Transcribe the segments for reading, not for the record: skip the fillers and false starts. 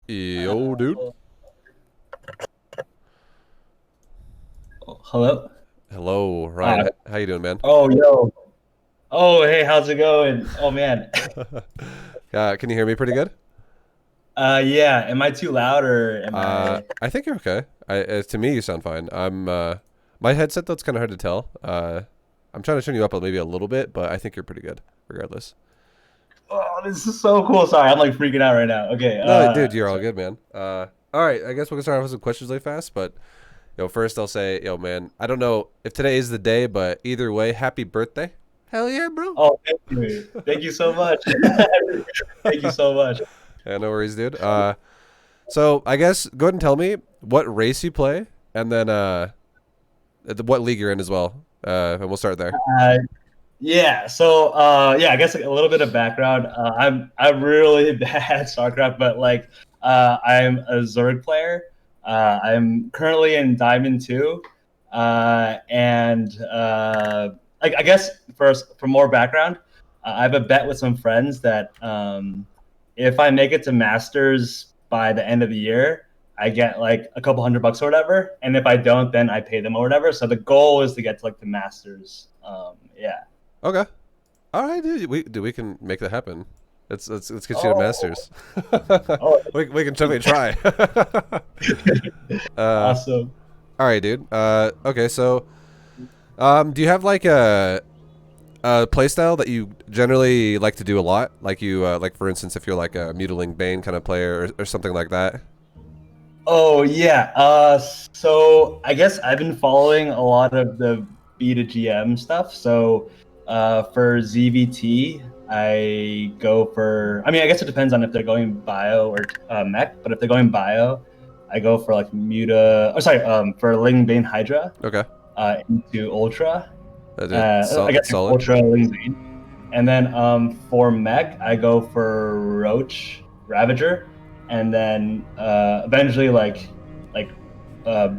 Yo, dude. Hello? Hello, Ryan. Uh, How you doing, man? yo. Oh, hey, how's it going? Oh, man. Can you hear me pretty good? Yeah. Am I too loud or am I? I think you're okay. To me, you sound fine. My headset though, it's kind of hard to tell. I'm trying to turn you up maybe a little bit, but I think you're pretty good, regardless. Oh, this is so cool. Sorry, I'm like freaking out right now. Okay. No, dude, you're all Sorry. good, man. All right. I guess we'll start off with some questions really fast, but first I'll say, man, I don't know if today is the day, but either way, happy birthday. Hell yeah, bro. Oh, thank you. Thank you so much. Thank you so much. Yeah, no worries, dude. So I guess go ahead and tell me what race you play, and then what league you're in as well, and we'll start there. Yeah. Yeah, I guess like, a little bit of background. I'm really bad at StarCraft, but like, I'm a Zerg player. I'm currently in Diamond 2, and I guess first for more background, I have a bet with some friends that if I make it to Masters by the end of the year, I get like a couple $100 or whatever, and if I don't, then I pay them or whatever. So the goal is to get to like the Masters. Yeah. Okay. All right, dude. We can make that happen. Let's get you to Oh, Masters. oh, We can definitely try. uh, awesome. all right, dude. Okay, so do you have like a play style that you generally like to do a lot? Like like for instance, if you're like a Mutiling Bane kind of player or something like that. Oh yeah. So I guess I've been following a lot of the beta GM stuff. So for ZvT, I go for. I mean, I guess it depends on if they're going bio or mech. But if they're going bio, I go for like Muta. Oh, sorry. For Ling Bane Hydra Okay, into Ultra. dude, I guess that's like solid. Ultra Ling Bane. And then for mech, I go for Roach Ravager, and then eventually like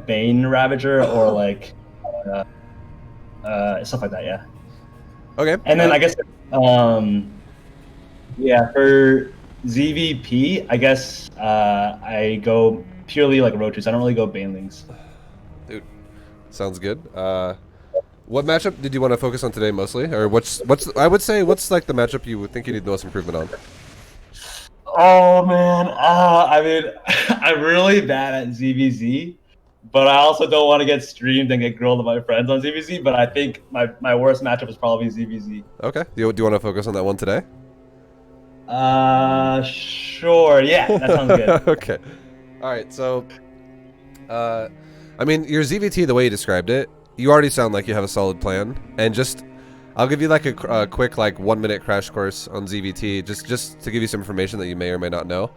Bane Ravager or like uh, stuff like that. Yeah, Okay. and then I guess yeah, for ZVP, I guess I go purely like roaches. I don't really go banelings. Dude, sounds good. What matchup did you want to focus on today mostly, or what's I would say what's like the matchup you would think you need the most improvement on? Oh man, I mean, I'm really bad at ZVZ, but I also don't want to get streamed and get grilled by my friends on ZVZ. But I think my worst matchup is probably ZVZ. Okay. Do you want to focus on that one today? Sure, yeah, that sounds good. Okay. All right. So, uh, I mean, your ZVT, the way you described it, you already sound like you have a solid plan, and just I'll give you like a quick like 1 minute crash course on ZVT, just to give you some information that you may or may not know.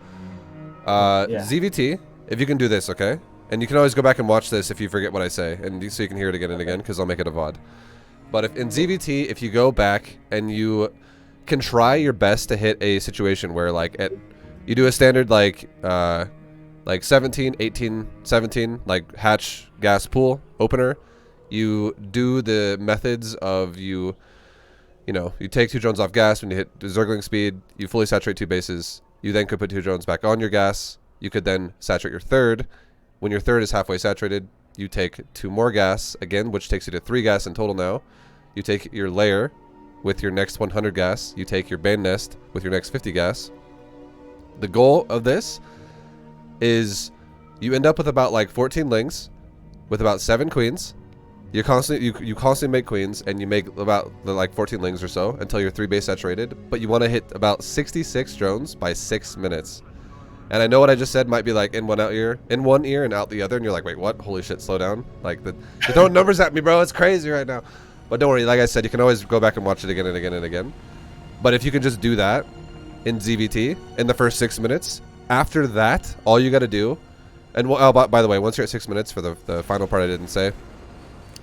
Yeah. ZVT, if you can do this, okay, and you can always go back and watch this if you forget what I say, and so you can hear it again and again because I'll make it a VOD. But if in ZVT, if you go back and you can try your best to hit a situation where you do a standard like 17, 18, 17, like hatch gas pool opener, you do the methods of you take 2 drones off gas when you hit the zergling speed, you fully saturate 2 bases, you then could put 2 drones back on your gas, you could then saturate your third. When your third is halfway saturated, you take 2 more gas again, which takes you to 3 gas in total now. You take your layer with your next 100 gas, you take your bane nest with your next 50 gas. The goal of this is you end up with about like 14 lings with about 7 queens. You constantly make queens, and you make about like 14 lings or so until you're 3 base saturated, but you want to hit about 66 drones by 6 minutes. And I know what I just said might be like in one ear and out the other, and you're like, wait, what? Holy shit, slow down. Like you're throwing numbers at me, bro. It's crazy right now. But don't worry, like I said, you can always go back and watch it again and again and again. But if you can just do that in ZVT in the first 6 minutes, after that, all you got to do, and by the way, once you're at 6 minutes for the final part I didn't say,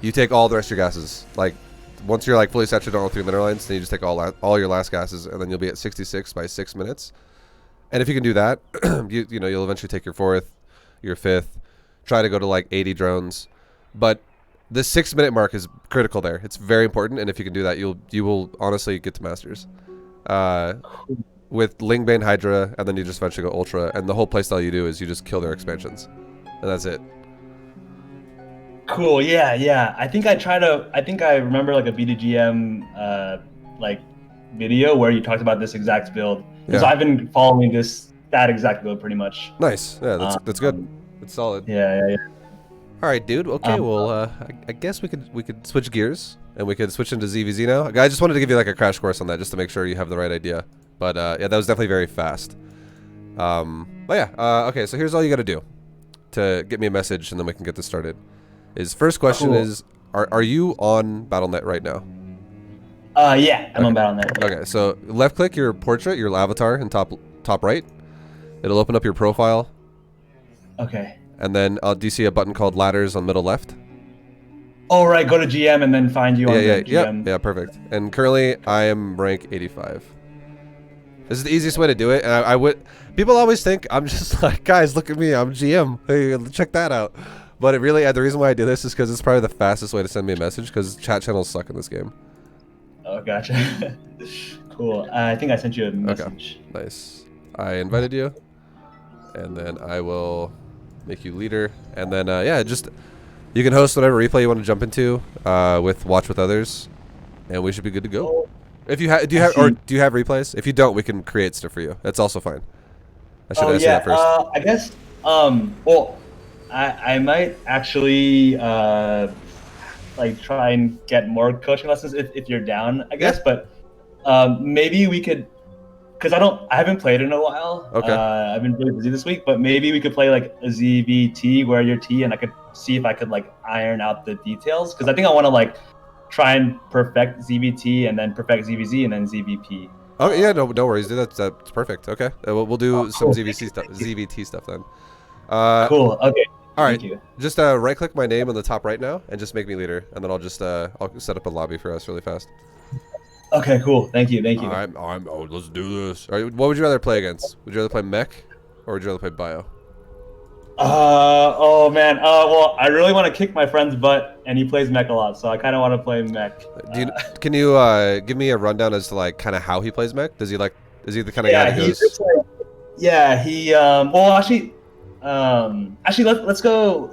you take all the rest of your gases. Like once you're like fully saturated on all 3 mineral lines, then you just take all your last gases, and then you'll be at 66 by 6 minutes. And if you can do that, you'll eventually take your fourth, your fifth, try to go to like 80 drones, but the 6 minute mark is critical there. It's very important, and if you can do that, you will honestly get to masters. Uh, with Lingbane Hydra, and then you just eventually go Ultra, and the whole playstyle you do is you just kill their expansions, and that's it. Cool. Yeah, yeah. I think I remember like a BDGM like video where you talked about this exact build because Yeah. I've been following that exact build pretty much. Nice. Yeah, that's good. It's solid. Yeah, yeah, yeah. All right, dude. Okay, well, I guess we could switch gears and we could switch into ZvZ now. I just wanted to give you like a crash course on that just to make sure you have the right idea. But yeah, that was definitely very fast. But yeah, okay. So here's all you got to do to get me a message, and then we can get this started. First question is, are you on BattleNet right now? Yeah, I'm on BattleNet. Okay, so left click your portrait, your avatar in top right. It'll open up your profile. Okay. And then do you see a button called ladders on middle left? Oh, right. Go to GM and then find you on the GM. Yeah, perfect. And currently I am rank 85. This is the easiest way to do it. And I would, people always think I'm just like, guys, look at me, I'm GM. Hey, check that out. But it really, the reason why I do this is because it's probably the fastest way to send me a message because chat channels suck in this game. Oh, gotcha. Cool. I think I sent you a message. Okay, nice. I invited you, and then I will make you leader, and then yeah, just you can host whatever replay you want to jump into with watch with others, and we should be good to go. If you do you have replays? If you don't, we can create stuff for you. That's also fine. I should ask you that first. I guess well, I might actually like try and get more coaching lessons if you're down, I guess. Yeah. But maybe we could, because I haven't played in a while. Okay. I've been really busy this week, but maybe we could play like a ZvT where you're T, and I could see if I could like iron out the details, because I think I want to like try and perfect ZvT and then perfect ZvZ and then ZvP. Oh yeah, no worries, dude. That's perfect. Okay, we'll do some cool. ZvT stuff then. Cool. Okay. All right. Thank you. Just right click my name on the top right now and just make me leader, and then I'll just I'll set up a lobby for us really fast. Okay, cool. Thank you. Thank you. All right, let's do this. All right, what would you rather play against? Would you rather play mech, or would you rather play bio? Oh man. Well, I really want to kick my friend's butt, and he plays mech a lot, so I kind of want to play mech. Can you give me a rundown as to like kind of how he plays mech? Is he the kind of guy that goes? Yeah, he. Well, actually, let's go.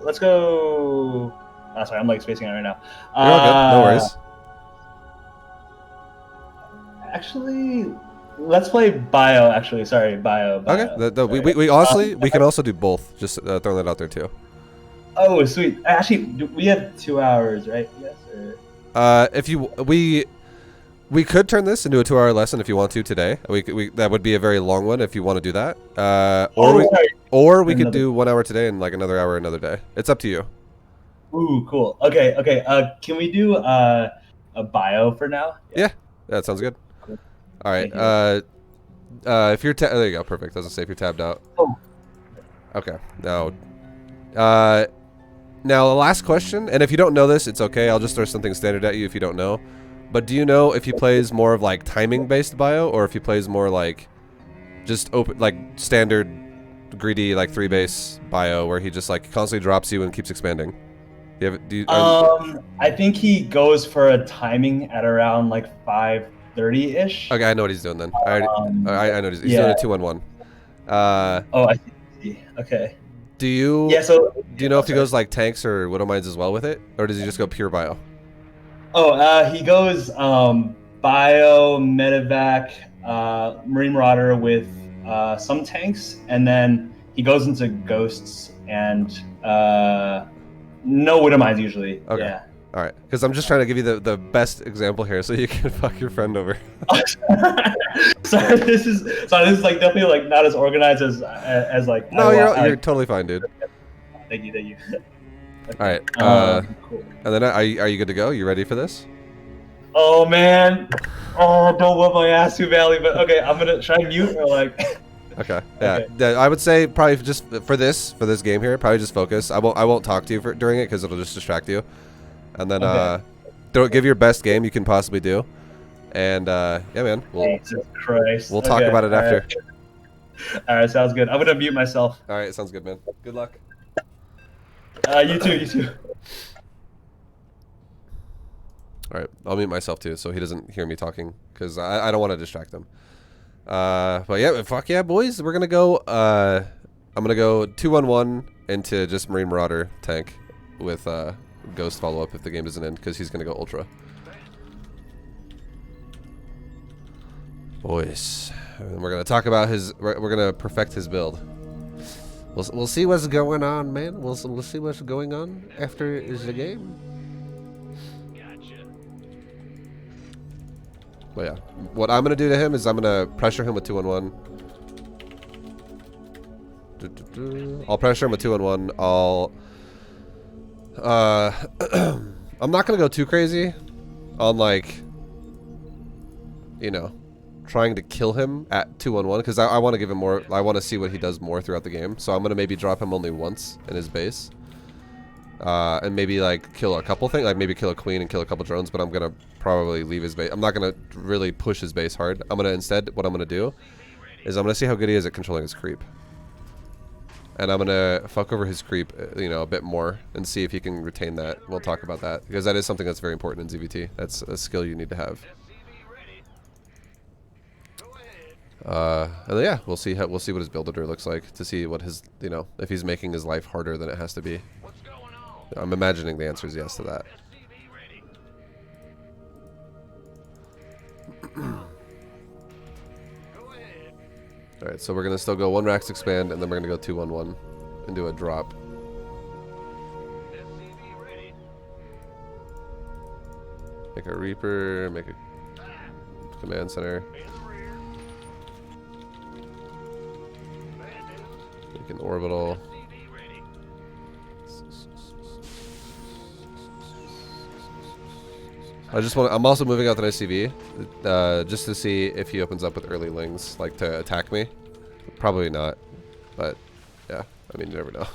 Oh, sorry, I'm like spacing out right now. You're all good. No worries. Actually, let's play bio. Actually, sorry, bio. Okay. We honestly we can also do both. Just throwing that out there too. Oh, sweet. Actually, we have 2 hours, right? Yes. Or... If you we could turn this into a 2-hour lesson if you want to today. That would be a very long one if you want to do that. Or we could do 1 hour today and like another hour another day. It's up to you. Ooh, cool. Okay. Can we do a bio for now? Yeah, that sounds good. Cool. All right. If you're there you go. Perfect. Doesn't say if you're tabbed out. Oh. Okay. Now the last question, and if you don't know this, it's okay. I'll just throw something standard at you if you don't know. But do you know if he plays more of like timing based bio, or if he plays more like just open, like standard greedy like 3-base bio where he just like constantly drops you and keeps expanding? I think he goes for a timing at around like 5:30-ish. Okay, I know what he's doing then. I know he's doing a 2-1-1. Oh, I see. Okay. Do you know if he goes like tanks or Widow Mines as well with it, or does he just go pure bio? Oh, he goes bio, medevac, Marine Marauder with some tanks, and then he goes into ghosts and no Widow Mines usually. Okay. Yeah. All right, because I'm just trying to give you the best example here, so you can fuck your friend over. Sorry, this is like definitely like not as organized as like. No, you're totally fine, dude. Thank you. Okay. All right. Cool. And then are you good to go? You ready for this? Oh man. Oh, don't whip my ass too badly, but okay, I'm gonna try and mute or like. Okay. Yeah. Okay. I would say probably just for this game here, probably just focus. I won't talk to you during it because it'll just distract you. And then give your best game you can possibly do. And yeah, man. Jesus Christ. We'll talk about it after. All right, sounds good. I'm gonna mute myself. All right, sounds good, man. Good luck. You too. All right, I'll mute myself too, so he doesn't hear me talking, because I don't want to distract him. But yeah, fuck yeah, boys. We're gonna go. I'm gonna go 2-1-1 into just Marine Marauder tank with Ghost follow up if the game doesn't end because he's gonna go Ultra. Boys, and we're gonna talk about his. We're gonna perfect his build. We'll see what's going on, man. We'll see what's going on after the game. But yeah, what I'm gonna do to him is I'm gonna pressure him with 2-1-1. I'll pressure him with 2-1-1. I'm not gonna go too crazy on like, you know, trying to kill him at 2-1-1 because I want to give him more. I want to see what he does more throughout the game. So I'm gonna maybe drop him only once in his base, and maybe like kill a couple things, like maybe kill a queen and kill a couple drones. But I'm gonna probably leave his base. I'm not gonna really push his base hard. I'm gonna instead what I'm gonna do is I'm gonna see how good he is at controlling his creep. And I'm gonna fuck over his creep, you know, a bit more and see if he can retain that. We'll talk about that because that is something that's very important in ZvT. That's a skill you need to have. And then, yeah, we'll see what his build order looks like to see what his, you know, if he's making his life harder than it has to be. I'm imagining the answer is yes to that. Alright, so we're going to still go 1 Rax expand, and then we're going to go 2-1-1 and do a drop. Make a Reaper, make a command center. Make an orbital. I'm also moving out the SCV, just to see if he opens up with early lings, like to attack me. Probably not, but yeah, I mean, you never know.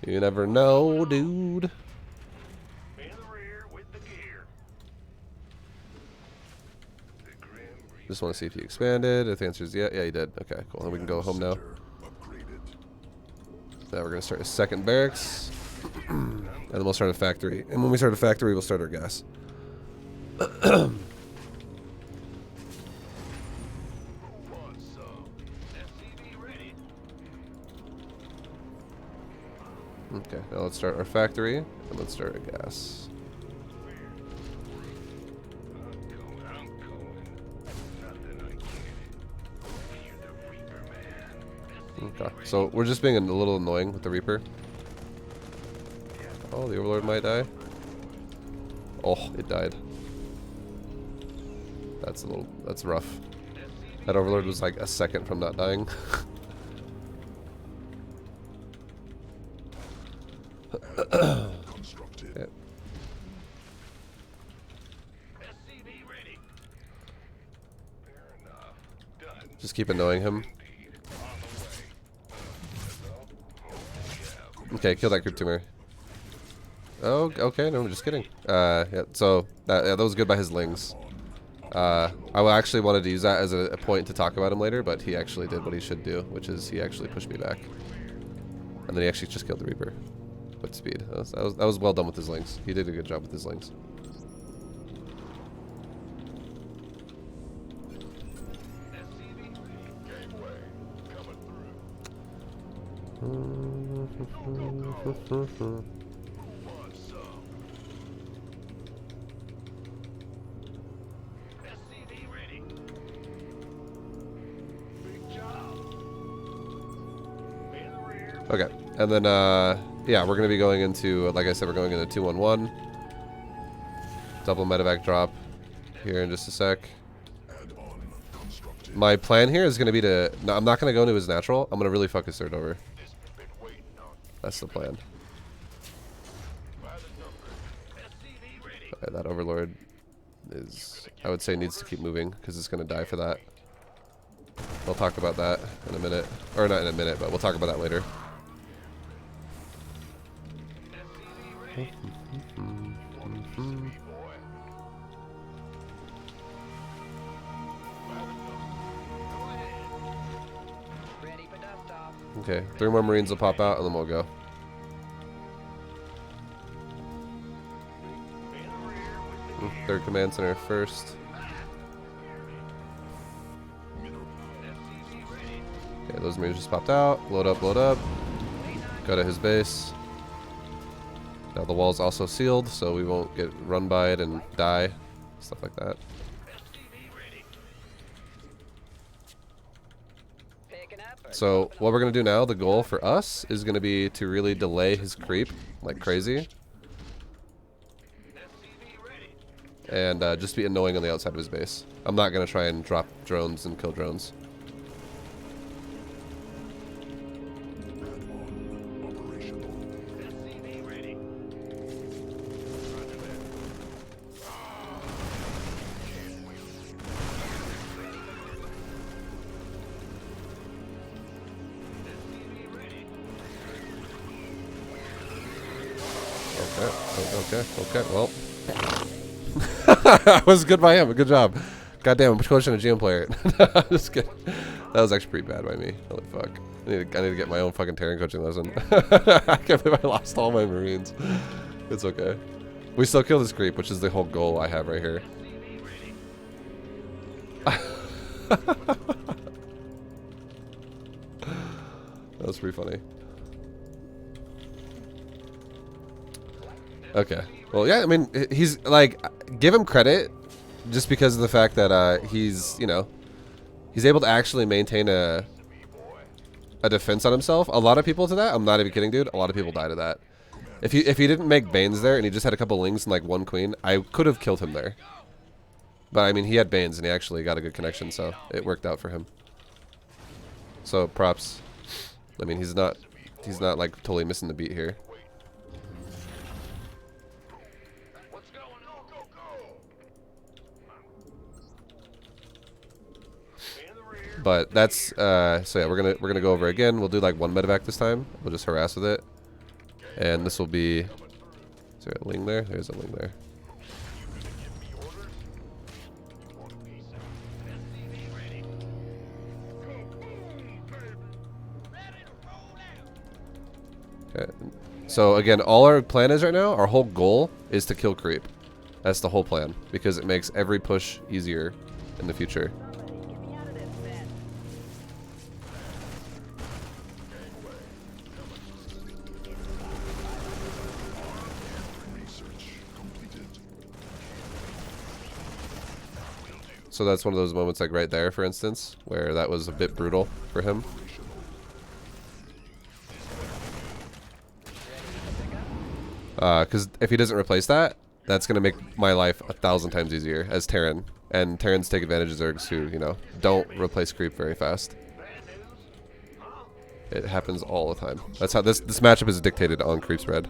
You never know, dude. Just want to see if he expanded. If the answer is yeah, he did. Okay, cool. Then we can go home now. Now we're gonna start a second barracks, and then we'll start a factory. And when we start a factory, we'll start our gas. Okay, now let's start our factory, and let's start a gas. Okay, so we're just being a little annoying with the Reaper. Oh, the Overlord might die. Oh, it died. That's rough. That Overlord was like a second from not dying. Okay. Just keep annoying him. Okay, kill that creep tumor. Oh, okay, no, I'm just kidding. Yeah, so that was good by his lings. I actually wanted to use that as a point to talk about him later, but he actually did what he should do, which is he actually pushed me back. And then he actually just killed the Reaper with speed. That was well done with his lings. He did a good job with his lings. Okay, and then yeah, we're gonna be going into, like I said, we're going into 2-1-1. Double medevac drop here in just a sec. My plan here is gonna be to, no, I'm not gonna go into his natural. I'm gonna really fuck his third over. That's the plan. Okay, that Overlord is, I would say, needs to keep moving because it's gonna die for that. We'll talk about that in a minute, or not in a minute, but we'll talk about that later. Okay, 3 more Marines will pop out and then we'll go. Third command center first. Okay, those Marines just popped out. Load up, load up. Go to his base. Now the wall's also sealed, so we won't get run by it and die. Stuff like that. So what we're going to do now, the goal for us, is going to be to really delay his creep like crazy. And just be annoying on the outside of his base. I'm not going to try and drop drones and kill drones. Okay, well. That was good by him. Good job. Goddamn, I'm pushing a GM player. Just kidding. That was actually pretty bad by me. Holy fuck. I need to get my own fucking Terran coaching lesson. I can't believe I lost all my Marines. It's okay. We still kill this creep, which is the whole goal I have right here. That was pretty funny. Okay. Well, yeah, I mean, he's, like, give him credit just because of the fact that he's, you know, he's able to actually maintain a defense on himself. A lot of people to that, I'm not even kidding, dude, a lot of people die to that. If he didn't make Banes there and he just had a couple Lings and, like, one Queen, I could have killed him there. But, I mean, he had Banes and he actually got a good connection, so it worked out for him. So, props. I mean, he's not, like, totally missing the beat here. But that's so yeah, we're gonna go over again. We'll do like one medevac this time. We'll just harass with it, and this will be. Is there a Ling there? There's a Ling there. Okay. So again, all our plan is right now. Our whole goal is to kill creep. That's the whole plan because it makes every push easier in the future. So that's one of those moments like right there, for instance, where that was a bit brutal for him. Because if he doesn't replace that, that's going to make my life 1,000 times easier as Terran. And Terrans take advantage of Zergs who, you know, don't replace creep very fast. It happens all the time. That's how this matchup is dictated on creep spread.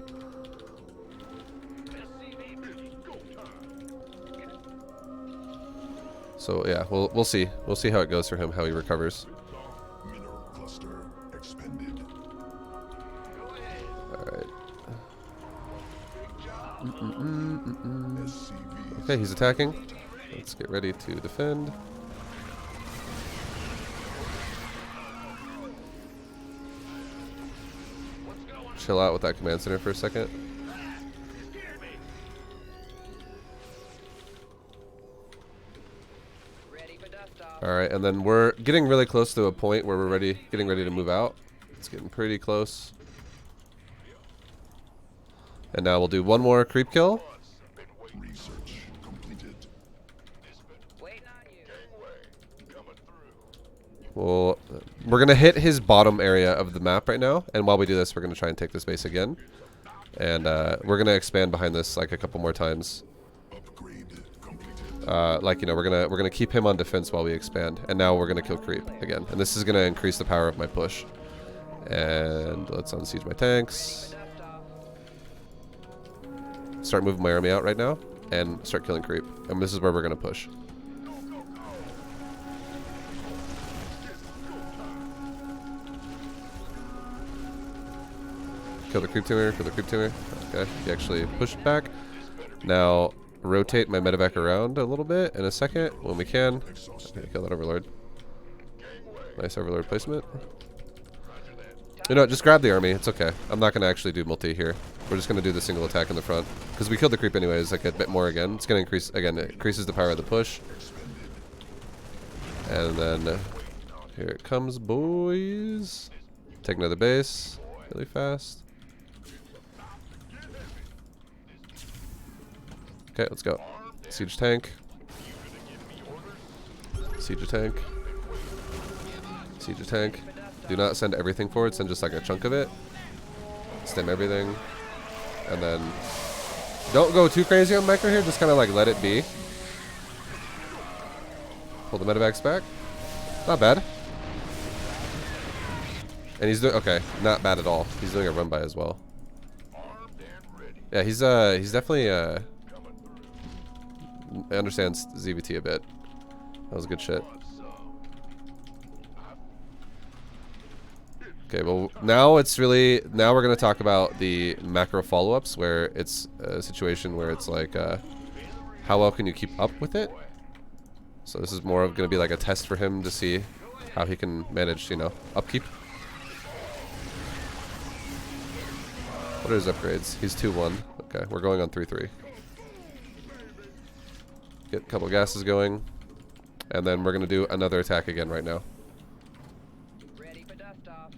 So yeah, we'll see. We'll see how it goes for him, how he recovers. Alright. Okay, he's attacking. Let's get ready to defend. Chill out with that command center for a second. Alright, and then we're getting really close to a point where we're getting ready to move out. It's getting pretty close. And now we'll do one more creep kill. Well, we're going to hit his bottom area of the map right now. And while we do this, we're going to try and take this base again. And we're going to expand behind this like a couple more times. Like, you know, we're gonna keep him on defense while we expand, and now we're gonna kill creep again, and this is gonna increase the power of my push. And let's unsiege my tanks. Start moving my army out right now, and start killing creep. And this is where we're gonna push. Kill the creep tumor. Kill the creep tumor. Okay, he actually pushed back. Now. Rotate my medevac around a little bit in a second when we can. Okay, kill that overlord. Nice overlord placement. You know what, just grab the army. It's okay. I'm not going to actually do multi here. We're just going to do the single attack in the front. Because we killed the creep anyways, like a bit more again. It's going to increase, again, it increases the power of the push. And then Here it comes, boys. Take another base really fast. Okay, let's go. Siege tank. Siege a tank. Siege a tank. Do not send everything forward, send just like a chunk of it. Stem everything. And then don't go too crazy on micro here, just kind of like let it be. Pull the medevacs back. Not bad. And he's doing okay, not bad at all. He's doing a run by as well. Yeah, he's definitely understands ZvT a bit. That was good shit. Okay, well now we're gonna talk about the macro follow-ups where it's a situation where it's like how well can you keep up with it? So this is more of gonna be like a test for him to see how he can manage, you know, upkeep. What are his upgrades? He's 2-1. Okay, we're going on 3-3. Get a couple gases going. And then we're going to do another attack again right now. Ready for dust off.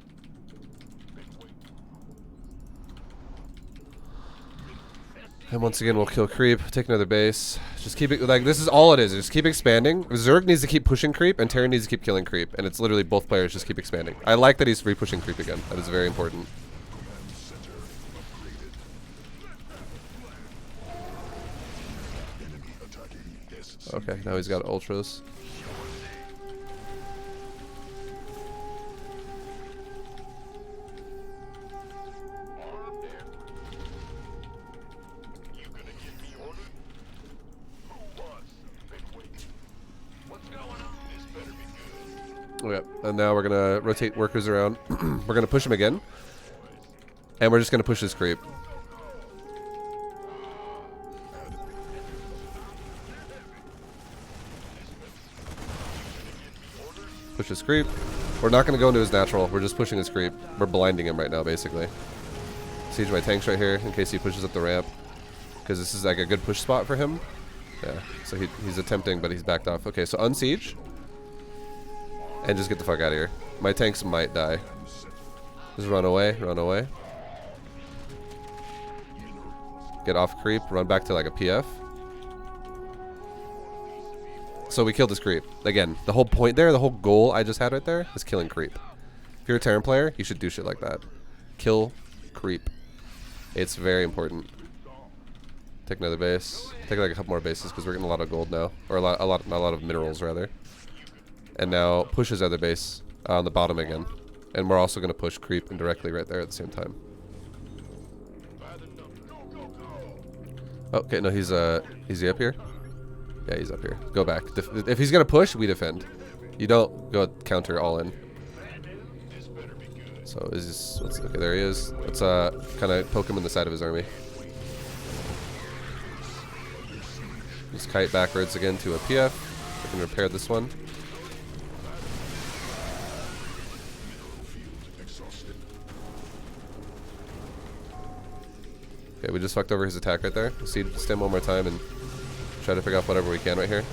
And once again, we'll kill creep, take another base. Just keep it, like, this is all it is. Just keep expanding. Zerg needs to keep pushing creep, and Terran needs to keep killing creep. And it's literally both players just keep expanding. I like that he's re-pushing creep again. That is very important. Okay, now he's got ultras. Okay, and now we're gonna rotate workers around. We're gonna push him again. And we're just gonna push this creep. Push his creep. We're not going to go into his natural. We're just pushing his creep. We're blinding him right now, basically. Siege my tanks right here in case he pushes up the ramp. Because this is like a good push spot for him. Yeah, so he's attempting, but he's backed off. Okay, so unsiege. And just get the fuck out of here. My tanks might die. Just run away, run away. Get off creep, run back to like a PF. So we killed this creep. Again, the whole point there, the whole goal I just had right there is killing creep. If you're a Terran player, you should do shit like that. Kill creep. It's very important. Take another base. Take like a couple more bases because we're getting a lot of gold now. Or not a lot of minerals rather. And now push his other base on the bottom again. And we're also going to push creep indirectly right there at the same time. Oh, okay, no, is he up here? Yeah, he's up here. Go back. If he's gonna push, we defend. You don't go counter all in. So is this? Okay, there he is. Let's kind of poke him in the side of his army. Just kite backwards again to a PF. We can repair this one. Okay, we just fucked over his attack right there. See, stem one more time and try to pick up whatever we can right here.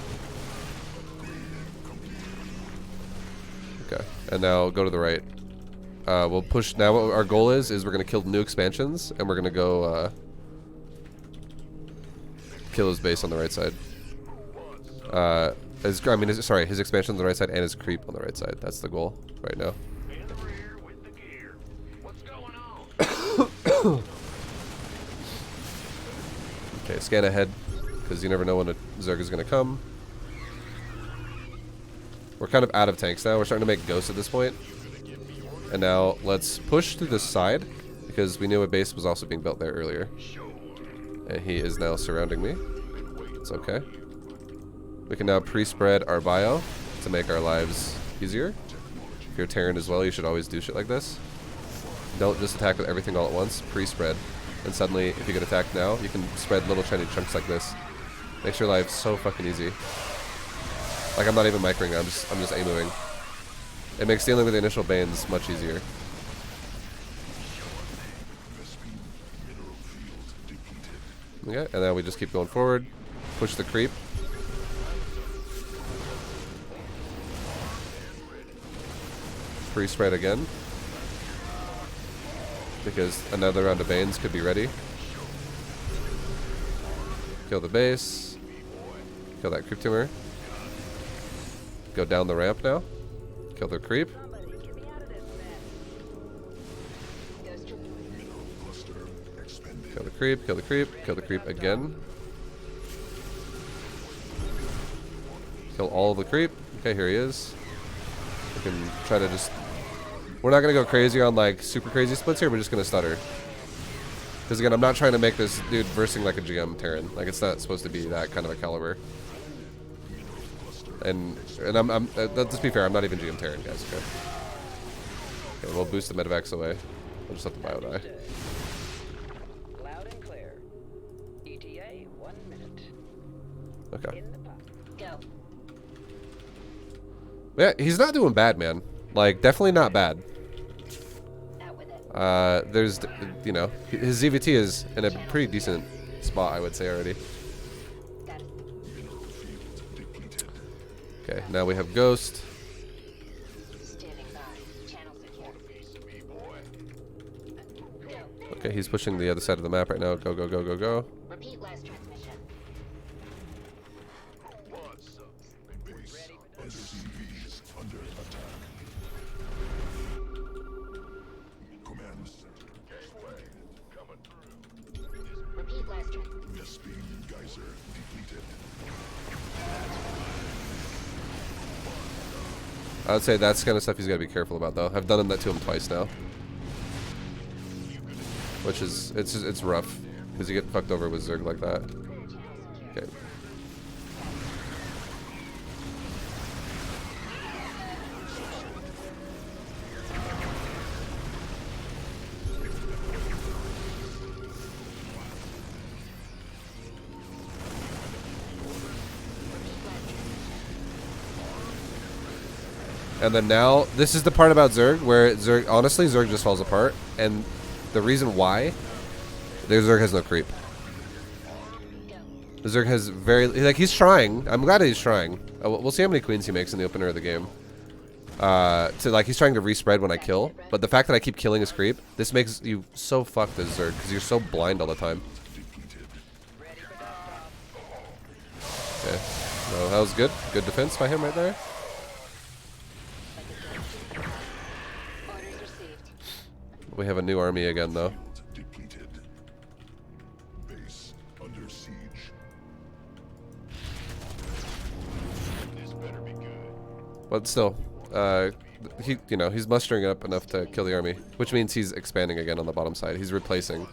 Okay, and now go to the right. We'll push. Now what our goal is we're going to kill new expansions, and we're going to go kill his base on the right side. His expansion on the right side and his creep on the right side. That's the goal right now. Okay, scan ahead, because you never know when a Zerg is going to come. We're kind of out of tanks now. We're starting to make ghosts at this point. And now let's push to this side, because we knew a base was also being built there earlier. And he is now surrounding me. It's okay. We can now pre-spread our bio to make our lives easier. If you're Terran as well, you should always do shit like this. Don't just attack with everything all at once. Pre-spread. And suddenly, if you get attacked now, you can spread little tiny chunks like this. Makes your life so fucking easy. Like, I'm not even microing, I'm just A-moving. It makes dealing with the initial Banes much easier. Okay, and then we just keep going forward. Push the creep. free spread again. Because another round of Banes could be ready. Kill the base. Kill that creep tumor. Go down the ramp now. Kill their creep. Kill the creep, kill the creep, kill the creep again. Kill all of the creep. Okay, here he is. We can try to just... We're not going to go crazy on like super crazy splits here, we're just going to stutter. Because again, I'm not trying to make this dude versing like a GM Terran. Like it's not supposed to be that kind of a caliber. And let's be fair, I'm not even GM Terran, guys, okay? Okay, we'll boost the medevacs away. We'll just let the bio die. Loud and clear. ETA 1 minute. Okay. In the pot. Go. Yeah, he's not doing bad, man. Like, definitely not bad. Out with it. There's, you know, his ZvT is in a pretty decent spot, I would say already. Got it. Okay, now we have Ghost. Standing by. Channel secure. Go. Okay, he's pushing the other side of the map right now. Go, go, go, go, go. Repeat last transmission. Repeat last transmission. I would say that's kind of stuff he's got to be careful about, though. I've done that to him twice now. Which is, it's rough. Because you get fucked over with Zerg like that. Okay. And then now, this is the part about Zerg where Zerg, honestly, Zerg just falls apart. And the reason why, the Zerg has no creep. The Zerg has very, like, he's trying. I'm glad he's trying. We'll see how many queens he makes in the opener of the game. He's trying to respread when I kill. But the fact that I keep killing his creep, this makes you so fucked as Zerg because you're so blind all the time. Okay. No, that was good. Good defense by him right there. We have a new army again, though. Base under siege. But still, he's mustering up enough to kill the army, which means he's expanding again on the bottom side. He's replacing.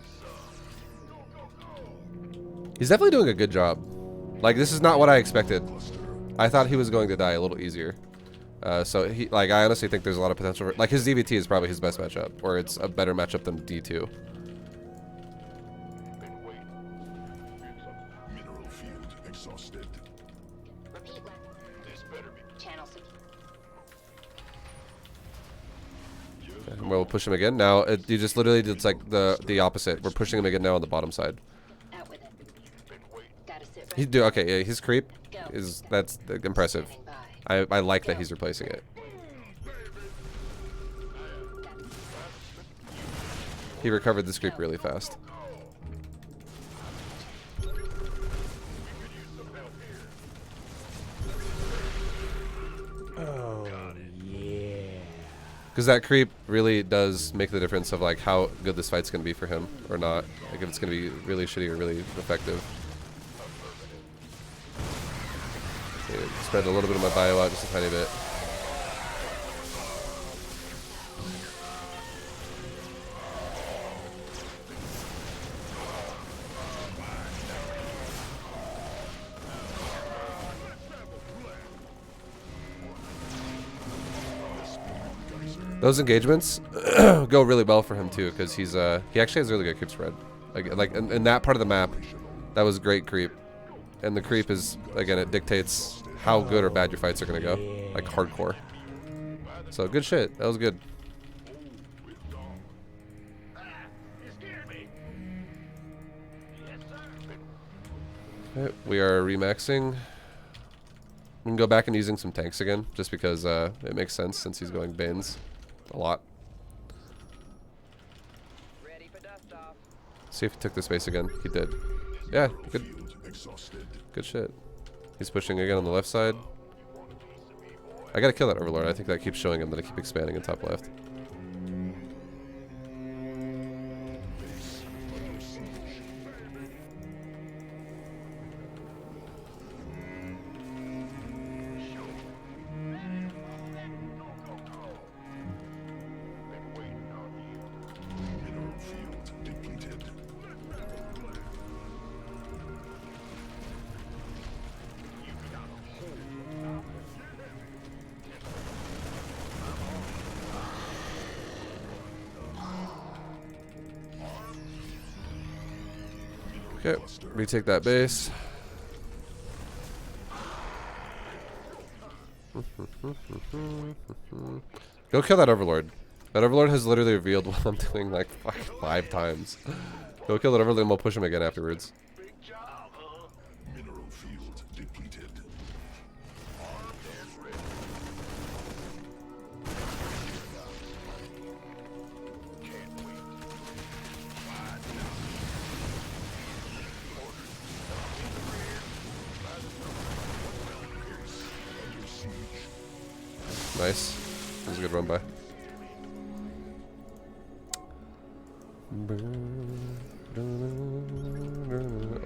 He's definitely doing a good job. Like, this is not what I expected. I thought he was going to die a little easier. So I honestly think there's a lot of potential for, like, his ZvT is probably his best matchup, or it's a better matchup than D2. Mineral field exhausted. Repeat last. This better be. Channel secure. Okay, and we'll push him again. Now, you just literally, it's like the opposite. We're pushing him again now on the bottom side. Out with it. Gotta sit right. He do okay. Yeah, his creep that's impressive. Standing by. I like that he's replacing it. He recovered this creep really fast. Oh, yeah. Because that creep really does make the difference of like how good this fight's gonna be for him or not. Like if it's gonna be really shitty or really effective. Okay, spread a little bit of my bio out just a tiny bit. Those engagements go really well for him too, because he actually has really good creep spread. Like in that part of the map, that was great creep, and the creep is, again, it dictates how good or bad your fights are gonna go, like hardcore. So good shit. That was good. Okay, we are remaxing. We can go back and using some tanks again, just because it makes sense since he's going Banes. A lot. Ready for dust off. See if he took the space again. He did. Yeah, good. Field exhausted. Good shit. He's pushing again on the left side. I gotta kill that Overlord. I think that keeps showing him that I keep expanding in top left. Base under siege. Mineral field depleted. Okay, retake that base. Go kill that Overlord. That Overlord has literally revealed what I'm doing like 5 times. Go kill that Overlord and we'll push him again afterwards. Mineral field depleted. Under siege. Nice. That was a good run by.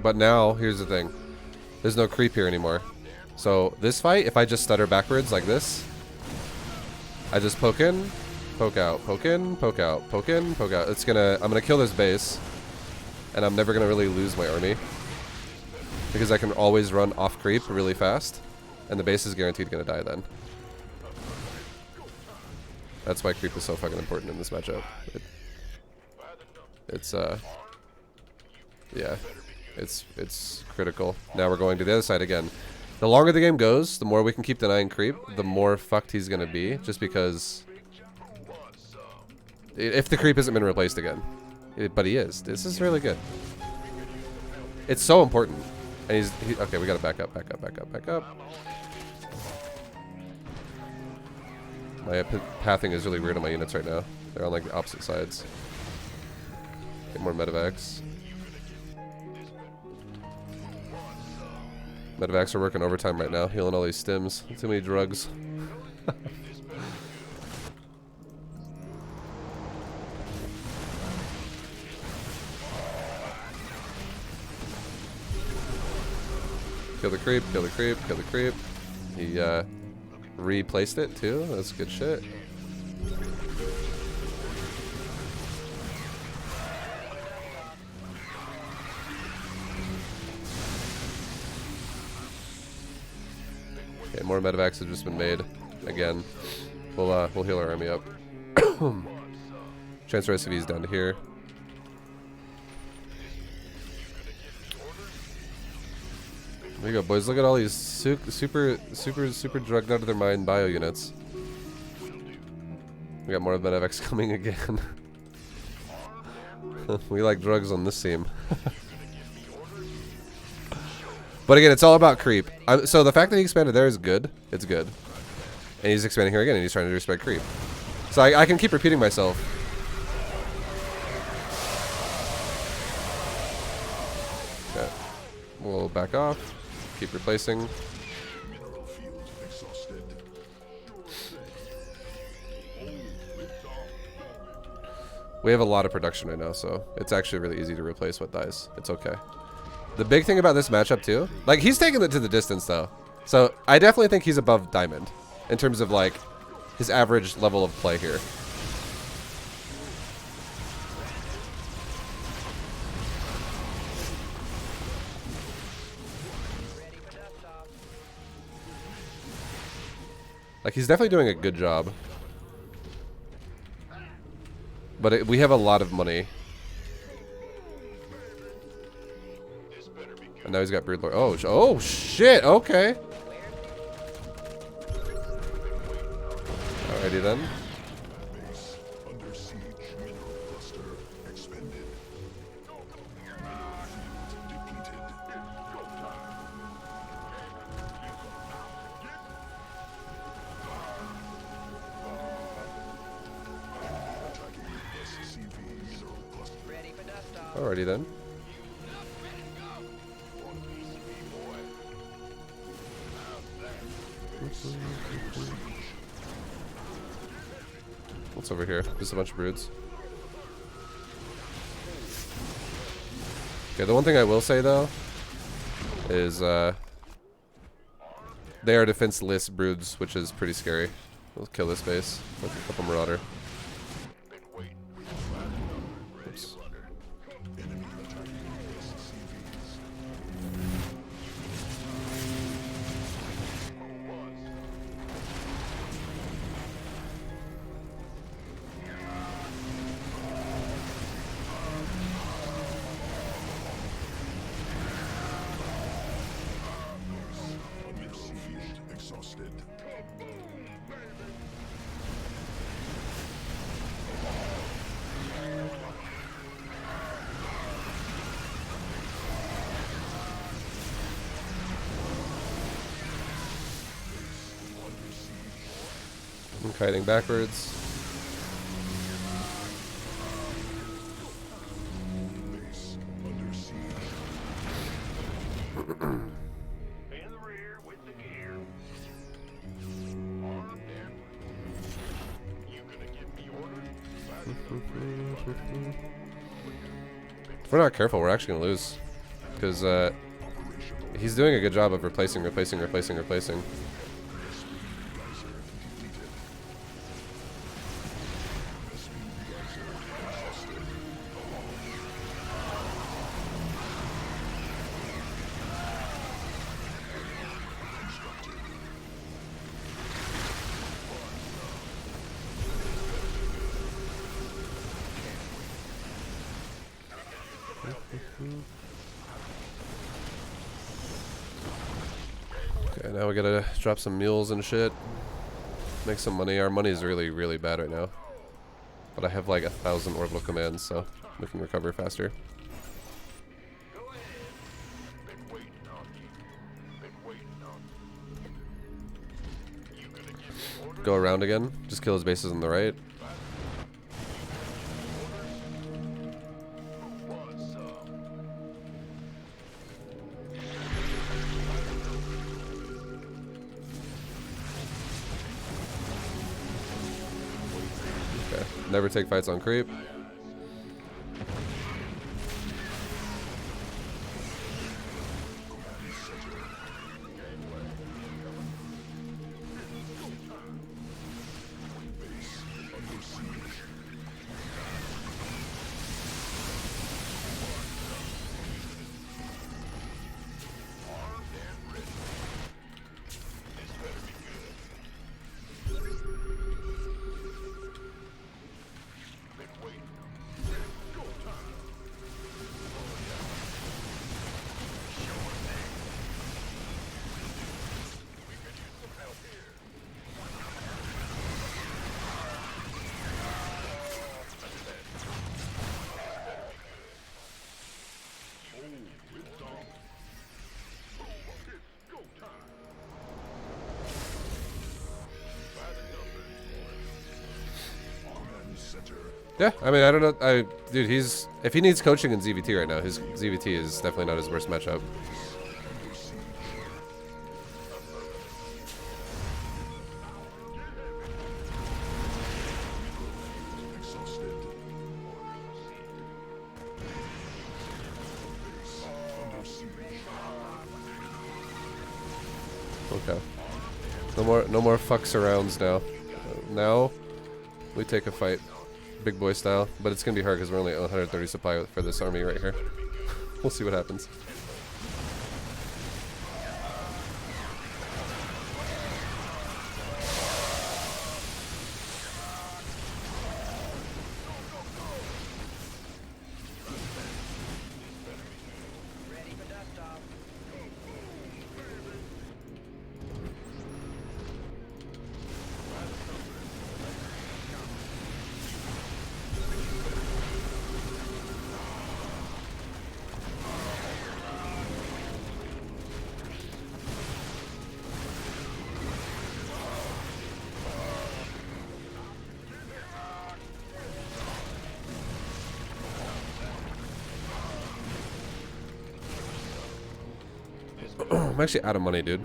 But now, here's the thing. There's no creep here anymore. So, this fight, if I just stutter backwards like this, I just poke in, poke out, poke in, poke out, poke in, poke out. I'm gonna kill this base, and I'm never gonna really lose my army. Because I can always run off creep really fast, and the base is guaranteed gonna die then. That's why creep is so fucking important in this matchup. It's critical. Now we're going to the other side again. The longer the game goes, the more we can keep denying creep, the more fucked he's gonna be, just because if the creep hasn't been replaced again. But he is. This is really good. It's so important. And okay, we gotta back up, back up, back up, back up. My pathing is really weird on my units right now. They're on like the opposite sides. Get more medevacs. Medevacs are working overtime right now, healing all these stims. Too many drugs. Kill the creep, kill the creep, kill the creep. He replaced it too. That's good shit. Okay, more medevacs have just been made. Again, we'll heal our army up. Transfer SCVs down to here. There you go, boys. Look at all these super drugged out of their mind bio units. We got more medevacs coming again. We like drugs on this team. But again, it's all about creep. So the fact that he expanded there is good. It's good. And he's expanding here again, and he's trying to respect creep. So I can keep repeating myself. Okay. We'll back off. Keep replacing. Mineral field exhausted. We have a lot of production right now, so it's actually really easy to replace what dies. It's okay. The big thing about this matchup too, like he's taking it to the distance though. So I definitely think he's above Diamond in terms of like his average level of play here. Like he's definitely doing a good job. But we have a lot of money. And now he's got Broodlord. Oh shit, okay. Alrighty then. Base under siege. Mineral cluster expended. Field depleted. Alrighty then. What's over here? Just a bunch of broods. Okay, the one thing I will say though is they are defenseless broods, which is pretty scary. We'll kill this base with a couple marauder. Oops. Exhausted. I'm kiting backwards. Base under siege. In the rear with the gear. You gonna give me orders? If we're not careful, we're actually gonna lose. Because he's doing a good job of replacing. Okay, now we gotta drop some mules and shit. Make some money. Our money is really, really bad right now. But I have like 1,000 orbital commands, so we can recover faster. Go around again. Just kill his bases on the right. Okay. Never take fights on creep. Yeah, I mean, I don't know. Dude, if he needs coaching in ZvT right now, his ZvT is definitely not his worst matchup. Okay. No more fucks arounds now. Now we take a fight. Big boy style, but it's gonna be hard because we're only at 130 supply for this army right here. We'll see what happens. Ready for dust off. I'm actually out of money, dude.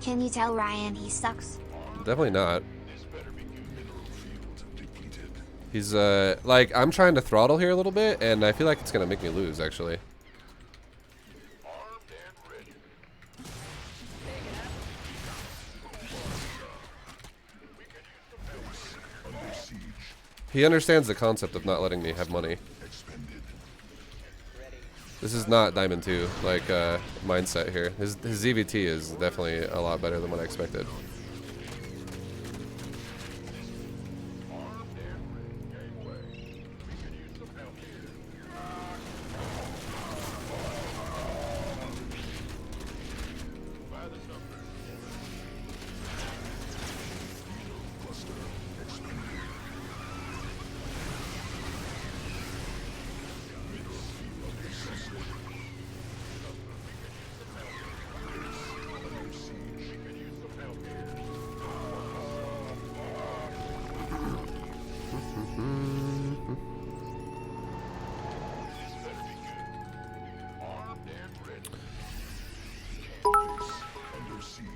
Can you tell Ryan he sucks? Definitely not. This better be good. Mineral field depleted. He's like I'm trying to throttle here a little bit, and I feel like it's gonna make me lose actually. Armed and ready. Under siege. He understands the concept of not letting me have money. Expended. This is not Diamond 2 like mindset here. His ZvT is definitely a lot better than what I expected. Under siege.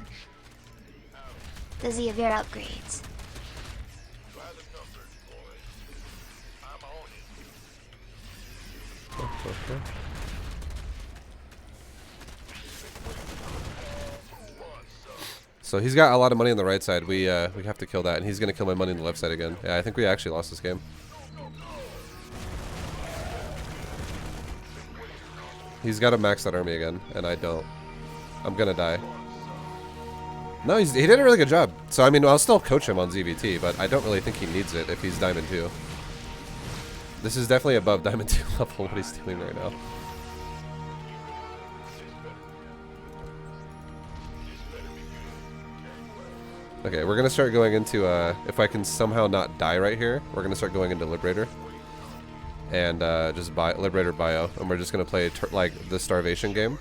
Does he have your upgrades? By the numbers, boys. I'm on it. So he's got a lot of money on the right side. We have to kill that, and he's gonna kill my money on the left side again. Yeah, I think we actually lost this game. He's got to max that army again, and I don't. I'm gonna die. No, he did a really good job. So I mean, I'll still coach him on ZvT, but I don't really think he needs it if he's Diamond 2. This is definitely above Diamond 2 level what he's doing right now. Okay, we're gonna start going into if I can somehow not die right here, we're gonna start going into Liberator. And just Liberator Bio, and we're just gonna play like the starvation game.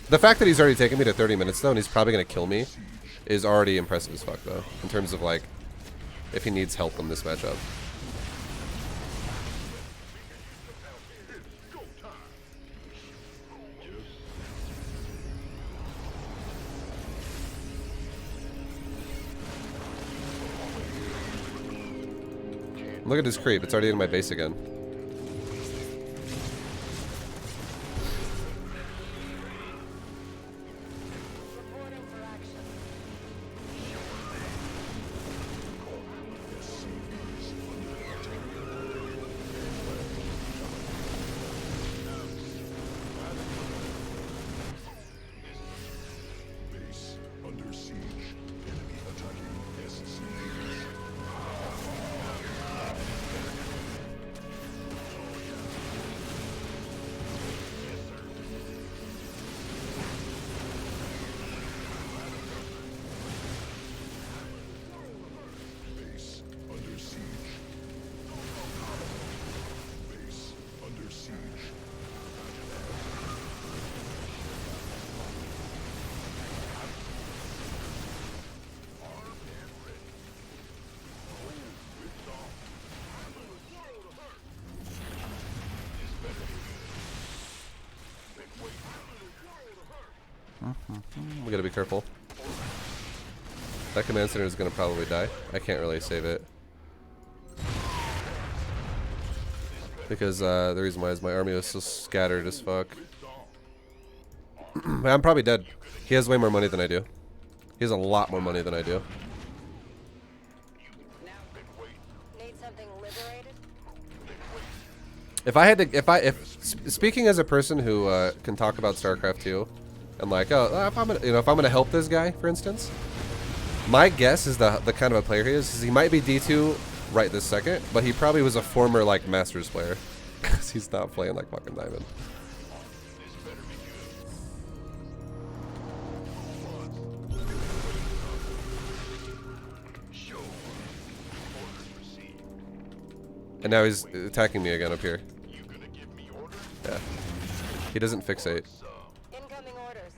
The fact that he's already taken me to 30 minutes though, and he's probably gonna kill me, is already impressive as fuck though. In terms of like, if he needs help in this matchup. Look at this creep, it's already in my base again. Base under siege. Enemy attacking SC. Base under siege. Base under siege. We gotta be careful. That command center is gonna probably die. I can't really save it. Because the reason why is my army was so scattered as fuck. I'm probably dead. He has way more money than I do. He has a lot more money than I do. Need something liberated? If I had to, speaking as a person who can talk about StarCraft 2, and like, oh, if I'm gonna help this guy, for instance, my guess is the kind of a player he is he might be D2 right this second, but he probably was a former like Masters player, because he's not playing like fucking Diamond. And now he's attacking me again up here. Yeah. He doesn't fixate. Incoming orders.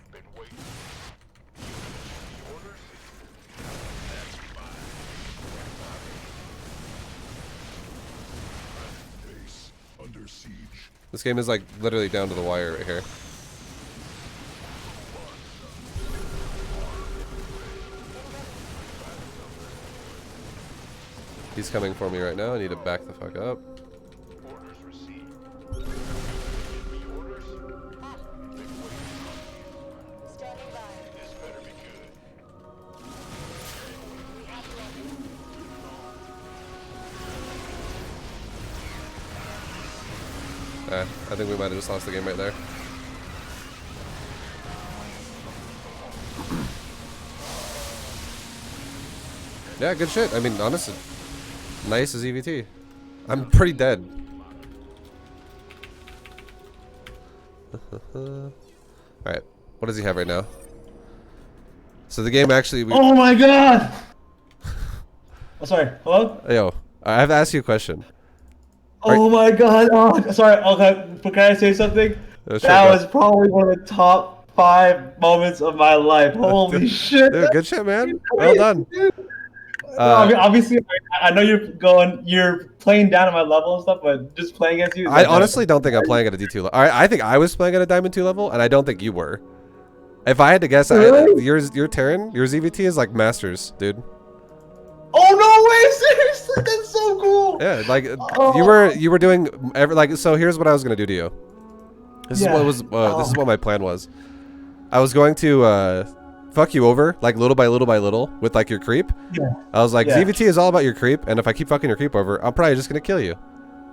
Base under under siege. This game is like literally down to the wire right here. He's coming for me right now. I need to back the fuck up. Orders received. Standing by. This better be good. We have to I think we might have just lost the game right there. Yeah, good shit. I mean, honestly, nice as ZvT. I'm pretty dead. Alright, what does he have right now? So the game actually... Oh my god! Oh, sorry. Hello? Yo, I have to ask you a question. Oh my god. Oh, sorry. Okay, but can I say something? Sure, That go. was probably one of the top 5 moments of my life. Holy shit. Dude, good shit, man. Well done. I mean, obviously, I know you're playing down at my level and stuff, but just playing against you. I honestly don't think I'm playing at a D2 level. I think I was playing at a Diamond 2 level, and I don't think you were. If I had to guess, Really? your Terran, your ZvT is like Masters, dude. Oh no way! Seriously, that's so cool. Yeah, like Oh. you were doing so. Here's what I was gonna do to you. This is Yeah. what was this is what my plan was. I was going to fuck you over like little by little by little with like your creep. Yeah. I was like, Yeah. ZvT is all about your creep, and if I keep fucking your creep over, I'm probably just gonna kill you.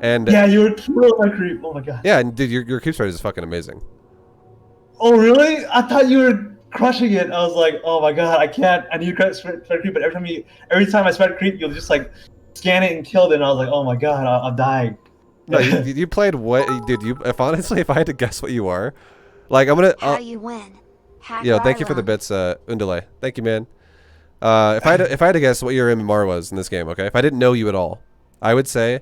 And Yeah, you were killing my creep. Oh my god. yeah, and dude, your creep strat is fucking amazing. Oh really? I thought you were crushing it. I was like, oh my god, I can't. I need to spread creep, but every time I spread creep, you'll just like scan it and kill it. And I was like, oh my god, I'm dying. No, you played what, dude? If honestly, if I had to guess what you are, like I'm gonna. How you win? Hack Yo, thank you for the Arlong. bits, Undale. Thank you, man. If I had to guess what your MMR was in this game, okay? If I didn't know you at all, I would say,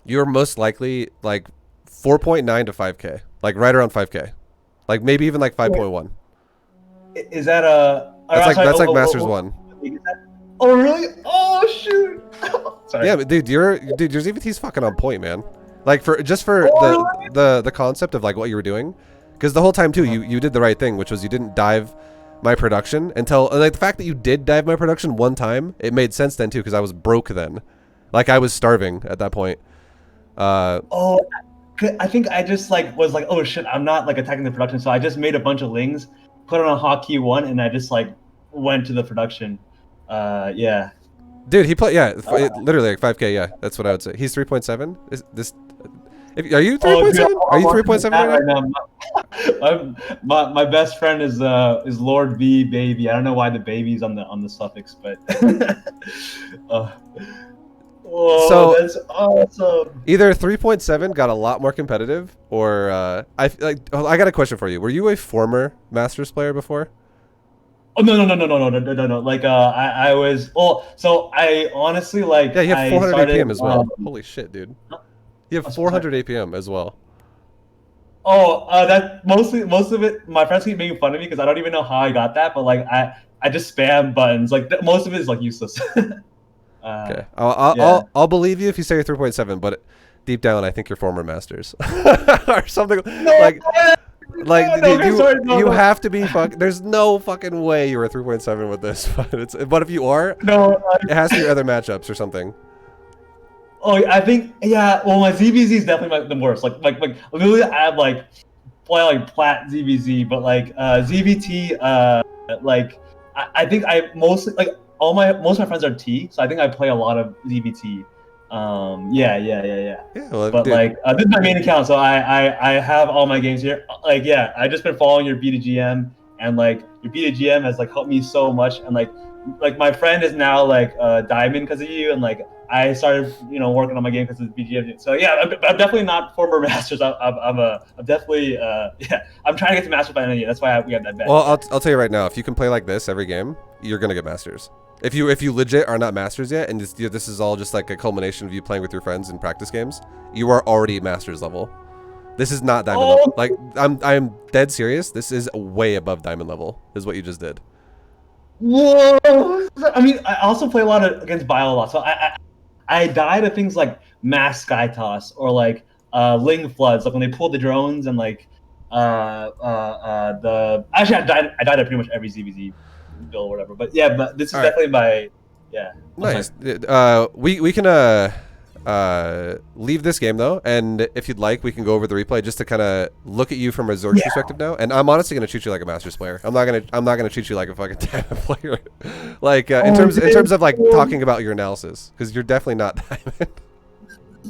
you're most likely like 4.9 to 5K, like right around 5K, like maybe even like 5.1. Is that a? That's like Masters 1. Oh really? Oh shoot! Sorry. Yeah, but dude, your ZvT's fucking on point, man. Like for Oh, the concept of like what you were doing, because the whole time too, you did the right thing, which was you didn't dive my production until like the fact that you did dive my production one time, it made sense then too, because I was broke then, like I was starving at that point. Oh, I think I just like was like, oh shit, I'm not like attacking the production, so I just made a bunch of lings, put it on hotkey 1, and I just like went to the production. Yeah. Dude, he played literally like 5K. Yeah, that's what I would say. He's 3.7. Is this? Are you 3.7? Are you 3.7 right now? My best friend is Lord V baby. I don't know why the baby's on the suffix, but oh, So- that's awesome. Either 3.7 got a lot more competitive, or I got a question for you. Were you a former Masters player before? Oh no. Like I was. Oh, so I honestly like. Yeah, you have I 400 started, APM as well. Holy shit, dude. You have 400 APM as well. Oh, that most of it. My friends keep making fun of me because I don't even know how I got that, but like I just spam buttons. Like most of it is like useless. Okay, yeah. I'll believe you if you say you're 3.7, but deep down I think you're former Masters or something you have to be there's no fucking way you were 3.7 with this, but if you are, No. it has to be your other matchups or something. Oh, I think yeah. Well, my ZVZ is definitely the worst. Like literally, I have like play like plat ZVZ, but like ZvT. Like I think I mostly like most of my friends are T, so I think I play a lot of ZvT. Yeah. Yeah, well, But dude, like this is my main account, so I have all my games here. Like yeah, I just been following your BDGM, and like your BDGM has like helped me so much, and like my friend is now like Diamond because of you, and like I started working on my game because of the BDGM. So yeah, I'm definitely not former Masters. I'm definitely yeah. I'm trying to get to Masters by the end of the year. That's why we have that bet. well, I'll tell you right now, if you can play like this every game, you're gonna get Masters. If you legit are not Masters yet, and this is all just like a culmination of you playing with your friends in practice games, you are already Masters level. This is not Diamond level. Like I'm dead serious. This is way above Diamond level. Is what you just did. Whoa! I mean, I also play a lot against Bio a lot, so I I die to things like mass sky toss or like ling floods, like when they pull the drones and like the actually I died at pretty much every ZvZ build or whatever. But yeah, but this is All right. definitely my yeah. Nice. We can leave this game though, and if you'd like, we can go over the replay just to kind of look at you from a Zerg's perspective now. And I'm honestly gonna treat you like a Masters player. I'm not gonna treat you like a fucking Diamond player. Like in terms of like talking about your analysis, because you're definitely not Diamond.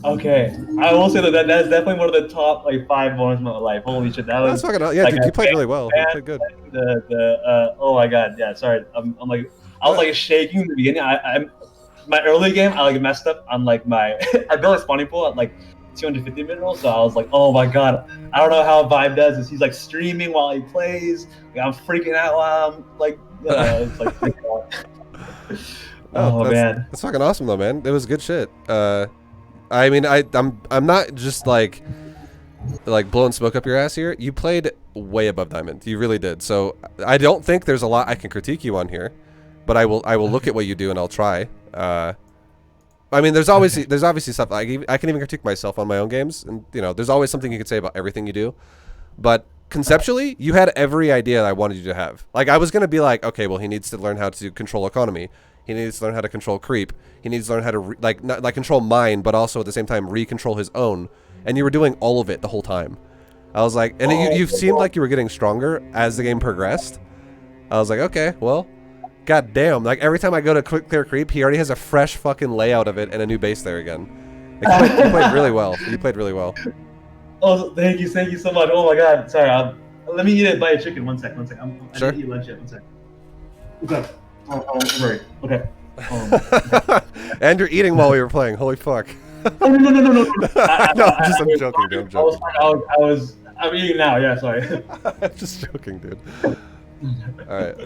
Okay, I will say that is definitely one of the top like 5 moments of my life. Holy shit, that was That's fucking yeah, like, dude. You played really well. You played good. Oh my god, yeah. Sorry, I'm like I was like shaking in the beginning. I'm my early game. I like messed up on like my I built a spawning pool at like 250 minerals, so I was like, oh my god, I don't know how ViBE does this. He's like streaming while he plays. Like, I'm freaking out while I'm like, it's like freaking out. Oh man, that's fucking awesome though, man. It was good shit. I mean, I'm not just like blowing smoke up your ass here. You played way above Diamond. You really did. So I don't think there's a lot I can critique you on here, but I will look at what you do and I'll try. I mean, there's obviously stuff I can even critique myself on my own games, and you know, there's always something you can say about everything you do. But conceptually, you had every idea I wanted you to have. Like, I was gonna be like, okay, well, he needs to learn how to control economy. He needs to learn how to control creep. He needs to learn how to not control mine, but also at the same time re-control his own. And you were doing all of it the whole time. I was like, and you seemed like you were getting stronger as the game progressed. I was like, okay, well, god damn. Like, every time I go to clear creep, he already has a fresh fucking layout of it and a new base there again. Like, you played really well. You played really well. Oh, thank you so much. Oh my god, sorry. Let me eat it by a chicken. One sec. Sure. I need to eat lunch yet. 1 sec. Okay. Oh, sorry. Okay. And you're eating while we were playing. Holy fuck. Oh, no. No, I'm joking, dude. I'm joking. I'm eating now. Yeah, sorry. I'm just joking, dude. All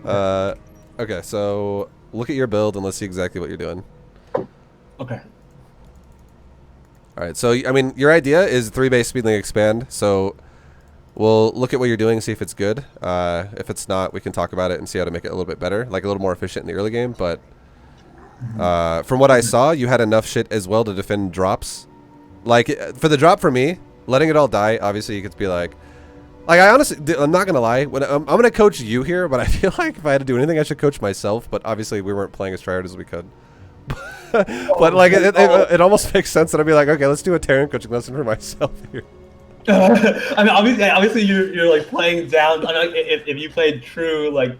right. Okay, so look at your build and let's see exactly what you're doing. Okay. All right. So I mean, your idea is 3-base speedling expand. So we'll look at what you're doing and see if it's good. If it's not, we can talk about it and see how to make it a little bit better, like a little more efficient in the early game. But from what I saw, you had enough shit as well to defend drops. Like, for the drop for me, letting it all die, obviously you could be like I honestly, I'm not going to lie. When I'm going to coach you here, but I feel like if I had to do anything, I should coach myself. But obviously we weren't playing as tryhard as we could. But like, it almost makes sense that I'd be like, okay, let's do a Terran coaching lesson for myself here. I mean, obviously you're like playing down. I mean, like, if you played true like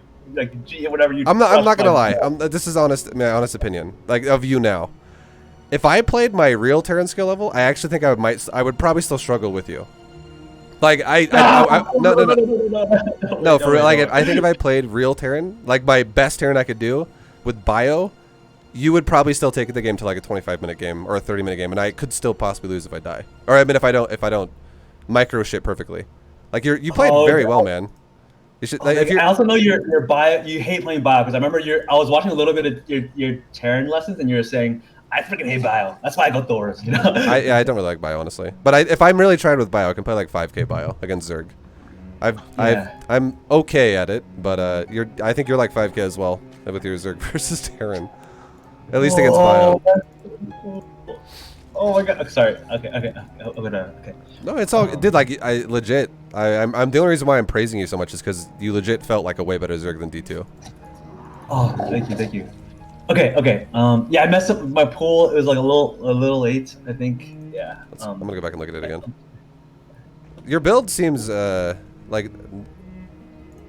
G whatever you. I'm not gonna lie. This is my honest opinion, like of you now. If I played my real Terran skill level, I actually think I would probably still struggle with you. Like no, for real. Like I think if I played real Terran, like my best Terran I could do with bio, you would probably still take the game to like a 25-minute game or a 30-minute game, and I could still possibly lose if I die. Or I mean, if I don't micro shit perfectly. Like you played very well, man. You should. Like, I also know your bio. You hate playing bio because I remember I was watching a little bit of your Terran lessons, and you were saying, "I freaking hate bio. That's why I go Thors." You know. I don't really like bio, honestly. But if I'm really trying with bio, I can play like 5K bio against Zerg. I'm okay at it, but I think you're like 5K as well with your Zerg versus Terran. At least against bio. Oh my god! Sorry. Okay. No, it's all. Dude, like I'm the only reason why I'm praising you so much is because you legit felt like a way better Zerg than D2. Oh, thank you. Okay. Yeah, I messed up my pool. It was like a little late, I think. Yeah. I'm gonna go back and look at it again. Your build seems like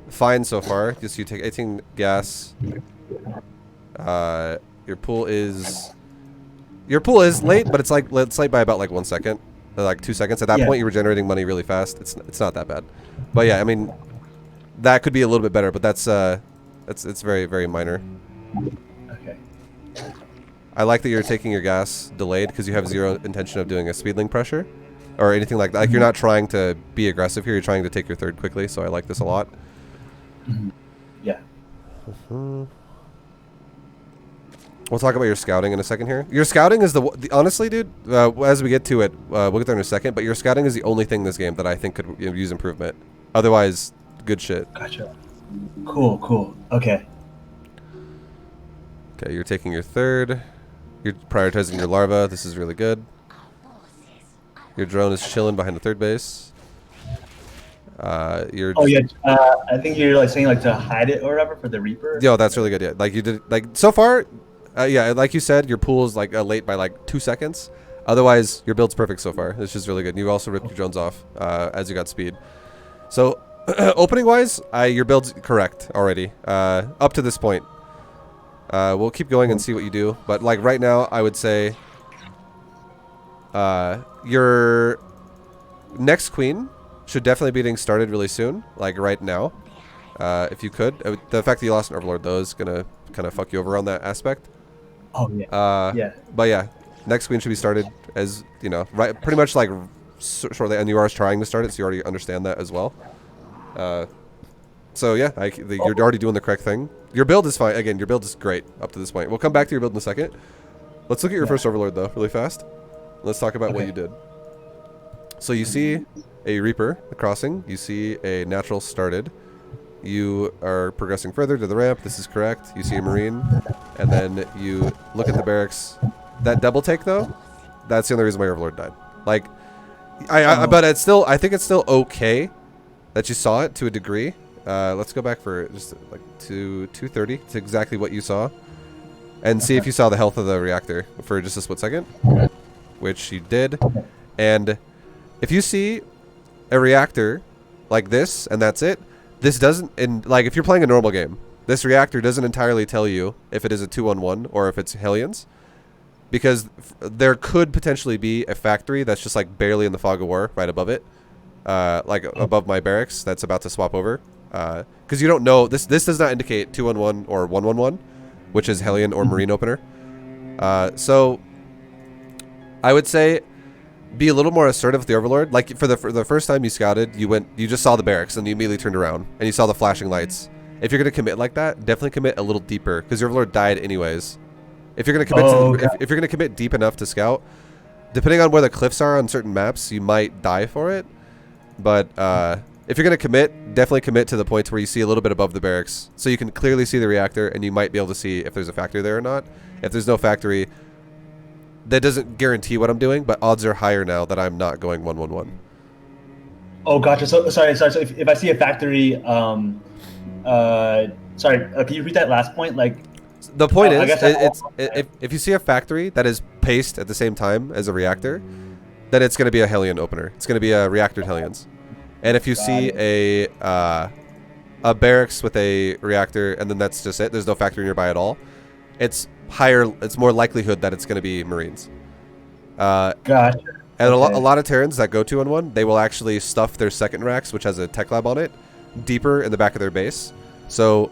fine so far. Just you take 18 gas. Your pool is late, but it's late by about like 1 second, like 2 seconds. At that point, you were generating money really fast. It's not that bad, but yeah, I mean, that could be a little bit better, but that's it's very, very minor. Okay. I like that you're taking your gas delayed because you have zero intention of doing a speedling pressure or anything like that. Like, you're not trying to be aggressive here. You're trying to take your third quickly. So I like this a lot. Yeah. We'll talk about your scouting in a second here. Your scouting is honestly, dude, as we get to it, we'll get there in a second, but your scouting is the only thing in this game that I think could use improvement. Otherwise, good shit. Gotcha. Cool. Okay. Okay, you're taking your third. You're prioritizing your larva. This is really good. Your drone is chilling behind the third base. You're. Oh yeah, I think you're like saying like to hide it or whatever for the Reaper. Yo, that's really good. Yeah, like you did. Like so far, yeah, like you said, your pool is like late by like 2 seconds. Otherwise, your build's perfect so far. It's just really good. You also ripped your drones off as you got speed. So, opening wise, your build's correct already. Up to this point, we'll keep going and see what you do. But like right now, I would say your next queen should definitely be getting started really soon, like right now, if you could. The fact that you lost an Overlord, though, is going to kind of fuck you over on that aspect. Oh, yeah. Yeah. But yeah, next queen should be started as, you know, right, pretty much like shortly, and you are trying to start it, so you already understand that as well. So yeah, you're already doing the correct thing. Your build is fine. Again, your build is great up to this point. We'll come back to your build in a second. Let's look at your first Overlord, though, really fast. Let's talk about what you did. So you see a Reaper crossing. You see a natural started. You are progressing further to the ramp. This is correct. You see a Marine. And then you look at the barracks. That double take, though, that's the only reason why your Overlord died. Like, but it's still, I think it's still okay that you saw it to a degree. Let's go back for just like to 230 to exactly what you saw. And see if you saw the health of the reactor for just a split second. Which you did. And if you see a reactor like this and that's it, this doesn't, like if you're playing a normal game, this reactor doesn't entirely tell you if it is a 2-on-1 or if it's Hellions, because there could potentially be a factory that's just like barely in the fog of war right above it, like above my barracks that's about to swap over, because you don't know, this does not indicate 2-on-1 or 1-on-1, which is Hellion or Marine opener. So I would say be a little more assertive with the Overlord. Like for the first time you scouted, you just saw the barracks and you immediately turned around and you saw the flashing lights. If you're gonna commit like that, definitely commit a little deeper, because your Overlord died anyways. If you're gonna commit if you're gonna commit deep enough to scout, depending on where the cliffs are on certain maps, you might die for it. But if you're gonna commit, definitely commit to the points where you see a little bit above the barracks, so you can clearly see the reactor and you might be able to see if there's a factory there or not. If there's no factory, that doesn't guarantee what I'm doing, but odds are higher now that I'm not going 1-1-1. Oh, gotcha. So sorry. So if I see a factory, can you read that last point? Like, the point is, if you see a factory that is paced at the same time as a reactor, then it's going to be a Hellion opener. It's going to be a reactor Hellions. And if you see a barracks with a reactor and then that's just it, there's no factory nearby at all, it's more likelihood that it's going to be Marines. Gotcha. And a lot of Terrans that go 2-on-1, they will actually stuff their second racks, which has a tech lab on it, deeper in the back of their base. So,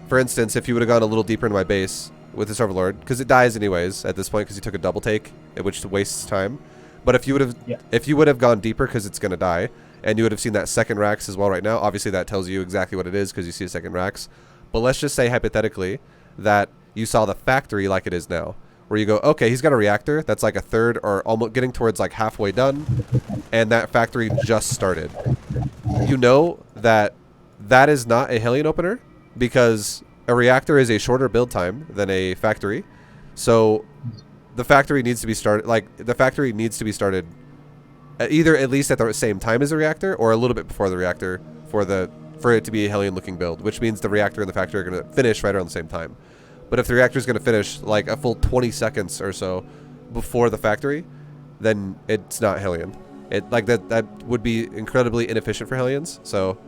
for instance, if you would have gone a little deeper into my base with this Overlord, because it dies anyways at this point because you took a double take, which wastes time. But if you would have gone deeper because it's going to die, and you would have seen that second racks as well right now, obviously that tells you exactly what it is because you see a second racks. But let's just say hypothetically that you saw the factory like it is now, where you go, okay, he's got a reactor that's like a third or almost getting towards like halfway done, and that factory just started. You know that that is not a Hellion opener, because a reactor is a shorter build time than a factory. So the factory needs to be started, either at least at the same time as the reactor or a little bit before the reactor for it to be a Hellion looking build, which means the reactor and the factory are going to finish right around the same time. But if the reactor is going to finish like a full 20 seconds or so before the factory, then it's not Hellion. That would be incredibly inefficient for Hellions. So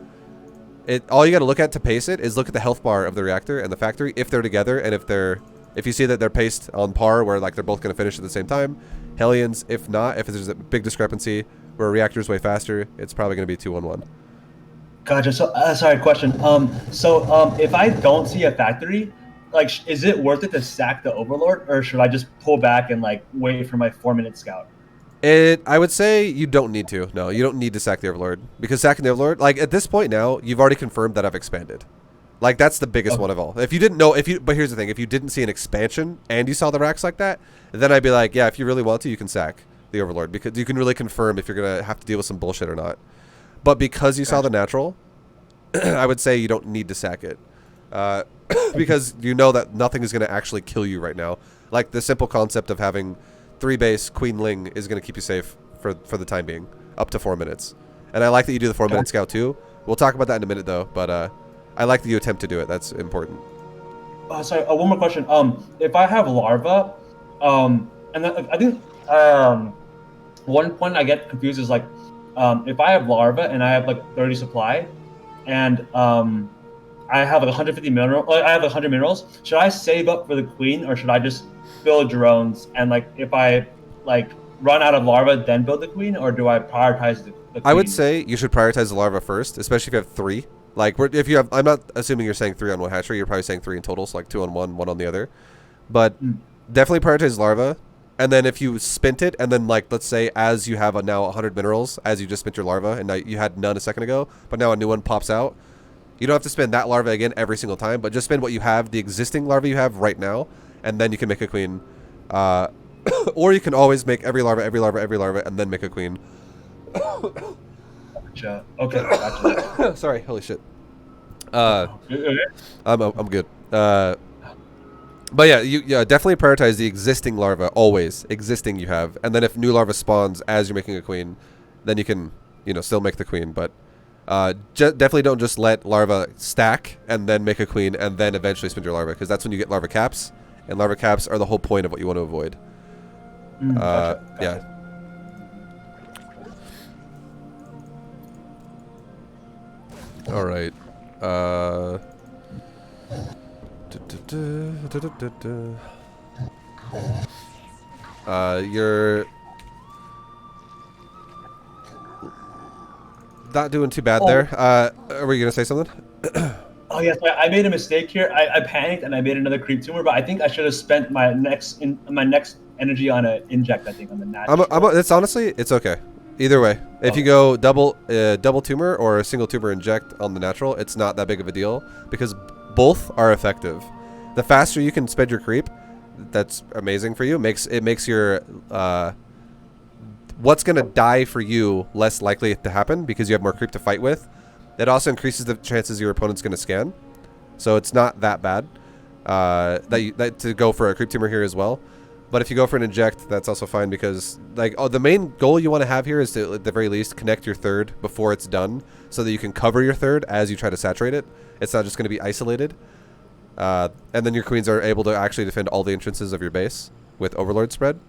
all you got to look at to pace it is look at the health bar of the reactor and the factory if they're together, and if you see that they're paced on par where like they're both going to finish at the same time, Hellions. If not, if there's a big discrepancy where a reactor is way faster, it's probably going to be 2-on-1. Gotcha. So sorry, question. If I don't see a factory, like, is it worth it to sack the Overlord, or should I just pull back and like wait for my 4-minute scout? I would say you don't need to. No, you don't need to sack the Overlord, because sacking the Overlord, like at this point now, you've already confirmed that I've expanded. Like that's the biggest one of all. If you didn't know, but here's the thing: if you didn't see an expansion and you saw the racks like that, then I'd be like, yeah, if you really want to, you can sack the Overlord, because you can really confirm if you're gonna have to deal with some bullshit or not. But because you saw the natural, I would say you don't need to sack it. Because you know that nothing is going to actually kill you right now. Like the simple concept of having 3 base Queen Ling is going to keep you safe for the time being, up to 4 minutes. And I like that you do the 4-minute scout too. We'll talk about that in a minute though, but I like that you attempt to do it. That's important. Sorry, one more question. If I have larva, and then, I think one point I get confused is like, if I have larva and I have like 30 supply, and I have like 150 mineral, I have 100 minerals. Should I save up for the queen, or should I just build drones? And like, if I like run out of larva, then build the queen, or do I prioritize the queen? I would say you should prioritize the larva first, especially if you have 3. Like, if you have, I'm not assuming you're saying 3 on one hatchery. You're probably saying 3 in total, so like 2 on one, 1 on the other. But definitely prioritize larva. And then if you spent it, and then like, let's say as you have now 100 minerals, as you just spent your larva, and now you had none a second ago, but now a new one pops out. You don't have to spend that larva again every single time, but just spend what you have, the existing larva you have right now, and then you can make a queen. Or you can always make every larva, and then make a queen. Gotcha. Okay. Gotcha. Sorry, holy shit. I'm good. But yeah, you definitely prioritize the existing larva, always existing you have, and then if new larva spawns as you're making a queen, then you can still make the queen. But definitely don't just let larva stack and then make a queen and then eventually spend your larva, because that's when you get larva caps, and larva caps are the whole point of what you want to avoid. Gotcha. Yeah. All right. You're not doing too bad there. Are we gonna say something? Oh yes, I made a mistake here. I panicked and I made another creep tumor, but I think I should have spent my next energy on an inject. I think on the natural. It's honestly, it's okay. Either way, if you go double tumor or a single tumor inject on the natural, it's not that big of a deal because both are effective. The faster you can spend your creep, that's amazing for you. It makes your what's gonna die for you less likely to happen because you have more creep to fight with. It also increases the chances your opponent's gonna scan, so it's not that bad that to go for a creep tumor here as well. But if you go for an inject, that's also fine because the main goal you want to have here is to, at the very least, connect your third before it's done so that you can cover your third as you try to saturate it. It's not just going to be isolated. And then your queens are able to actually defend all the entrances of your base with Overlord spread.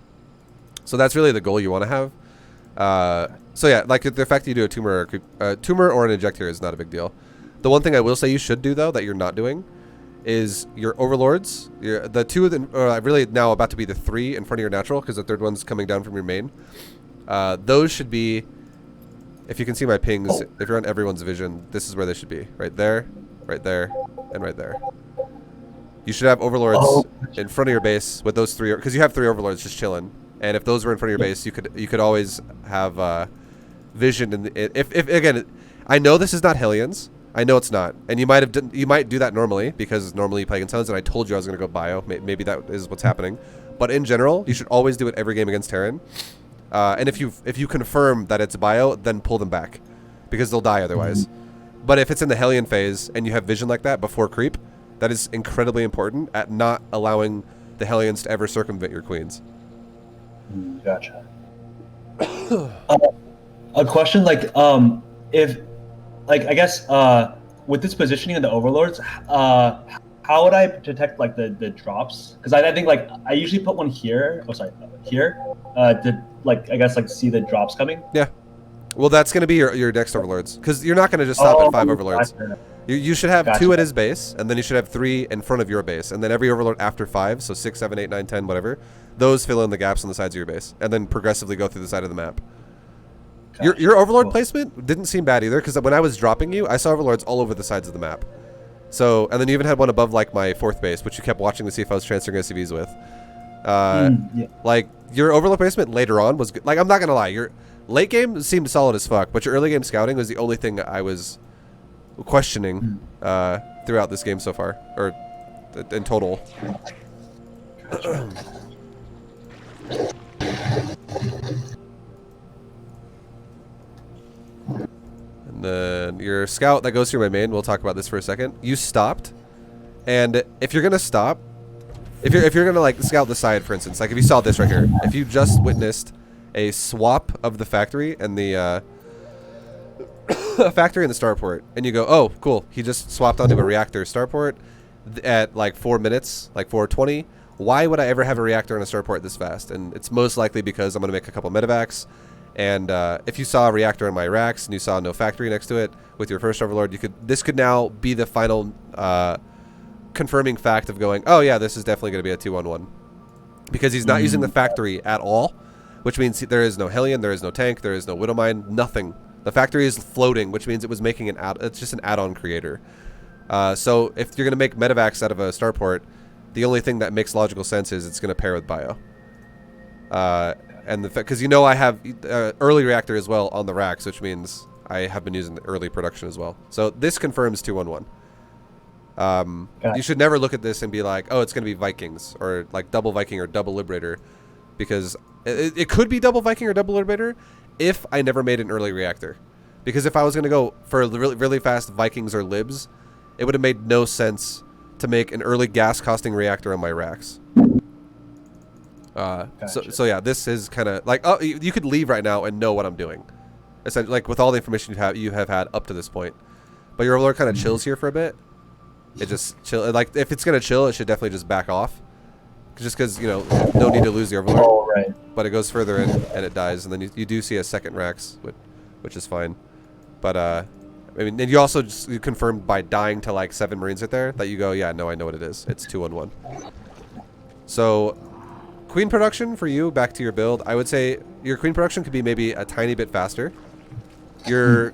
So that's really the goal you want to have. So yeah, like the fact that you do a tumor or an inject here is not a big deal. The one thing I will say you should do, though, that you're not doing, is your overlords, the 2 of them, really now about to be the 3 in front of your natural, because the third one's coming down from your main. Those should be, if you can see my pings, if you're on everyone's vision, this is where they should be. Right there, and right there. You should have overlords in front of your base with those 3, because you have 3 overlords just chilling. And if those were in front of your base, you could always have vision. If again, I know this is not Hellions. I know it's not, and you might do that normally because normally you play against Hellions, and I told you I was going to go bio. Maybe that is what's happening, but in general, you should always do it every game against Terran. And if you confirm that it's bio, then pull them back, because they'll die otherwise. But if it's in the Hellion phase and you have vision like that before creep, that is incredibly important at not allowing the Hellions to ever circumvent your queens. Gotcha. A question if. I guess with this positioning of the overlords, how would I detect the drops? Because I think I usually put one here. Oh, sorry, here. To I guess see the drops coming. Yeah. Well, that's gonna be your next overlords, because you're not gonna just stop at 5 overlords. Gotcha. You should have Gotcha. 2 at his base, and then you should have 3 in front of your base, and then every overlord after 5, so 6, 7, 8, 9, 10, whatever. Those fill in the gaps on the sides of your base, and then progressively go through the side of the map. Gotcha. Your overlord placement didn't seem bad either, because when I was dropping you, I saw overlords all over the sides of the map. So, and then you even had one above my 4th base, which you kept watching to see if I was transferring SCVs with. Yeah. Your overlord placement later on was good. I'm not gonna lie, your late game seemed solid as fuck, but your early game scouting was the only thing I was questioning throughout this game so far, or in total. Gotcha. And then your scout that goes through my main, we'll talk about this for a second. You stopped, and if you're gonna stop, if you're gonna like scout the side, for instance, like if you saw this right here, if you just witnessed a swap of the factory and the factory and the starport, and you go, oh, cool, he just swapped onto a reactor starport at like 4 minutes, like 4:20. Why would I ever have a reactor and a starport this fast? And it's most likely because I'm gonna make a couple medevacs. And if you saw a reactor in my racks and you saw no factory next to it with your first overlord, this could now be the final confirming fact of going, oh yeah, this is definitely going to be a 2-1-1, because he's not using the factory at all, which means there is no Hellion, there is no tank, there is no Widowmine, nothing. The factory is floating, which means it was making it's just an add-on creator. So if you're going to make medevacs out of a starport, the only thing that makes logical sense is it's going to pair with bio. And because you know I have early reactor as well on the racks, which means I have been using the early production as well. So this confirms 2-1-1. You should never look at this and be like, oh, it's going to be Vikings or like double Viking or double Liberator, because it could be double Viking or double Liberator if I never made an early reactor. Because if I was going to go for really, really fast Vikings or Libs, it would have made no sense to make an early gas costing reactor on my racks. Gotcha. So yeah, this is kind of like, oh, you could leave right now and know what I'm doing, essentially, like with all the information you have had up to this point. But your overlord kind of chills here for a bit. It just chill. Like if it's gonna chill, it should definitely just back off, just because you know no need to lose the overlord. Oh, right. But it goes further in and it dies, and then you do see a second Rax, which is fine. But I mean, and you also you confirmed by dying to like 7 Marines right there that you go, yeah, no, I know what it is. It's 2-1-1. So queen production for you, back to your build, I would say your queen production could be maybe a tiny bit faster. Your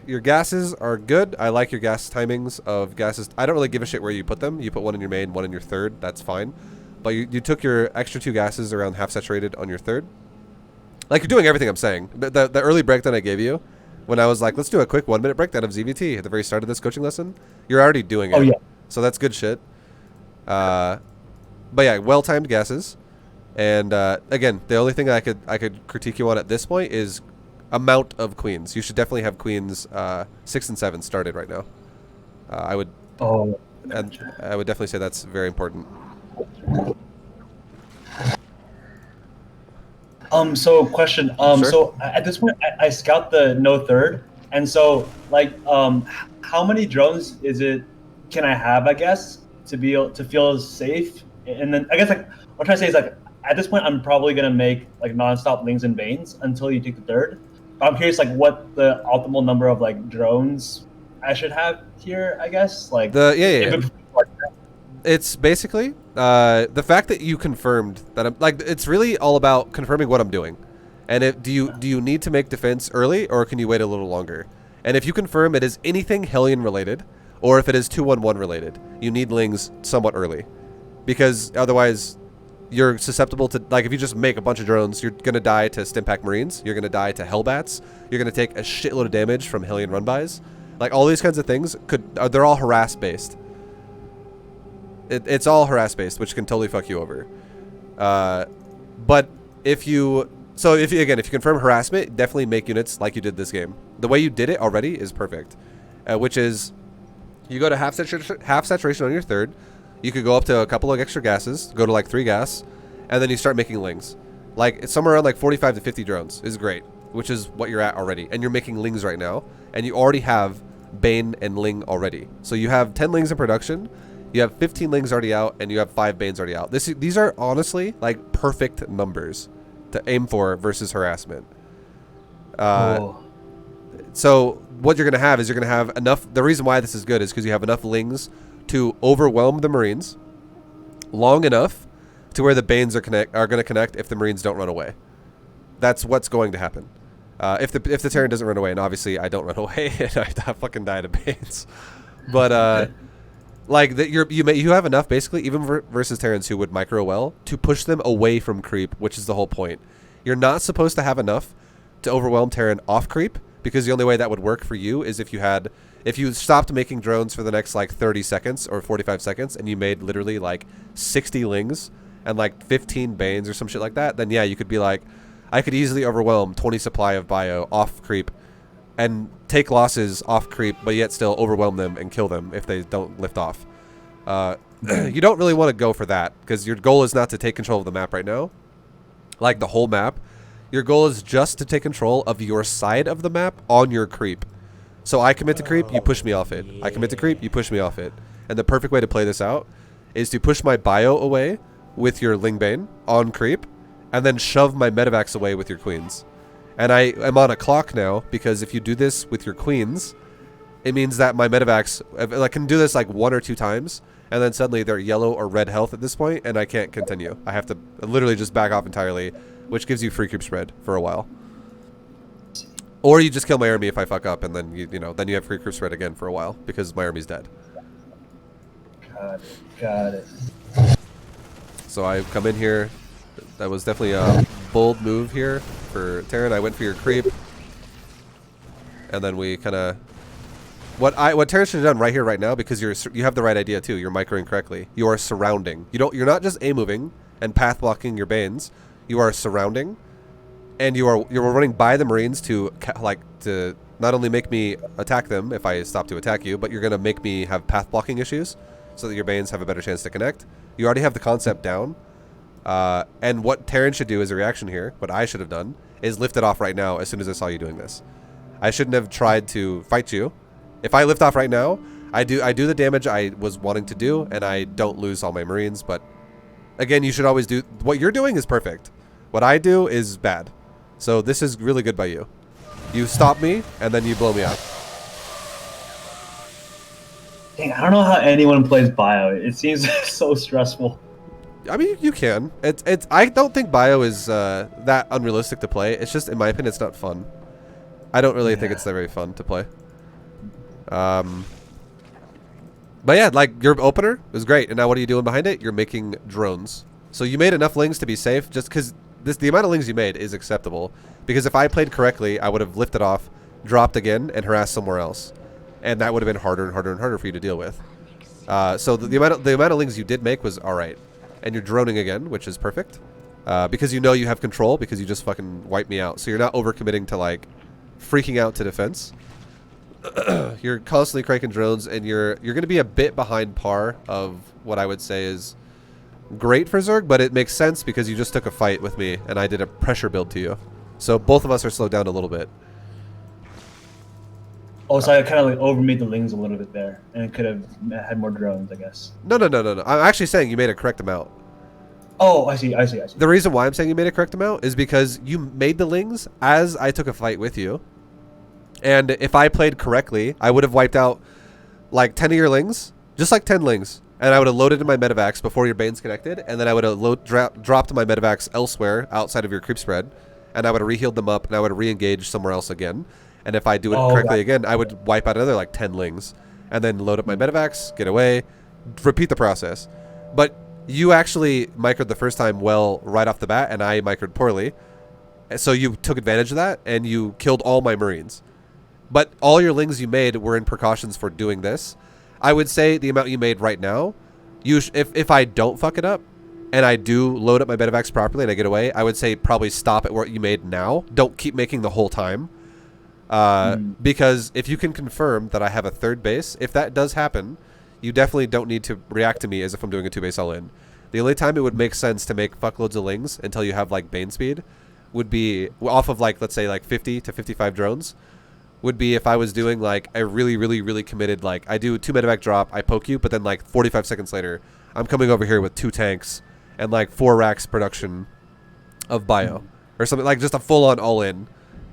your gases are good. I like your gas timings of gases. I don't really give a shit where you put them. You put one in your main, one in your third. That's fine. But you took your extra 2 gases around half saturated on your third. Like, you're doing everything I'm saying. The early breakdown I gave you, when I was like, let's do a quick 1-minute breakdown of ZvT at the very start of this coaching lesson, you're already doing it. Oh, yeah. So that's good shit. But yeah, well-timed gases. And again, the only thing I could critique you on at this point is amount of queens. You should definitely have queens 6 and 7 started right now. I would definitely say that's very important. So question. Sure. So at this point, I scout the no third, and so like, how many drones can I have? I guess to be able to feel safe, and then I guess like what I'm trying to say is like at this point, I'm probably gonna make like nonstop lings and banes until you take the third. I'm curious, like, what the optimal number of like drones I should have here. I guess like it's basically the fact that you confirmed that I'm like, it's really all about confirming what I'm doing. And do you need to make defense early, or can you wait a little longer? And if you confirm it is anything Hellion related, or if it is 2-1-1 related, you need lings somewhat early, because otherwise you're susceptible to, like, if you just make a bunch of drones, you're gonna die to Stimpack Marines, you're gonna die to Hellbats, you're gonna take a shitload of damage from Hellion run-bys. Like, all these kinds of things they're all harass based. It's all harass based, which can totally fuck you over. But if you confirm harassment, definitely make units like you did this game. The way you did it already is perfect, which is you go to half saturation on your third. You could go up to a couple of extra gases, go to like 3 gas, and then you start making lings. Like somewhere around like 45 to 50 drones is great, which is what you're at already. And you're making lings right now, and you already have Bane and Ling already. So you have 10 lings in production, you have 15 lings already out, and you have 5 Banes already out. These are honestly like perfect numbers to aim for versus harassment. So what you're going to have is you're going to have enough. The reason why this is good is because you have enough lings to overwhelm the Marines long enough to where the Banes are going to connect if the Marines don't run away. That's what's going to happen. If the Terran doesn't run away, and obviously I don't run away, and I fucking die to Banes. But like you have enough basically, even versus Terrans who would micro well, to push them away from creep, which is the whole point. You're not supposed to have enough to overwhelm Terran off creep, because the only way that would work for you is if you stopped making drones for the next like 30 seconds or 45 seconds and you made literally like 60 lings and like 15 Banes or some shit like that, then yeah, you could be like, I could easily overwhelm 20 supply of bio off creep and take losses off creep, but yet still overwhelm them and kill them if they don't lift off. You don't really want to go for that, because your goal is not to take control of the map right now, like the whole map. Your goal is just to take control of your side of the map on your creep. So I commit to creep, you push me off it. I commit to creep, you push me off it. And the perfect way to play this out is to push my bio away with your Lingbane on creep, and then shove my Medivacs away with your queens. And I am on a clock now, because if you do this with your queens, it means that my Medivacs, I can do this like 1 or 2 times, and then suddenly they're yellow or red health at this point, and I can't continue. I have to literally just back off entirely, which gives you free creep spread for a while. Or you just kill my army if I fuck up, and then then you have free creep spread again for a while, because my army's dead. Got it. So I come in here. That was definitely a bold move here for Terran. I went for your creep, and then we kind of what Terran should have done right here, right now, because you have the right idea too. You're microing correctly. You are surrounding. You're not just A moving and path blocking your Banes. You are surrounding, and you're running by the Marines to not only make me attack them if I stop to attack you, but you're gonna make me have path blocking issues, so that your Banes have a better chance to connect. You already have the concept down. And what Terran should do as a reaction here, what I should have done, is lift it off right now as soon as I saw you doing this. I shouldn't have tried to fight you. If I lift off right now, I do the damage I was wanting to do, and I don't lose all my Marines, but again, you should always do... What you're doing is perfect. What I do is bad. So this is really good by you. You stop me, and then you blow me up. Dang, I don't know how anyone plays bio. It seems so stressful. I mean, you can. I don't think bio is that unrealistic to play. It's just, in my opinion, it's not fun. I don't really think it's that very fun to play. But yeah, like, your opener is great. And now what are you doing behind it? You're making drones. So you made enough lings to be safe, just because the amount of lings you made is acceptable. Because if I played correctly, I would have lifted off, dropped again, and harassed somewhere else. And that would have been harder and harder and harder for you to deal with. So the amount of lings you did make was alright. And you're droning again, which is perfect. Because you know you have control, because you just fucking wiped me out. So you're not overcommitting to, like, freaking out to defense. You're constantly cranking drones, and you're going to be a bit behind par of what I would say is great for Zerg, but it makes sense because you just took a fight with me, and I did a pressure build to you. So both of us are slowed down a little bit. Oh, so I kind of like overmade the lings a little bit there, and could have had more drones, I guess. No. I'm actually saying you made a correct amount. Oh, I see. The reason why I'm saying you made a correct amount is because you made the lings as I took a fight with you. And if I played correctly, I would have wiped out like 10 of your lings, just like 10 lings. And I would have loaded in my Medivacs before your Banes connected, and then I would have dropped my Medivacs elsewhere outside of your creep spread, and I would have rehealed them up, and I would have re-engaged somewhere else again. And if I do it correctly again, I would wipe out another like 10 lings, and then load up my Medivacs, get away, repeat the process. But you actually microed the first time well right off the bat, and I microed poorly. So you took advantage of that, and you killed all my Marines. But all your lings you made were in precautions for doing this. I would say the amount you made right now, if I don't fuck it up, and I do load up my Medivacs properly and I get away, I would say probably stop at what you made now. Don't keep making the whole time. Because if you can confirm that I have a third base, if that does happen, you definitely don't need to react to me as if I'm doing a 2-base all-in. The only time it would make sense to make fuckloads of lings until you have like Bane speed would be off of like, let's say like 50 to 55 drones, would be if I was doing like a really committed, like I do 2 medevac drop, I poke you, but then like 45 seconds later, I'm coming over here with 2 tanks and like 4 racks production of bio or something, like just a full-on all-in.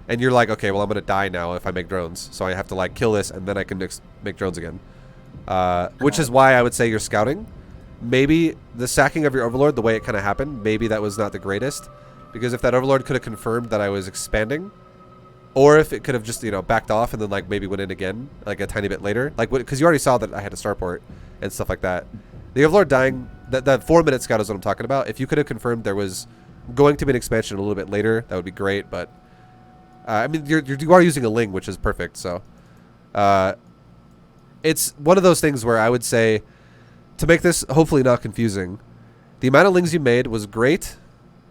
And you're like, okay, well, I'm going to die now if I make drones. So I have to like kill this and then I can make drones again. Which is why I would say you're scouting. Maybe the sacking of your overlord, the way it kind of happened, maybe that was not the greatest. Because if that overlord could have confirmed that I was expanding, or if it could have just, you know, backed off and then like maybe went in again, like a tiny bit later. Like, because you already saw that I had a starport and stuff like that. The overlord dying, that 4-minute scout is what I'm talking about. If you could have confirmed there was going to be an expansion a little bit later, that would be great, but... I mean, you are using a Ling, which is perfect, so... it's one of those things where I would say, to make this hopefully not confusing, the amount of Lings you made was great,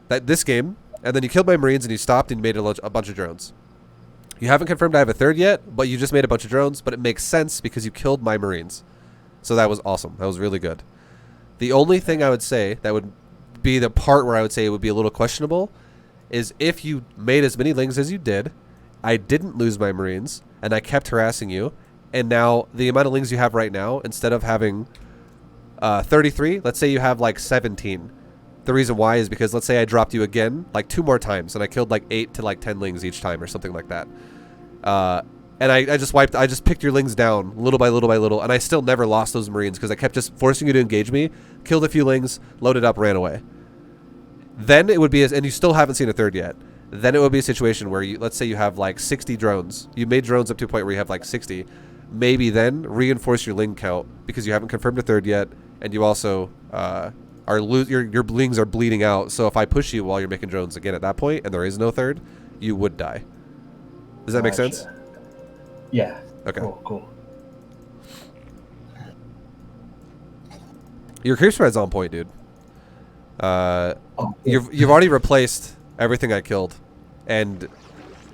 this game, and then you killed my Marines and you stopped and you made a bunch of drones. You haven't confirmed I have a third yet, but you just made a bunch of drones, but it makes sense because you killed my Marines. So that was awesome. That was really good. The only thing I would say that would be the part where I would say it would be a little questionable is if you made as many lings as you did, I didn't lose my Marines, and I kept harassing you, and now the amount of lings you have right now, instead of having 33, let's say you have like 17. The reason why is because let's say I dropped you again like 2 more times, and I killed like 8 to like 10 lings each time or something like that. And I just picked your lings down little by little by little, and I still never lost those Marines because I kept just forcing you to engage me, killed a few lings, loaded up, ran away. Then it would be, and you still haven't seen a third yet, then it would be a situation where you, let's say you have like 60 drones. You made drones up to a point where you have like 60. Maybe then reinforce your ling count because you haven't confirmed a third yet, and you also your lings are bleeding out. So if I push you while you're making drones again at that point, and there is no third, you would die. Does that make sense? Yeah. Okay. Cool. Your creep spread's on point, dude. Oh, You've already replaced everything I killed, and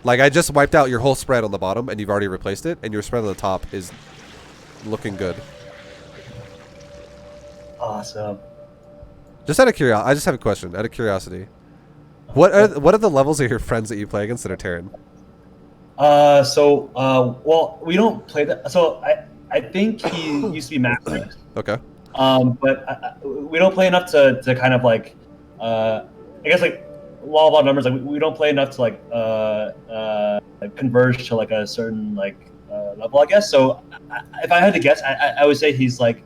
like I just wiped out your whole spread on the bottom, and you've already replaced it, and your spread on the top is looking good. Awesome. Just out of curiosity, I just have a question. Out of curiosity, what are the levels of your friends that you play against that are Terran? Well, we don't play that. So I think he used to be master. Okay. But we don't play enough to kind of like, I guess like law of all numbers. Like we don't play enough to like converge to like a certain like level, I guess. So if I had to guess, I would say he's like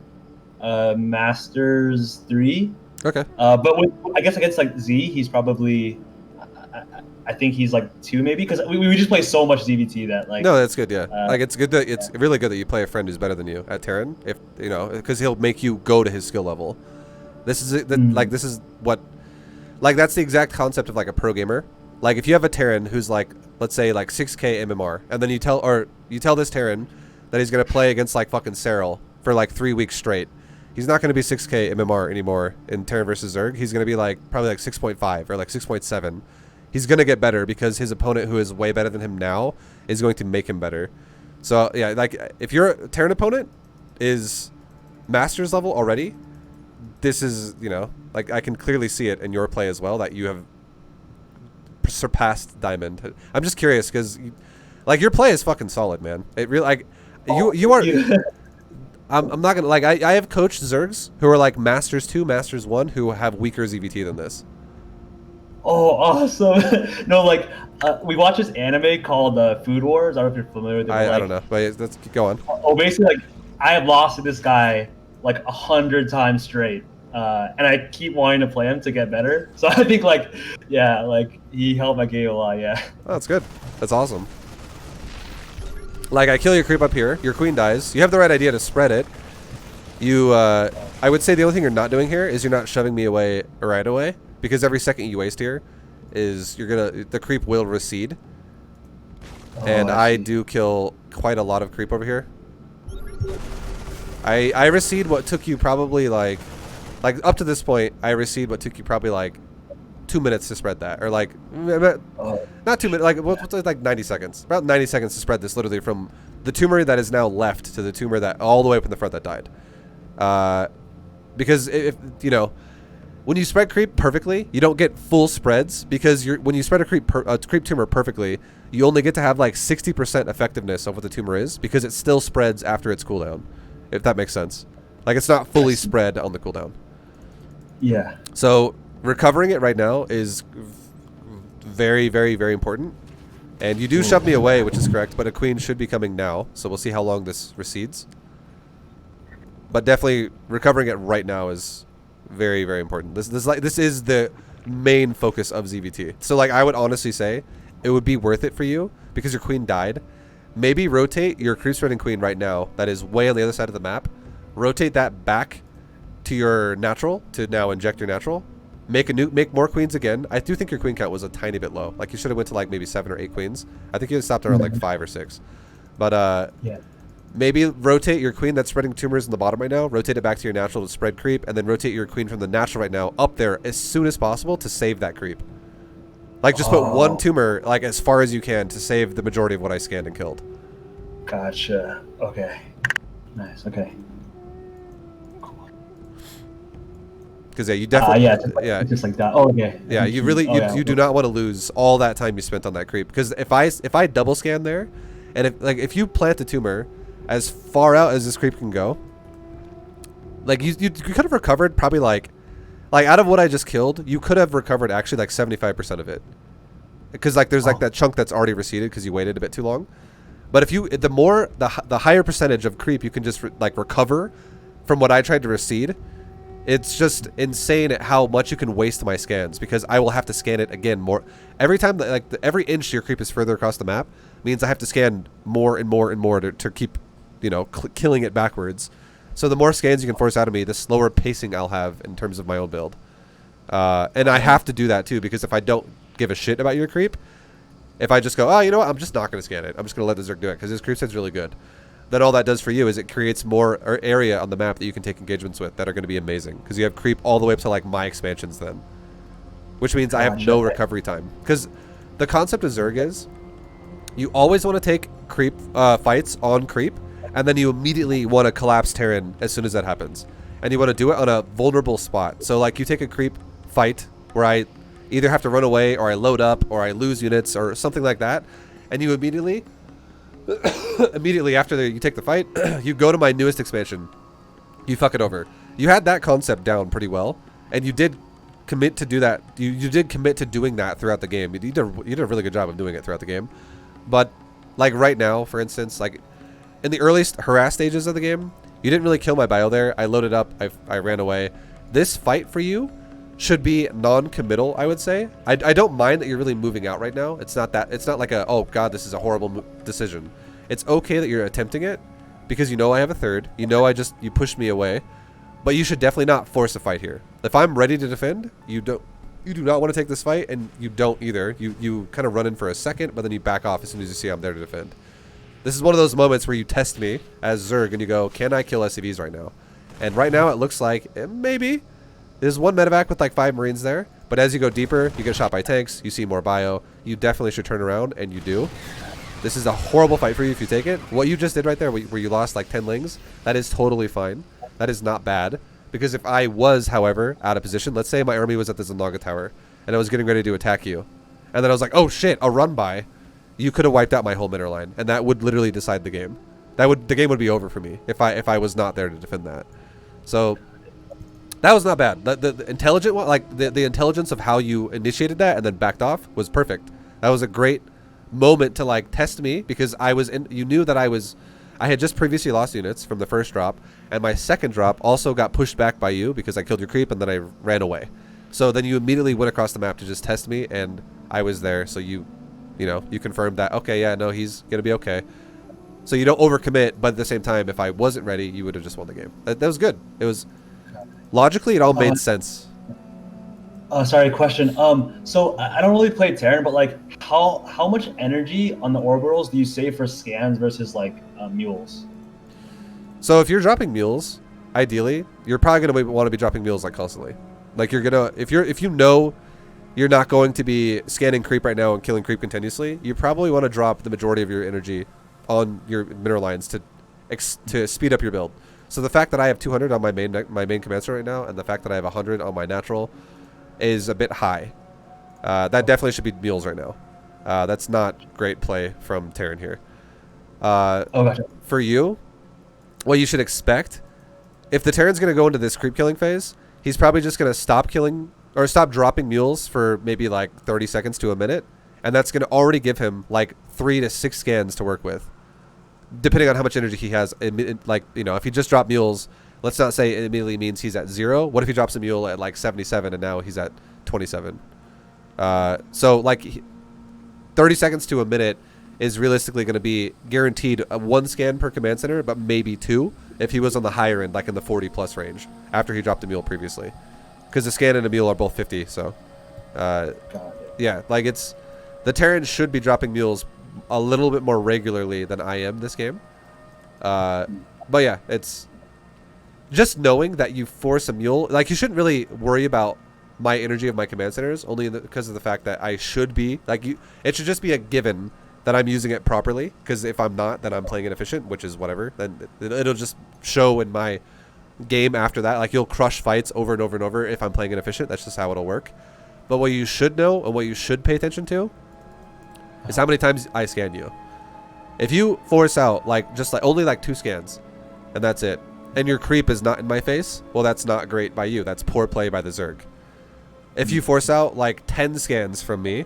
Masters 3. Okay. But I guess against like Z, he's probably. I think he's like 2 maybe because we just play so much ZvT that like. No, that's good. Yeah, like it's good that it's really good that you play a friend who's better than you at Terran. If you know, because he'll make you go to his skill level. This is like this is what, like that's the exact concept of like a pro gamer. Like if you have a Terran who's like, let's say like 6K MMR, and then you tell this Terran that he's gonna play against like fucking Serral for like 3 weeks straight. He's not gonna be 6K MMR anymore in Terran versus Zerg. He's gonna be like probably like 6.5 or like 6.7. He's going to get better because his opponent, who is way better than him now, is going to make him better. So, yeah, like, if your Terran opponent is Masters level already, this is, you know, like, I can clearly see it in your play as well, that you have surpassed Diamond. I'm just curious, because, like, your play is fucking solid, man. It really, like, you are... I'm not going to, like, I have coached Zergs who are, like, Masters 2, Masters 1, who have weaker ZvT than this. Oh, awesome! No, like we watch this anime called Food Wars. I don't know if you're familiar with it. I don't know, but let's keep going. Oh, basically, like I have lost to this guy like 100 times straight, and I keep wanting to play him to get better. So I think like, yeah, like he helped my game a lot. Yeah. Oh, that's good. That's awesome. Like I kill your creep up here, your queen dies. You have the right idea to spread it. You, I would say the only thing you're not doing here is you're not shoving me away right away. Because every second you waste here is the creep will recede. And I do kill quite a lot of creep over here. I recede what took you probably like up to this point, I recede what took you probably like 2 minutes to spread that. Or like, not 2 minutes, like, what's like 90 seconds. About 90 seconds to spread this literally from the tumor that is now left to the tumor that all the way up in the front that died. Because if, you know, when you spread creep perfectly, you don't get full spreads because when you spread a creep tumor perfectly, you only get to have like 60% effectiveness of what the tumor is because it still spreads after its cooldown, if that makes sense. Like it's not fully spread on the cooldown. Yeah. So recovering it right now is very, very, very important. And you do shove me away, which is correct, but a queen should be coming now. So we'll see how long this recedes. But definitely recovering it right now is very, very important. This is the main focus of ZvT. So like I would honestly say it would be worth it for you because your queen died. Maybe rotate your creep spreading queen right now that is way on the other side of the map. Rotate that back to your natural to now inject your natural. Make more queens again. I do think your queen count was a tiny bit low. Like you should have went to like maybe 7 or 8 queens. I think you stopped around like 5 or 6. But yeah. Maybe rotate your queen that's spreading tumors in the bottom right now. Rotate it back to your natural to spread creep, and then rotate your queen from the natural right now up there as soon as possible to save that creep. Like, just put one tumor, like, as far as you can to save the majority of what I scanned and killed. Gotcha. Okay. Nice. Okay. Because, yeah, you definitely... yeah, just like that. Oh, okay. Yeah, you really... You do not want to lose all that time you spent on that creep. Because if I double scan there, and if you plant a tumor as far out as this creep can go, like, you could have recovered probably, like, out of what I just killed, you could have recovered actually, like, 75% of it. Because, like, there's, like, that chunk that's already receded because you waited a bit too long. But if you... The higher percentage of creep you can just, recover from what I tried to recede... It's just insane at how much you can waste my scans, because I will have to scan it again more every time. Like, every inch your creep is further across the map means I have to scan more and more and more to keep, killing it backwards. So the more scans you can force out of me, the slower pacing I'll have in terms of my own build. And I have to do that too, because if I don't give a shit about your creep, if I just go, oh, you know what, I'm just not going to scan it. I'm just going to let the Zerg do it because his creep set's really good. Then all that does for you is it creates more area on the map that you can take engagements with that are going to be amazing, because you have creep all the way up to, like, my expansions then, which means I have no recovery time. Because the concept of Zerg is you always want to take creep fights on creep, and then you immediately want to collapse Terran as soon as that happens, and you want to do it on a vulnerable spot. So, like, you take a creep fight where I either have to run away or I load up or I lose units or something like that, and you immediately after you take the fight, you go to my newest expansion. You fuck it over. You had that concept down pretty well, and you did commit to do that. You did commit to doing that throughout the game. You did a really good job of doing it throughout the game. But, like, right now, for instance, like, in the earliest harass stages of the game, you didn't really kill my bio there. I loaded up. I ran away. This fight for you should be non-committal, I would say. I don't mind that you're really moving out right now. It's not like a, oh god, this is a horrible decision. It's okay that you're attempting it, because you know I have a third. You know you pushed me away. But you should definitely not force a fight here. If I'm ready to defend, you do not want to take this fight, and you don't either. You kind of run in for a second, but then you back off as soon as you see I'm there to defend. This is one of those moments where you test me as Zerg and you go, can I kill SCVs right now? And right now it looks like maybe. There's one medevac with like 5 Marines there, but as you go deeper, you get shot by tanks, you see more bio, you definitely should turn around, and you do. This is a horrible fight for you if you take it. What you just did right there, where you lost like 10 lings, that is totally fine. That is not bad, because if I was, however, out of position, let's say my army was at the Zanaga Tower, and I was getting ready to attack you, and then I was like, oh shit, a run by, you could have wiped out my whole middle line, and that would literally decide the game. The game would be over for me if I was not there to defend that. So that was not bad. The intelligent one, like the intelligence of how you initiated that and then backed off was perfect. That was a great moment to like test me, because you knew that I had just previously lost units from the first drop, and my second drop also got pushed back by you because I killed your creep and then I ran away. So then you immediately went across the map to just test me, and I was there, so you confirmed that, okay, yeah, no, he's gonna be okay. So you don't overcommit, but at the same time, if I wasn't ready, you would have just won the game. That was good. It was logically, it all made sense. Sorry, question. So I don't really play Terran, but like, how much energy on the orbitals do you save for scans versus like mules? So if you're dropping mules, ideally, you're probably gonna want to be dropping mules like constantly. Like you're gonna, if you know you're not going to be scanning creep right now and killing creep continuously, you probably want to drop the majority of your energy on your mineral lines to speed up your build. So the fact that I have 200 on my main command right now, and the fact that I have 100 on my natural, is a bit high. That definitely should be mules right now. That's not great play from Terran here. Gotcha. For you, what you should expect, if the Terran's going to go into this creep killing phase, he's probably just going to stop killing or stop dropping mules for maybe like 30 seconds to a minute, and that's going to already give him like 3 to 6 scans to work with, depending on how much energy he has. Like, if he just dropped mules, let's not say it immediately means he's at 0. What if he drops a mule at like 77 and now he's at 27? So like 30 seconds to a minute is realistically going to be guaranteed 1 scan per command center, but maybe 2 if he was on the higher end, like in the 40 plus range after he dropped a mule previously, because the scan and a mule are both 50. So yeah, like the Terran should be dropping mules a little bit more regularly than I am this game. But yeah, it's just knowing that you force a mule, like you shouldn't really worry about my energy of my command centers only because of the fact that I should be like it should just be a given that I'm using it properly, because if I'm not, then I'm playing inefficient, which is whatever. Then it'll just show in my game after that. Like, you'll crush fights over and over and over if I'm playing inefficient. That's just how it'll work. But what you should know and what you should pay attention to is how many times I scan you. If you force out only 2 scans and that's it, and your creep is not in my face, well, that's not great by you. That's poor play by the Zerg. If you force out 10 scans from me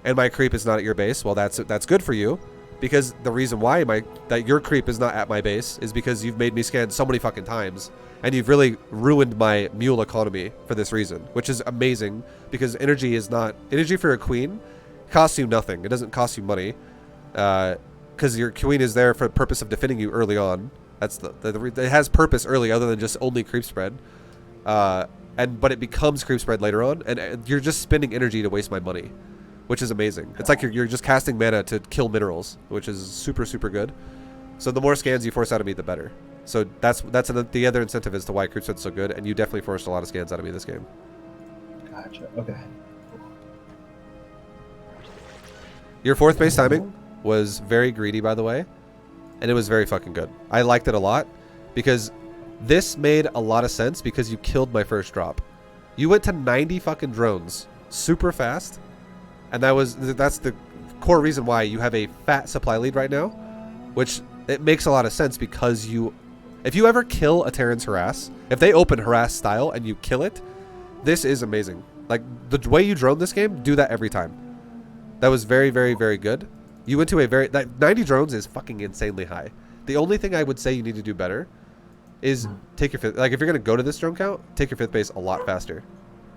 and my creep is not at your base, well, that's good for you, because the reason why that your creep is not at my base is because you've made me scan so many fucking times, and you've really ruined my mule economy for this reason, which is amazing, because energy for a queen costs you nothing. It doesn't cost you money, because your queen is there for the purpose of defending you early on. That's it has purpose early, other than just only creep spread, but it becomes creep spread later on, and you're just spending energy to waste my money, which is amazing. It's like you're just casting mana to kill minerals, which is super, super good. So the more scans you force out of me, the better. So that's the other incentive as to why creep spread's so good, and you definitely forced a lot of scans out of me this game. Gotcha. Okay. Your 4th base timing was very greedy, by the way, and it was very fucking good. I liked it a lot, because this made a lot of sense, because you killed my first drop. You went to 90 fucking drones super fast, and that's the core reason why you have a fat supply lead right now, which it makes a lot of sense, because if you ever kill a Terran's harass, if they open harass style and you kill it, this is amazing. Like, the way you drone this game, do that every time. That was very, very, very good. You went to that 90 drones is fucking insanely high. The only thing I would say you need to do better is take your 5th. Like, if you're going to go to this drone count, take your 5th base a lot faster.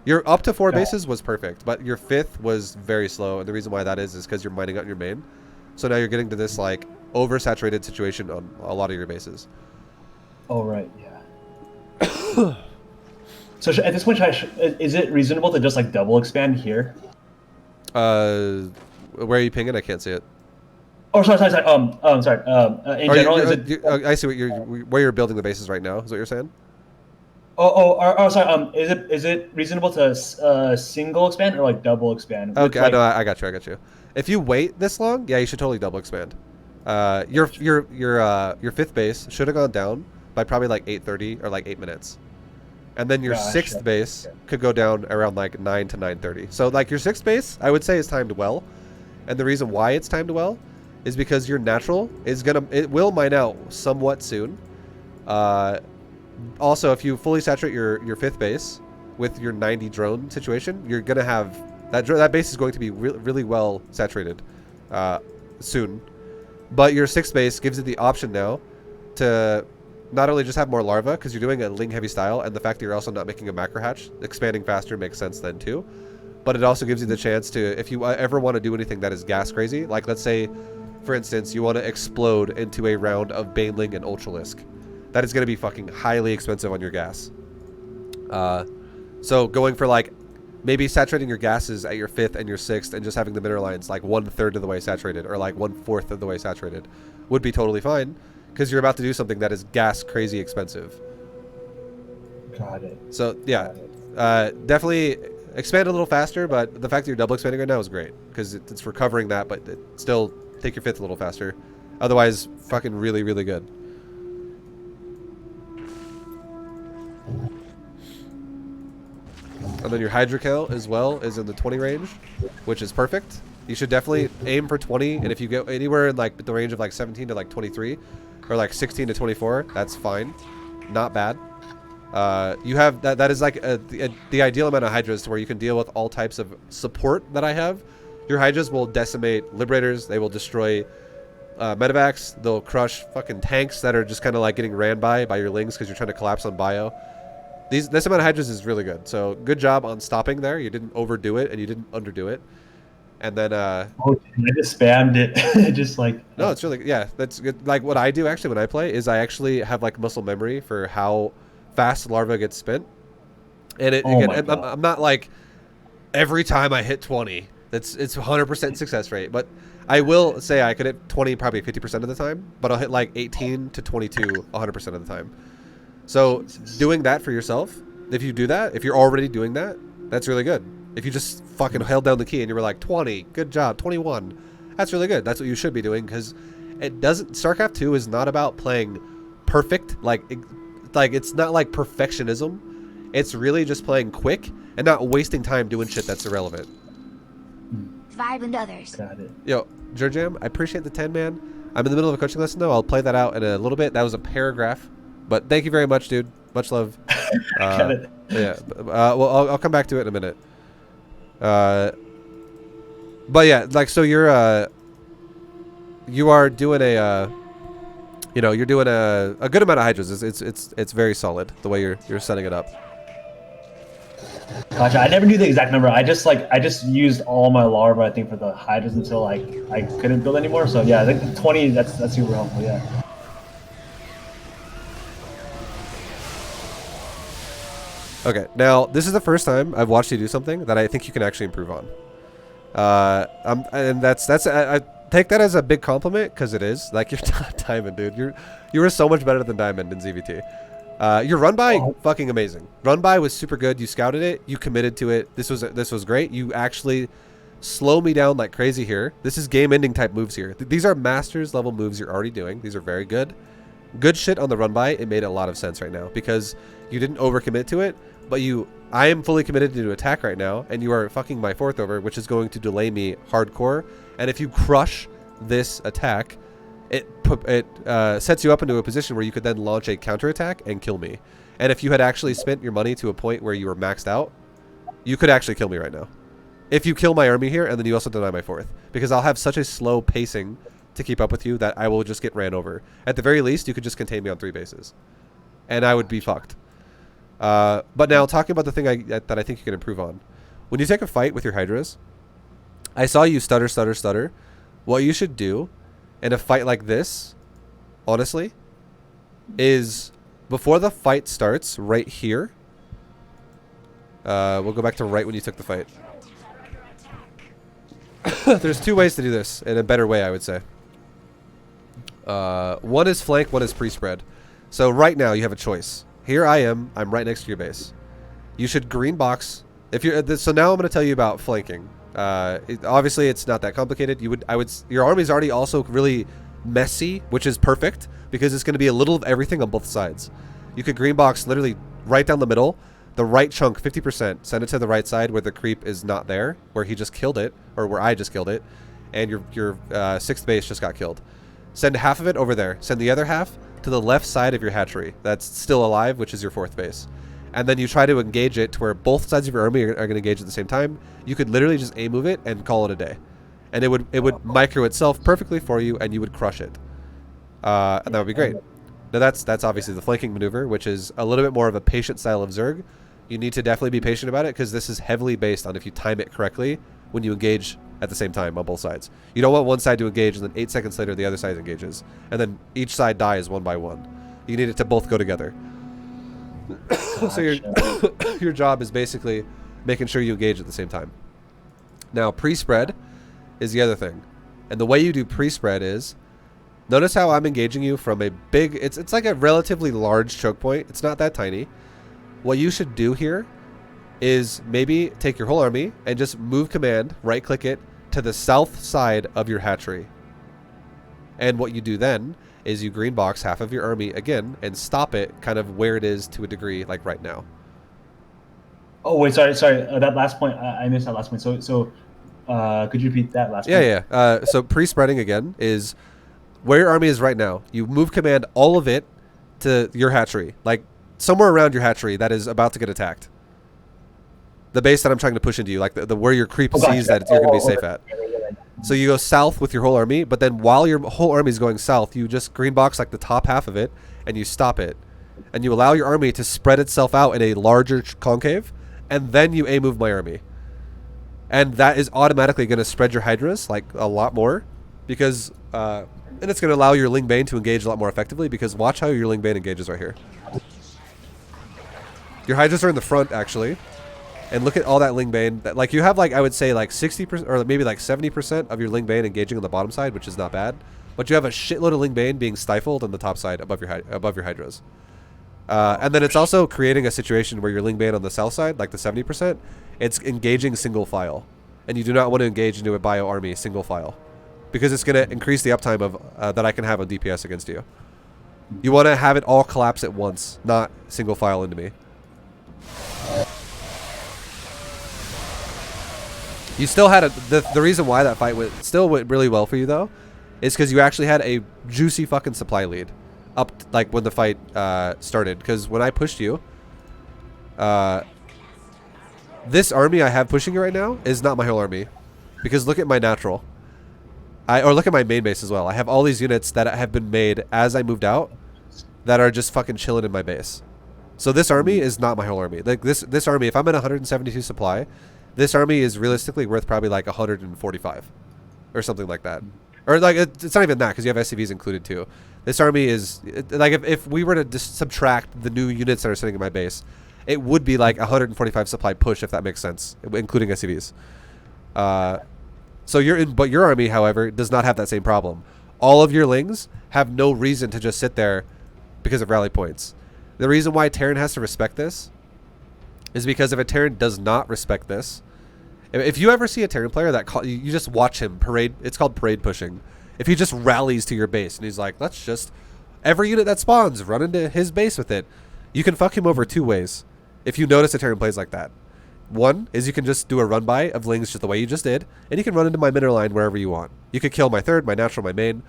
Your up to 4 bases was perfect, but your 5th was very slow, and the reason why that is because you're mining out your main. So now you're getting to this, oversaturated situation on a lot of your bases. Oh, right, yeah. So at this point, is it reasonable to just, double expand here? Where are you pinging? I can't see it. Oh, sorry. In general, I see where you're building the bases right now. Is what you're saying? Sorry. Is it reasonable to single expand or double expand? Okay, I got you. If you wait this long, yeah, you should totally double expand. Your 5th base should have gone down by probably 8:30 or 8 minutes, and then your 6th base could go down around 9 to 9:30. So your 6th base, I would say, is timed well, and the reason why it's timed well is because your natural it will mine out somewhat soon. Also, if you fully saturate your 5th base with your 90 drone situation, you're gonna have that base is going to be really well saturated soon. But your 6th base gives you the option now to not only just have more larva, because you're doing a ling heavy style, and the fact that you're also not making a macro hatch, expanding faster makes sense then too. But it also gives you the chance to, if you ever want to do anything that is gas crazy, like let's say, for instance, you want to explode into a round of Baneling and Ultralisk. That is going to be fucking highly expensive on your gas. So going for maybe saturating your gases at your 5th and your 6th and just having the mineral lines 1/3 of the way saturated, or 1/4 of the way saturated, would be totally fine, because you're about to do something that is gas crazy expensive. Got it. So yeah, definitely expand a little faster, but the fact that you're double expanding right now is great, because it's recovering that, but still take your 5th a little faster. Otherwise, fucking really, really good. And then your Hydra count as well is in the 20 range, which is perfect. You should definitely aim for 20, and if you get anywhere in the range of 17 to 23, or 16 to 24, that's fine. Not bad. You have that is the ideal amount of Hydras to where you can deal with all types of support that I have. Your Hydras will decimate Liberators, they will destroy medevacs, they'll crush fucking tanks that are just kind of getting ran by your lings because you're trying to collapse on bio. This amount of Hydras is really good. So good job on stopping there. You didn't overdo it and you didn't underdo it. And then I just spammed it. Just no, it's really, yeah, that's good. What I do actually when I play is I actually have muscle memory for how fast larva gets spent. And I'm not every time I hit 20, it's 100% success rate, but I will say I could hit 20 probably 50% of the time, but I'll hit 18 to 22 100% of the time. So doing that for yourself, if you do that, if you're already doing that, That's really good. If you just fucking held down the key and you were like 20, good job, 21. That's really good. That's what you should be doing because it doesn't. StarCraft 2 is not about playing perfect. Like it's not like perfectionism. It's really just playing quick and not wasting time doing shit that's irrelevant. ViBE and others. Got it. Yo, Jurjam, I appreciate the 10, man. I'm in the middle of a coaching lesson though. I'll play that out in a little bit. That was a paragraph, but thank you very much, dude. Much love. Got it. Yeah. Well, I'll come back to it in a minute. But yeah, like so you are doing a you're doing a good amount of hydras. It's very solid the way you're setting it up. Gotcha. I never knew the exact number. I just used all my larva, I think, for the hydras until I couldn't build anymore. So yeah, I think 20. That's super helpful. Yeah. Okay, now this is the first time I've watched you do something that I think you can actually improve on. And I take that as a big compliment because it is. Like you're not Diamond, dude. You were so much better than Diamond in ZvT. Your run by fucking amazing. Run by was super good. You scouted it. You committed to it. This was great. You actually slow me down like crazy here. This is game ending type moves here. These are masters level moves you're already doing. These are very good. Good shit on the run by. It made a lot of sense right now because you didn't overcommit to it, but I am fully committed to attack right now, and you are fucking my 4th over, which is going to delay me hardcore. And if you crush this attack, it sets you up into a position where you could then launch a counterattack and kill me. And if you had actually spent your money to a point where you were maxed out, you could actually kill me right now. If you kill my army here, and then you also deny my 4th. Because I'll have such a slow pacing to keep up with you that I will just get ran over. At the very least, you could just contain me on 3 bases. And I would be fucked. But now, talking about the thing that I think you can improve on. When you take a fight with your hydras, I saw you stutter. What you should do in a fight like this, honestly, is before the fight starts, right here. We'll go back to right when you took the fight. There's 2 ways to do this in a better way, I would say. One is flank, one is pre-spread. So right now you have a choice. Here I am. I'm right next to your base. You should green box. If you're so now I'm going to tell you about flanking. Obviously it's not that complicated. Your army's already also really messy, which is perfect because it's going to be a little of everything on both sides. You could green box literally right down the middle. The right chunk, 50%, send it to the right side where the creep is not there, where he just killed it, or where I just killed it, and your 6th base just got killed. Send half of it over there. Send the other half to the left side of your hatchery that's still alive, which is your 4th base. And then you try to engage it to where both sides of your army are going to engage at the same time. You could literally just A-move it and call it a day. And it would micro itself perfectly for you, and you would crush it. And that would be great. Now that's obviously the flanking maneuver, which is a little bit more of a patient style of Zerg. You need to definitely be patient about it because this is heavily based on if you time it correctly when you engage at the same time on both sides. You don't want one side to engage and then 8 seconds later the other side engages. And then each side dies one by one. You need it to both go together. So your job is basically making sure you engage at the same time. Now pre-spread is the other thing. And the way you do pre-spread is, notice how I'm engaging you from a big, it's like a relatively large choke point. It's not that tiny. What you should do here is maybe take your whole army and just move command, right click it to the south side of your hatchery. And what you do then is you green box half of your army again and stop it kind of where it is to a degree, like right now. Oh wait, sorry. That last point, I missed that last point. So, could you repeat that last point? Yeah. So pre-spreading again is where your army is right now. You move command all of it to your hatchery, like somewhere around your hatchery that is about to get attacked. The base that I'm trying to push into you, like the where your creep sees that you're going to be safe at. So you go south with your whole army, but then while your whole army is going south, you just green box like the top half of it, and you stop it. And you allow your army to spread itself out in a larger concave, and then you A-move my army. And that is automatically going to spread your hydras like a lot more, because and it's going to allow your Ling Bane to engage a lot more effectively, because watch how your Ling Bane engages right here. Your hydras are in the front, actually. And look at all that Ling Bane. Like you have like, I would say like 60% or maybe like 70% of your Ling Bane engaging on the bottom side, which is not bad. But you have a shitload of Ling Bane being stifled on the top side above your hydras. And then it's also creating a situation where your Ling Bane on the south side, like the 70%, it's engaging single file. And you do not want to engage into a bio army single file. Because it's going to increase the uptime of that I can have on DPS against you. You want to have it all collapse at once, not single file into me. You still had the reason why that fight went really well for you though, is because you actually had a juicy fucking supply lead, up like when the fight started. Because when I pushed you, this army I have pushing you right now is not my whole army, because look at my natural, or look at my main base as well. I have all these units that have been made as I moved out, that are just fucking chilling in my base. So this army is not my whole army. Like this army, if I'm at 172 supply. This army is realistically worth probably like 145 or something like that. Or like it's not even that, because you have SCVs included too. This army is like if we were to just subtract the new units that are sitting in my base, it would be like 145 supply push, if that makes sense, including SCVs. So but your army, however, does not have that same problem. All of your Lings have no reason to just sit there because of rally points. The reason why Terran has to respect this is because if a Terran does not respect this, if you ever see a Terran player that you just watch him parade, it's called parade pushing. If he just rallies to your base and he's like, let's just, every unit that spawns, run into his base with it, you can fuck him over two ways. If you notice a Terran plays like that. One is you can just do a run by of Lings just the way you just did, and you can run into my middle line wherever you want. You could kill my third, my natural, my main,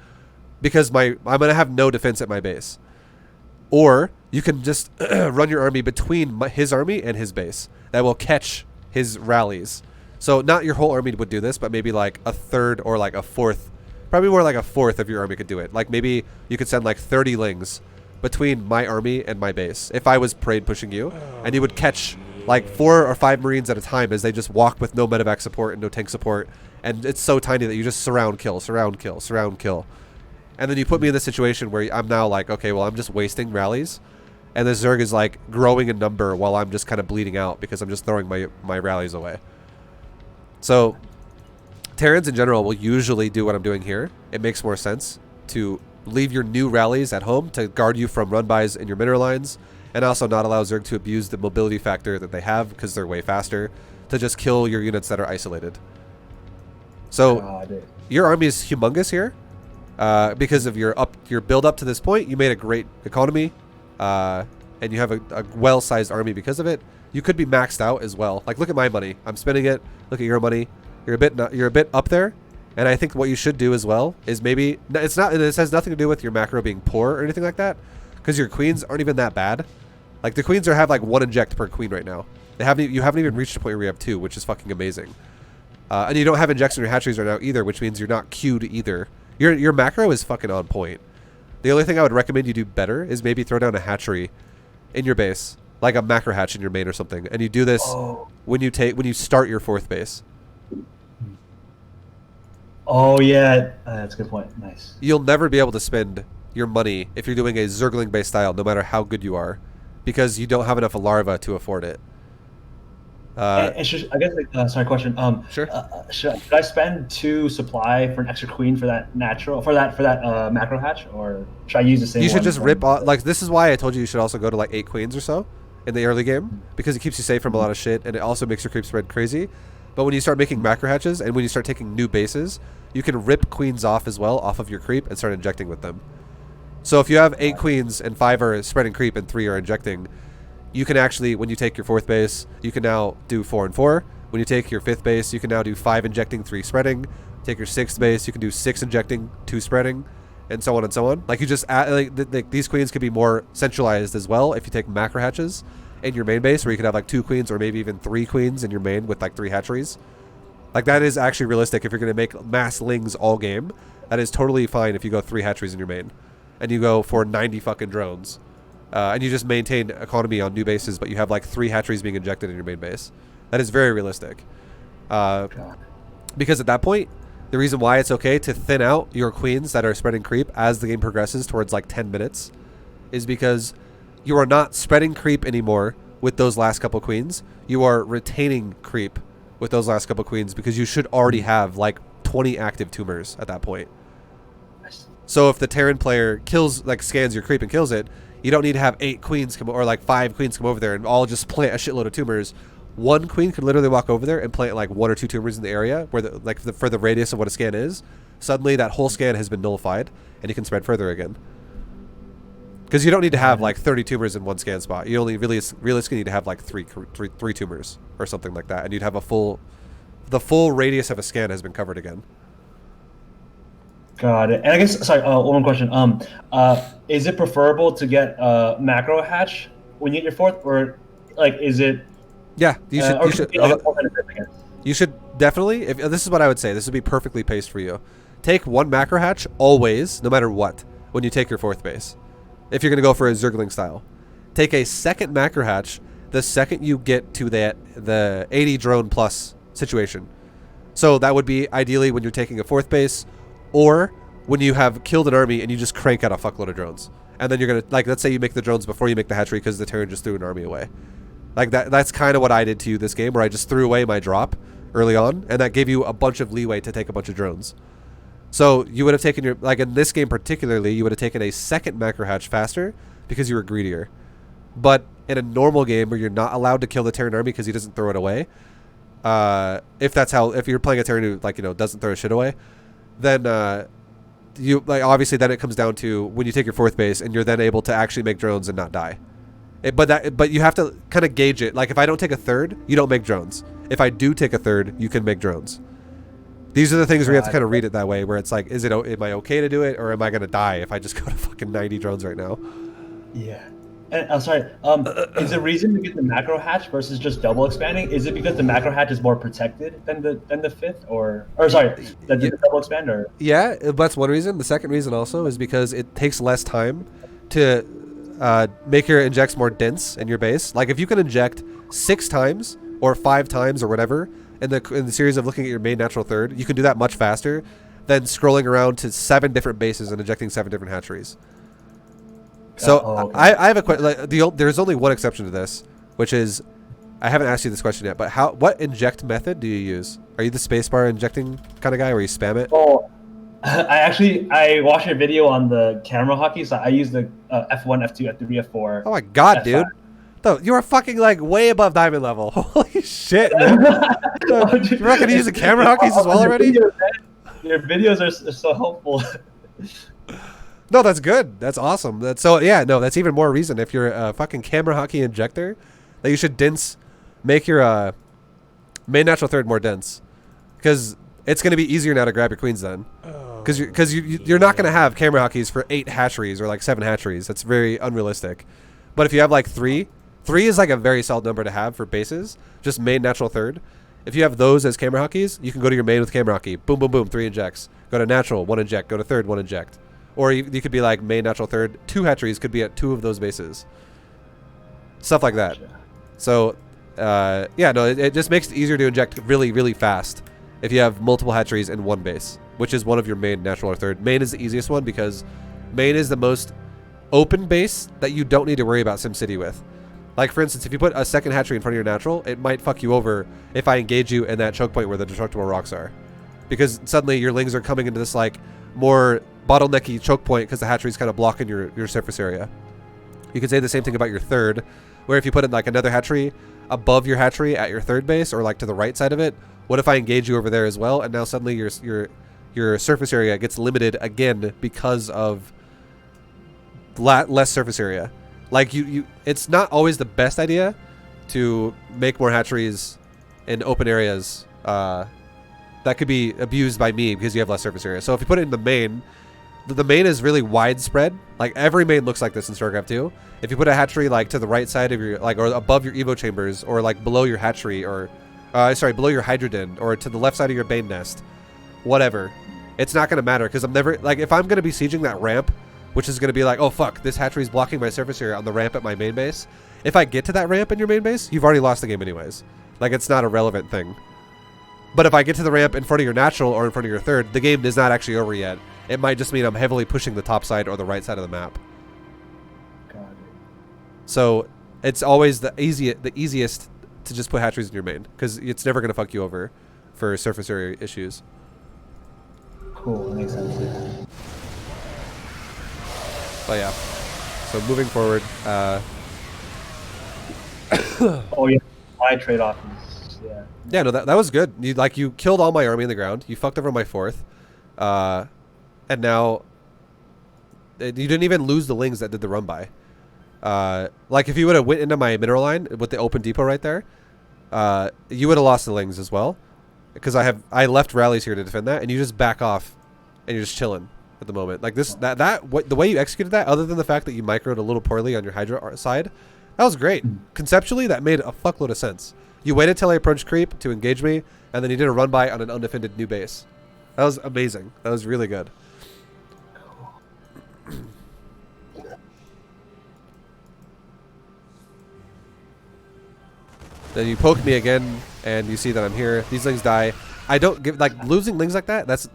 because I'm going to have no defense at my base. Or you can just run your army between his army and his base. That will catch his rallies. So not your whole army would do this, but maybe like a third or like a fourth. Probably more like a fourth of your army could do it. Like maybe you could send like 30 Lings between my army and my base if I was parade pushing you. And you would catch like 4 or 5 Marines at a time as they just walk with no medevac support and no tank support. And it's so tiny that you just surround kill, surround kill, surround kill. And then you put me in this situation where I'm now like, okay, well, I'm just wasting rallies. And the Zerg is like growing in number while I'm just kind of bleeding out because I'm just throwing my rallies away. So Terrans in general will usually do what I'm doing here. It makes more sense to leave your new rallies at home to guard you from run-bys in your mineral lines, and also not allow Zerg to abuse the mobility factor that they have because they're way faster, to just kill your units that are isolated. So your army is humongous here. Because of your build up to this point, you made a great economy, and you have a well-sized army because of it. You could be maxed out as well. Like, look at my money. I'm spending it. Look at your money. You're a bit up there, and I think what you should do as well is maybe it's not. This has nothing to do with your macro being poor or anything like that, because your queens aren't even that bad. Like the queens have like 1 inject per queen right now. You haven't even reached a point where you have 2, which is fucking amazing. And you don't have injects in your hatcheries right now either, which means you're not queued either. Your macro is fucking on point. The only thing I would recommend you do better is maybe throw down a hatchery in your base, like a macro hatch in your main or something, and you do this when you start your 4th base. Oh yeah, that's a good point. Nice. You'll never be able to spend your money if you're doing a Zergling based style, no matter how good you are, because you don't have enough larva to afford it. I guess sorry, question. Sure. Should I spend 2 supply for an extra queen for that natural for that macro hatch, or should I use the same? You should one just from- rip off. Like, this is why I told you should also go to like 8 queens or so in the early game, because it keeps you safe from a lot of shit, and it also makes your creep spread crazy. But when you start making macro hatches and when you start taking new bases, you can rip queens off as well off of your creep and start injecting with them. So if you have 8 queens and 5 are spreading creep and 3 are injecting, you can actually, when you take your 4th base, you can now do 4 and 4. When you take your 5th base, you can now do 5 injecting, 3 spreading. Take your 6th base, you can do 6 injecting, 2 spreading, and so on and so on. Like, you just add, like these queens could be more centralized as well if you take macro hatches in your main base, where you could have like 2 queens or maybe even 3 queens in your main with like 3 hatcheries. Like, that is actually realistic if you're going to make mass Lings all game. That is totally fine if you go 3 hatcheries in your main and you go for 90 fucking drones. And you just maintain economy on new bases, but you have like 3 hatcheries being injected in your main base. That is very realistic. Because at that point, the reason why it's okay to thin out your queens that are spreading creep as the game progresses towards like 10 minutes is because you are not spreading creep anymore with those last couple queens. You are retaining creep with those last couple queens because you should already have like 20 active tumors at that point. So if the Terran player kills, like scans your creep and kills it, You don't need to have 8 queens come or like 5 queens come over there and all just plant a shitload of tumors. One queen could literally walk over there and plant like 1 or 2 tumors in the area where for the radius of what a scan is. Suddenly that whole scan has been nullified and you can spread further again. Because you don't need to have like 30 tumors in one scan spot. You only realistically need to have like three tumors or something like that, and you'd have the full radius of a scan has been covered again. Got it. And I guess, sorry, one more question. Is it preferable to get macro hatch when you get your 4th, or like is it? Yeah, you should. You should definitely. If this is what I would say, this would be perfectly paced for you. Take 1 macro hatch always, no matter what, when you take your 4th base. If you're going to go for a Zergling style, take a 2nd macro hatch the second you get to the 80 drone plus situation. So that would be ideally when you're taking a 4th base, or when you have killed an army and you just crank out a fuckload of drones. And then you're going to, like, let's say you make the drones before you make the hatchery because the Terran just threw an army away. Like that's kind of what I did to you this game, where I just threw away my drop early on, and that gave you a bunch of leeway to take a bunch of drones. So you would have taken your, like in this game particularly, you would have taken a 2nd macro hatch faster because you were greedier. But in a normal game where you're not allowed to kill the Terran army because he doesn't throw it away, if you're playing a Terran who, like, you know, doesn't throw shit away, then you, like, obviously then it comes down to when you take your 4th base and you're then able to actually make drones and not die. But you have to kind of gauge it. Like if I don't take a 3rd, you don't make drones. If I do take a 3rd, you can make drones. These are the things where you have to kind of read it that way, where it's like, am I okay to do it, or am I going to die if I just go to fucking 90 drones right now? Yeah. And I'm sorry. Is the reason to get the macro hatch versus just double expanding? Is it because the macro hatch is more protected than the 5th, or sorry, the double expander? Yeah, that's one reason. The second reason also is because it takes less time to make your injects more dense in your base. Like if you can inject 6 times or 5 times or whatever in the series of looking at your main natural 3rd, you can do that much faster than scrolling around to 7 different bases and injecting 7 different hatcheries. So I have a question. Like, there's only one exception to this, which is, I haven't asked you this question yet, but what inject method do you use? Are you the spacebar injecting kind of guy where you spam it? Oh, I watched your video on the camera hockey, so I use the F1, F2, F3, F4. Oh my god, F5. dude. No, you are fucking like way above diamond level. Holy shit, man. You're not gonna use the camera hockeys as well already? Your videos are so helpful. No, that's good. That's awesome. That's that's even more reason if you're a fucking camera hockey injector that you should make your main natural 3rd more dense, because it's going to be easier now to grab your queens then, because you're not going to have camera hockeys for 8 hatcheries or like 7 hatcheries. That's very unrealistic. But if you have like 3 is like a very solid number to have for bases, just main natural 3rd. If you have those as camera hockeys, you can go to your main with camera hockey, boom boom boom, 3 injects, go to natural, 1 inject, go to 3rd, 1 inject. Or you could be like main natural 3rd, 2 hatcheries could be at 2 of those bases. Stuff like that. So, it just makes it easier to inject really, really fast if you have multiple hatcheries in 1 base, which is one of your main natural or 3rd. Main is the easiest one because main is the most open base that you don't need to worry about SimCity with. Like, for instance, if you put a 2nd hatchery in front of your natural, it might fuck you over if I engage you in that choke point where the destructible rocks are. Because suddenly your lings are coming into this, like, more bottlenecky choke point because the hatchery's kind of blocking your surface area. You could say the same thing about your 3rd, where if you put in like another hatchery above your hatchery at your 3rd base, or like to the right side of it, what if I engage you over there as well, and now suddenly your surface area gets limited again because of less surface area. Like it's not always the best idea to make more hatcheries in open areas that could be abused by me because you have less surface area. So if you put it in the main is really widespread. Like every main looks like this in StarCraft 2. If you put a hatchery like to the right side of your, like, or above your Evo chambers, or like below your hatchery, or below your Hydroden, or to the left side of your Bane nest, whatever, it's not gonna matter because I'm never, like, if I'm gonna be sieging that ramp, which is gonna be like, oh fuck, this hatchery's blocking my surface area on the ramp at my main base. If I get to that ramp in your main base, you've already lost the game anyways. Like, it's not a relevant thing. But if I get to the ramp in front of your natural or in front of your 3rd, the game is not actually over yet. It might just mean I'm heavily pushing the top side or the right side of the map. Got it. So it's always the easiest to just put hatcheries in your main, because it's never going to fuck you over for surface area issues. Cool, that makes sense. But yeah. So moving forward, Oh yeah, my trade-off is yeah. yeah, no, that was good. You killed all my army in the ground. You fucked over my fourth, and now you didn't even lose the lings that did the run by. Like if you would have went into my mineral line with the open depot right there, you would have lost the lings as well, because I left rallies here to defend that, and you just back off, and you're just chilling at the moment. Like this, the way you executed that, other than the fact that you microed a little poorly on your Hydra side, that was great. Conceptually, that made a fuckload of sense. You waited till I approached creep to engage me, and then you did a run by on an undefended new base. That was amazing. That was really good. Then you poke me again, and you see that I'm here. These lings die. I don't give, like, losing lings like that, that's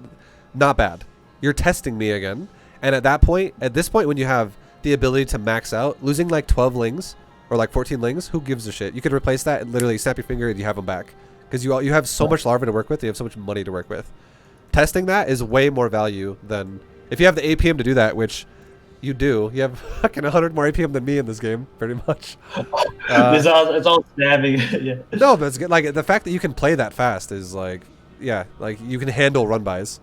not bad. You're testing me again. And at this point when you have the ability to max out, losing like 12 lings or like 14 lings, who gives a shit? You could replace that and literally snap your finger and you have them back. Because you have so much larva to work with, you have so much money to work with. Testing that is way more value than, if you have the APM to do that, which you do. You have fucking 100 more APM than me in this game, pretty much. It's all stabbing. Yeah. No, but it's good. Like the fact that you can play that fast is like, yeah, like you can handle run bys.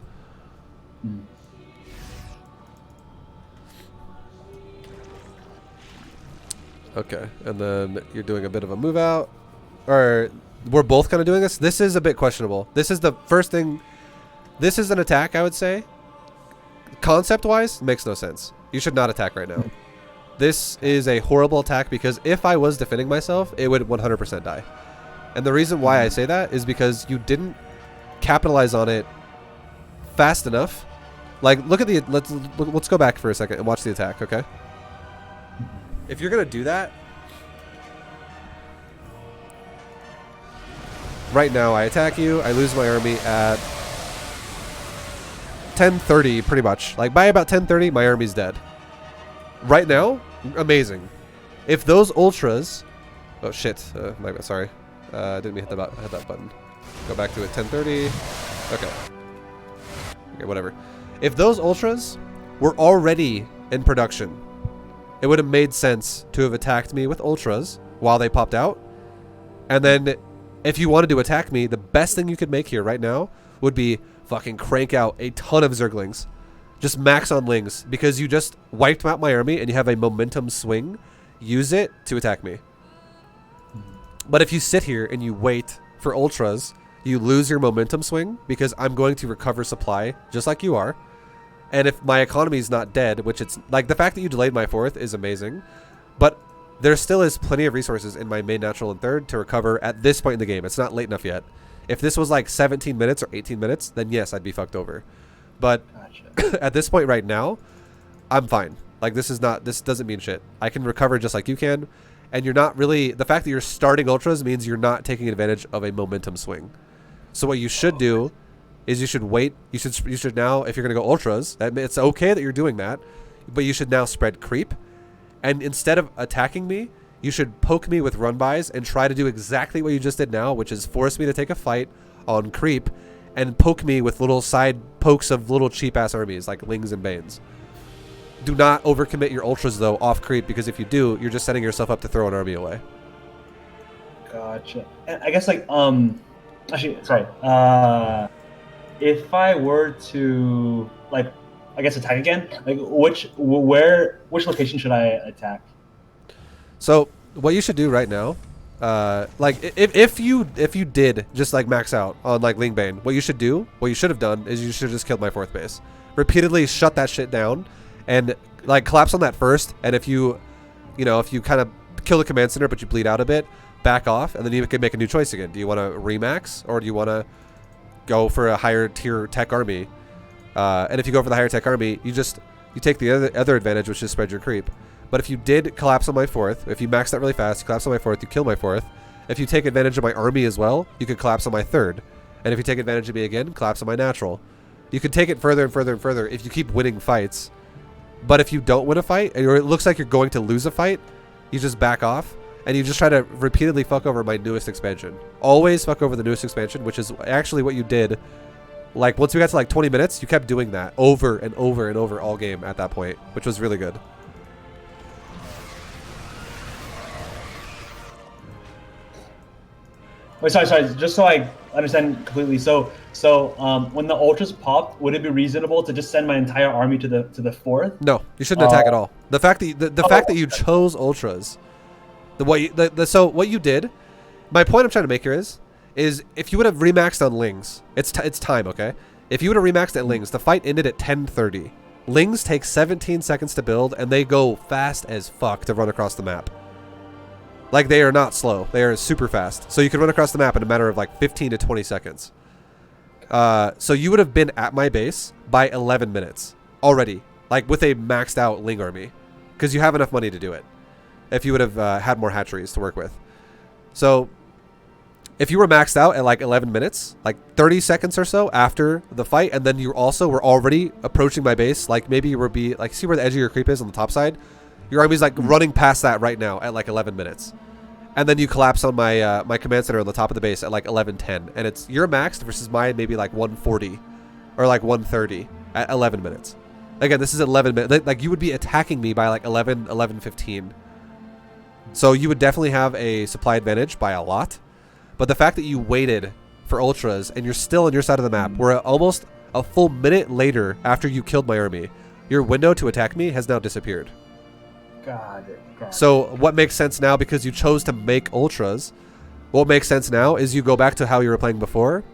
Okay, and then you're doing a bit of a move out, or we're both kind of doing this. This is a bit questionable. This is the first thing. This is an attack, I would say. Concept-wise, makes no sense. You should not attack right now. This is a horrible attack because if I was defending myself, it would 100% die. And the reason why I say that is because you didn't capitalize on it fast enough. Like, look at the... Let's go back for a second and watch the attack, okay? If you're going to do that... Right now, I attack you. I lose my army at 10:30, pretty much. Like, by about 10:30, my army's dead. Right now, amazing. If those ultras... Oh, shit. Sorry. Didn't mean hit that button. Go back to it. 10:30. Okay. Okay, whatever. If those ultras were already in production, it would have made sense to have attacked me with ultras while they popped out. And then, if you wanted to attack me, the best thing you could make here right now would be fucking crank out a ton of Zerglings. Just max on lings, because you just wiped out my army and you have a momentum swing. Use it to attack me. But if you sit here and you wait for ultras, you lose your momentum swing, because I'm going to recover supply just like you are. And if my economy is not dead, which it's like, the fact that you delayed my fourth is amazing, but there still is plenty of resources in my main, natural, and third to recover at this point in the game. It's not late enough yet. If this was like 17 minutes or 18 minutes, then yes, I'd be fucked over. But at this point right now, I'm fine. Like, this doesn't mean shit. I can recover just like you can. And you're not really, the fact that you're starting ultras means you're not taking advantage of a momentum swing. So what you should do is you should wait. You should now, if you're going to go ultras, it's okay that you're doing that, but you should now spread creep. And instead of attacking me, you should poke me with run bys and try to do exactly what you just did now, which is force me to take a fight on creep and poke me with little side pokes of little cheap ass armies like Lings and Banes. Do not overcommit your ultras though off creep, because if you do, you're just setting yourself up to throw an army away. Gotcha. And I guess like actually, sorry. If I were to like, I guess attack again, like which location should I attack? So what you should do right now, like if you did just like max out on like Lingbane, what you should have done is you should have just killed my fourth base. Repeatedly shut that shit down and like collapse on that first. And if you kind of kill the command center but you bleed out a bit, back off, and then you can make a new choice again. Do you want to remax, or do you want to go for a higher tier tech army? And if you go for the higher tech army, you take the other advantage, which is spread your creep. But if you did collapse on my fourth, if you max that really fast, you collapse on my fourth, you kill my fourth. If you take advantage of my army as well, you could collapse on my third. And if you take advantage of me again, collapse on my natural. You could take it further and further and further if you keep winning fights. But if you don't win a fight, or it looks like you're going to lose a fight, you just back off, and you just try to repeatedly fuck over my newest expansion. Always fuck over the newest expansion, which is actually what you did. Like, once we got to like 20 minutes, you kept doing that over and over and over all game at that point, which was really good. Wait, sorry. Just so I understand completely. So when the ultras popped, would it be reasonable to just send my entire army to the fourth? No, you shouldn't attack at all. The fact that the fact that you chose ultras, so what you did. My point I'm trying to make here is if you would have remaxed on Lings, it's time, okay? If you would have remaxed at Lings, the fight ended at 10:30. Lings take 17 seconds to build, and they go fast as fuck to run across the map. Like, they are not slow. They are super fast. So you can run across the map in a matter of like 15 to 20 seconds. So you would have been at my base by 11 minutes already, like with a maxed out Ling army, because you have enough money to do it if you would have had more hatcheries to work with. So if you were maxed out at like 11 minutes, like 30 seconds or so after the fight, and then you also were already approaching my base, like maybe you would be like, see where the edge of your creep is on the top side? Your army's like running past that right now at like 11 minutes. And then you collapse on my my command center on the top of the base at like 11:10, and it's you're maxed versus mine maybe like 140 or like 130 at 11 minutes. Again, this is 11 minutes. Like you would be attacking me by like 11:15. So you would definitely have a supply advantage by a lot. But the fact that you waited for ultras and you're still on your side of the map, where almost a full minute later after you killed my army, your window to attack me has now disappeared. God. So what makes sense now, because you chose to make ultras, what makes sense now is you go back to how you were playing before,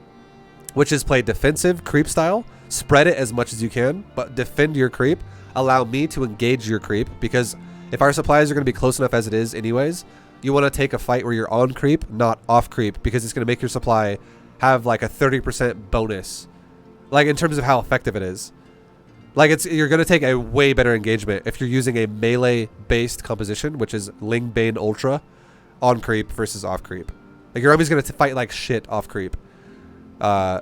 which is play defensive creep style, spread it as much as you can, but defend your creep, allow me to engage your creep, because if our supplies are going to be close enough as it is anyways, you want to take a fight where you're on creep, not off creep, because it's going to make your supply have like a 30% bonus, like in terms of how effective it is. Like you're going to take a way better engagement if you're using a melee based composition, which is Ling Bane Ultra on creep versus off creep. Like your army's going to fight like shit off creep. So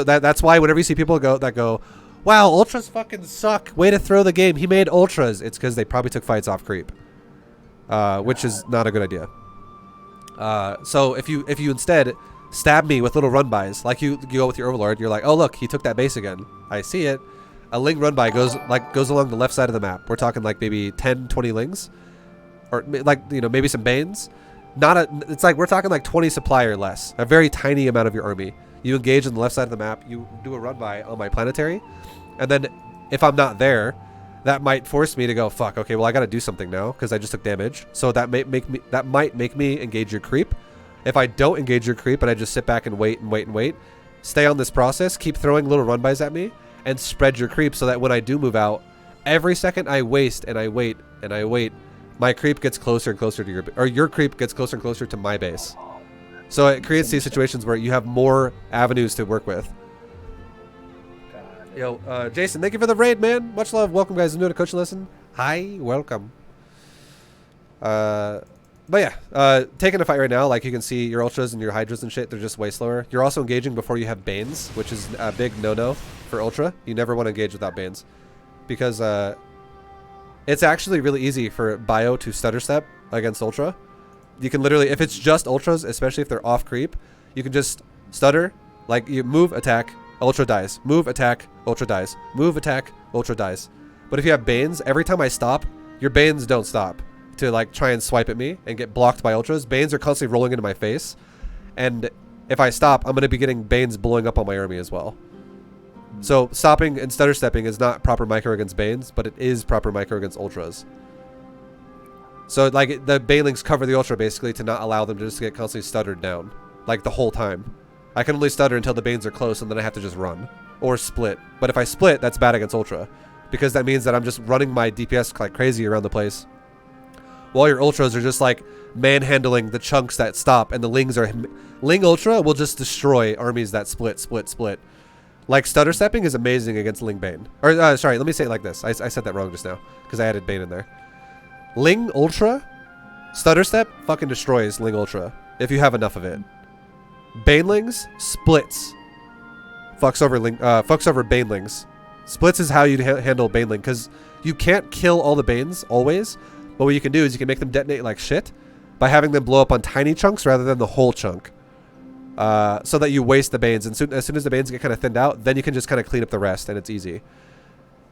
that's why whenever you see people go, wow, ultras fucking suck, way to throw the game, he made ultras, it's because they probably took fights off creep. Which is not a good idea. So if you instead stab me with little run-bys, like you go with your overlord, you're like, oh look, he took that base again, I see it. A Ling run-by goes along the left side of the map. We're talking like maybe 10, 20 Lings, or like, you know, maybe some Banes. It's like we're talking like 20 supply or less, a very tiny amount of your army. You engage on the left side of the map, you do a run-by on my planetary, and then if I'm not there, that might force me to go, fuck, okay, well I gotta do something now because I just took damage. So that might make me engage your creep. If I don't engage your creep and I just sit back and wait, stay on this process, keep throwing little run-bys at me, and spread your creep so that when I do move out, every second I waste and I wait, my creep gets closer and closer to your creep gets closer and closer to my base. So it creates these situations where you have more avenues to work with. Yo, Jason, thank you for the raid, man. Much love. Welcome, guys. New to coaching lesson. Hi, welcome. But yeah, taking a fight right now, like you can see your ultras and your hydras and shit, they're just way slower. You're also engaging before you have banes, which is a big no-no for ultra. You never want to engage without banes, because it's actually really easy for bio to stutter step against ultra. You can literally, if it's just ultras, especially if they're off creep, you can just stutter, like you move, attack, ultra dies, move, attack, ultra dies, move, attack, ultra dies. But if you have banes, every time I stop, your banes don't stop to like try and swipe at me and get blocked by ultras. Banes are constantly rolling into my face, and if I stop, I'm going to be getting banes blowing up on my army as well. So stopping and stutter stepping is not proper micro against banes, but it is proper micro against ultras. So like the banelings cover the ultra basically to not allow them to just get constantly stuttered down like the whole time. I can only stutter until the banes are close, and then I have to just run or split. But if I split, that's bad against ultra, because that means that I'm just running my DPS like crazy around the place, while your ultras are just like manhandling the chunks that stop, and the Lings are... Ling Ultra will just destroy armies that split. Like stutter stepping is amazing against Ling Bane. Or sorry, let me say it like this. I said that wrong just now because I added Bane in there. Ling Ultra, stutter step fucking destroys Ling Ultra if you have enough of it. Banelings splits fucks over Banelings. Splits is how you handle Baneling, because you can't kill all the Banes always, but what you can do is you can make them detonate like shit by having them blow up on tiny chunks rather than the whole chunk, so that you waste the Banes, and as soon as the Banes get kind of thinned out, then you can just kind of clean up the rest and it's easy.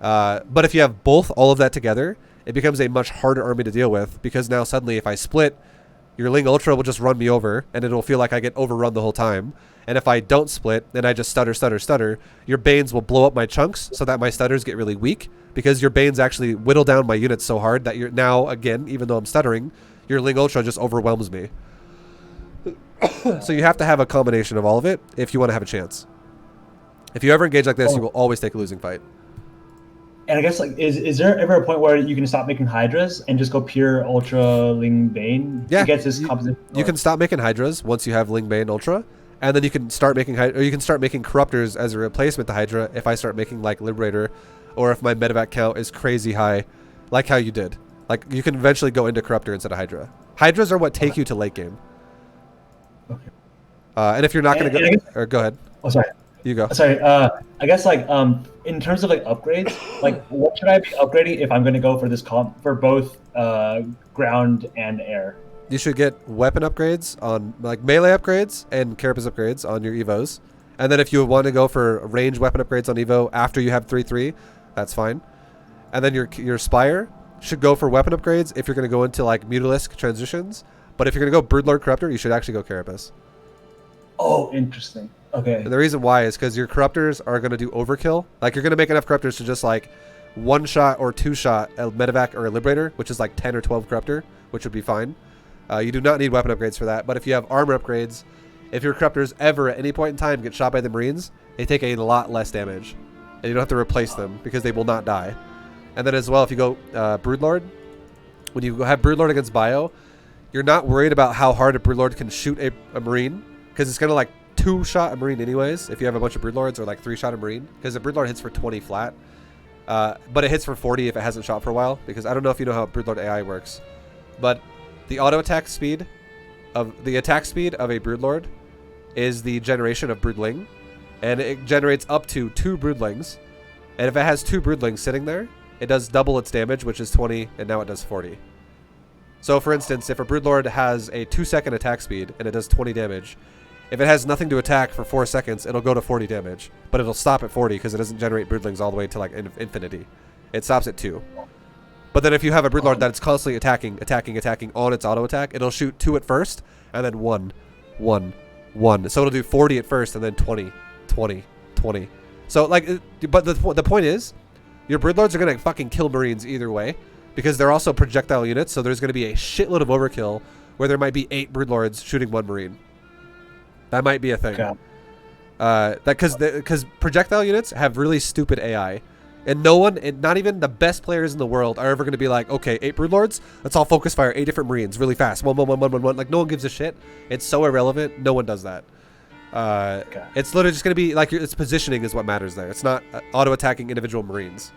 But if you have all of that together, it becomes a much harder army to deal with, because now suddenly if I split, your Ling Ultra will just run me over, and it'll feel like I get overrun the whole time. And if I don't split, and I just stutter, your Banes will blow up my chunks so that my stutters get really weak, because your Banes actually whittle down my units so hard that you're now, again, even though I'm stuttering, your Ling Ultra just overwhelms me. So you have to have a combination of all of it if you want to have a chance. If you ever engage like this, you will always take a losing fight. And I guess, like, is there ever a point where you can stop making Hydras and just go pure Ultra Ling Bane Yeah, to get this composition? You can stop making Hydras once you have Ling Bane Ultra, and then you can start making Corruptors as a replacement to Hydra if I start making like Liberator, or if my medevac count is crazy high, like how you did. Like, you can eventually go into Corruptor instead of Hydra. Hydras are what take you to late game. Okay. And if you're not going to go, or go ahead. Oh, sorry. You go. Sorry. I guess, like, in terms of like upgrades, like, what should I be upgrading if I'm going to go for this comp for both ground and air? You should get weapon upgrades on, like, melee upgrades and carapace upgrades on your Evos. And then if you want to go for range weapon upgrades on Evo after you have 3-3, that's fine. And then your Spire should go for weapon upgrades if you're going to go into, like, Mutalisk transitions. But if you're going to go Broodlord Corruptor, you should actually go carapace. Oh, interesting. Okay. And the reason why is because your Corruptors are going to do overkill. Like, you're going to make enough Corruptors to just, like, one-shot or two-shot a medevac or a Liberator, which is like 10 or 12 Corruptor, which would be fine. You do not need weapon upgrades for that. But if you have armor upgrades, if your Corruptors ever at any point in time get shot by the Marines, they take a lot less damage. And you don't have to replace them because they will not die. And then as well, if you go Broodlord, when you have Broodlord against Bio, you're not worried about how hard a Broodlord can shoot a Marine, because it's going to, like, two-shot a Marine anyways if you have a bunch of Broodlords, or like three-shot a Marine, because a Broodlord hits for 20 flat. But it hits for 40 if it hasn't shot for a while, because I don't know if you know how Broodlord AI works. But the auto attack speed of a Broodlord is the generation of Broodling, and it generates up to 2 Broodlings. And if it has 2 Broodlings sitting there, it does double its damage, which is 20, and now it does 40. So for instance, if a Broodlord has a 2-second attack speed and it does 20 damage, if it has nothing to attack for 4 seconds, it'll go to 40 damage. But it'll stop at 40 because it doesn't generate Broodlings all the way to, like, infinity. It stops at 2. But then if you have a Broodlord that's constantly attacking on its auto attack, it'll shoot 2 at first, and then 1, 1, 1. So it'll do 40 at first, and then 20, 20, 20. So, like, but the point is, your Broodlords are going to fucking kill Marines either way, because they're also projectile units, so there's going to be a shitload of overkill where there might be 8 Broodlords shooting 1 Marine. That might be a thing. Okay. Because projectile units have really stupid AI. And no one, and not even the best players in the world, are ever going to be like, okay, 8 Broodlords, let's all focus fire 8 different Marines really fast. 1, 1, 1, 1, 1, 1. Like, no one gives a shit. It's so irrelevant. No one does that. Okay. It's literally just going to be, like, its positioning is what matters there. It's not auto-attacking individual Marines.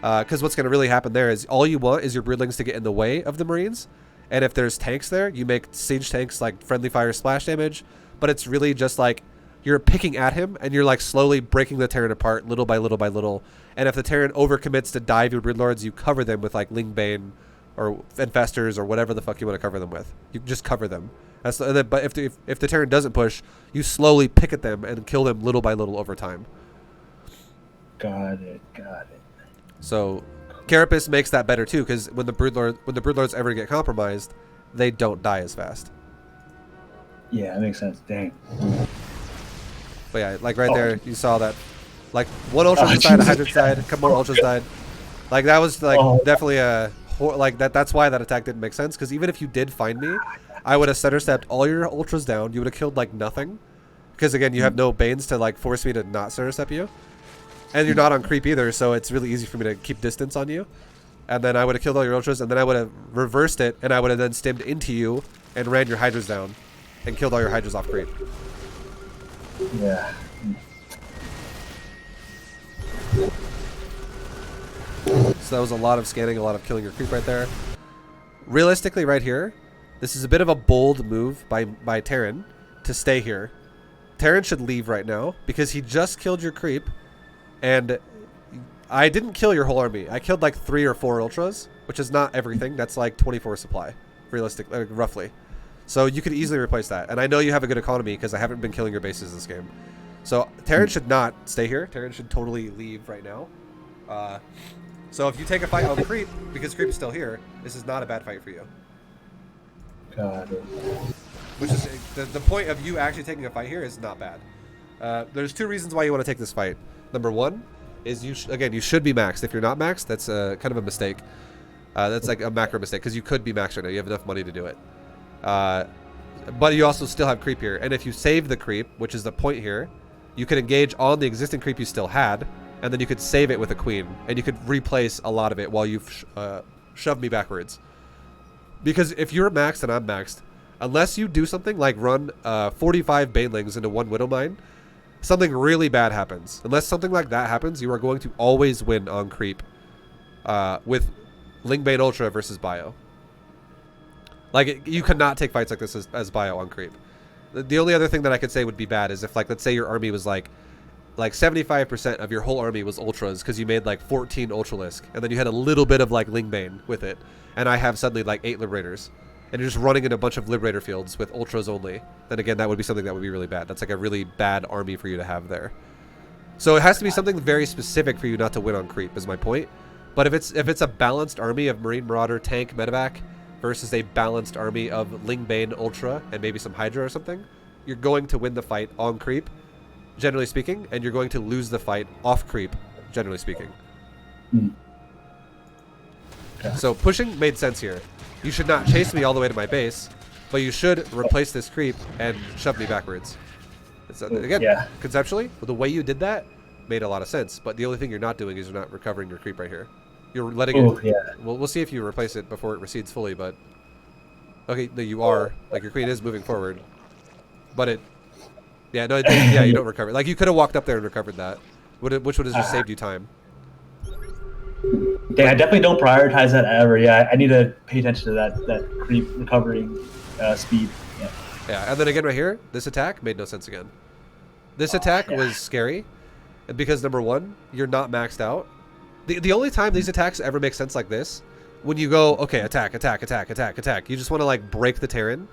Because what's going to really happen there is all you want is your Broodlings to get in the way of the Marines. And if there's tanks there, you make siege tanks, like, friendly fire splash damage. But it's really just, like, you're picking at him, and you're, like, slowly breaking the Terran apart little by little by little. And if the Terran overcommits to dive your Broodlords, you cover them with, like, Ling Bane or Infestors or whatever the fuck you want to cover them with. You just cover them. But if the Terran doesn't push, you slowly pick at them and kill them little by little over time. Got it. So Carapace makes that better too, because when the Broodlords ever get compromised, they don't die as fast. Yeah, that makes sense. Dang. But yeah, like right there, you saw that. Like, one Ultra just died, a Hydra died, a couple more Ultras died. Like, that was like definitely a like that's why that attack didn't make sense, because even if you did find me, I would have center stepped all your Ultras down. You would have killed like nothing, because again, you have no Banes to like force me to not center step you, and you're not on creep either, so it's really easy for me to keep distance on you. And then I would have killed all your Ultras, and then I would have reversed it, and I would have then stemmed into you and ran your Hydras down and killed all your Hydras off creep. Yeah. So that was a lot of scanning, a lot of killing your creep right there. Realistically, right here, this is a bit of a bold move by Terran to stay here. Terran should leave right now because he just killed your creep, and I didn't kill your whole army. I killed like 3 or 4 Ultras, which is not everything. That's like 24 supply, realistically, roughly. So you could easily replace that. And I know you have a good economy because I haven't been killing your bases this game. So Terran should not stay here. Terran should totally leave right now. So if you take a fight on creep, because creep is still here, this is not a bad fight for you. Got it. Which is the point of you actually taking a fight here is not bad. There's two reasons why you want to take this fight. Number one is you should be maxed. If you're not maxed, that's kind of a mistake. That's like a macro mistake because you could be maxed right now. You have enough money to do it. But you also still have creep here. And if you save the creep, which is the point here, you could engage on the existing creep you still had, and then you could save it with a queen, and you could replace a lot of it while you've shoved me backwards. Because if you're maxed and I'm maxed, unless you do something like run 45 banelings into one Widowmine, something really bad happens. Unless something like that happens, you are going to always win on creep with Lingbane Ultra versus Bio. Like, you cannot take fights like this as Bio on creep. The only other thing that I could say would be bad is if, like, let's say your army was like 75% of your whole army was Ultras because you made like 14 Ultralisk, and then you had a little bit of like Lingbane with it, and I have suddenly like 8 Liberators, and you're just running in a bunch of Liberator fields with Ultras only, then again, that would be something that would be really bad. That's like a really bad army for you to have there. So it has to be something very specific for you not to win on creep, is my point. But if it's a balanced army of Marine Marauder, Tank, Medevac versus a balanced army of Lingbane Ultra and maybe some Hydra or something, you're going to win the fight on creep, generally speaking, and you're going to lose the fight off creep, generally speaking. Yeah. So pushing made sense here. You should not chase me all the way to my base, but you should replace this creep and shove me backwards. Again, conceptually, the way you did that made a lot of sense, but the only thing you're not doing is you're not recovering your creep right here. You're letting it... Yeah. Well, we'll see if you replace it before it recedes fully, but... Okay, no, you are. Like, your queen is moving forward. But it... Yeah, no, yeah, you don't recover. Like, you could have walked up there and recovered that, which would have just saved you time. Yeah, I definitely don't prioritize that ever. Yeah, I need to pay attention to that creep recovering speed. Yeah. Yeah, and then again right here, this attack made no sense again. This attack was scary, because number one, you're not maxed out. The only time these attacks ever make sense like this, when you go, okay, attack, attack, attack, attack, attack, you just want to like break the Terran,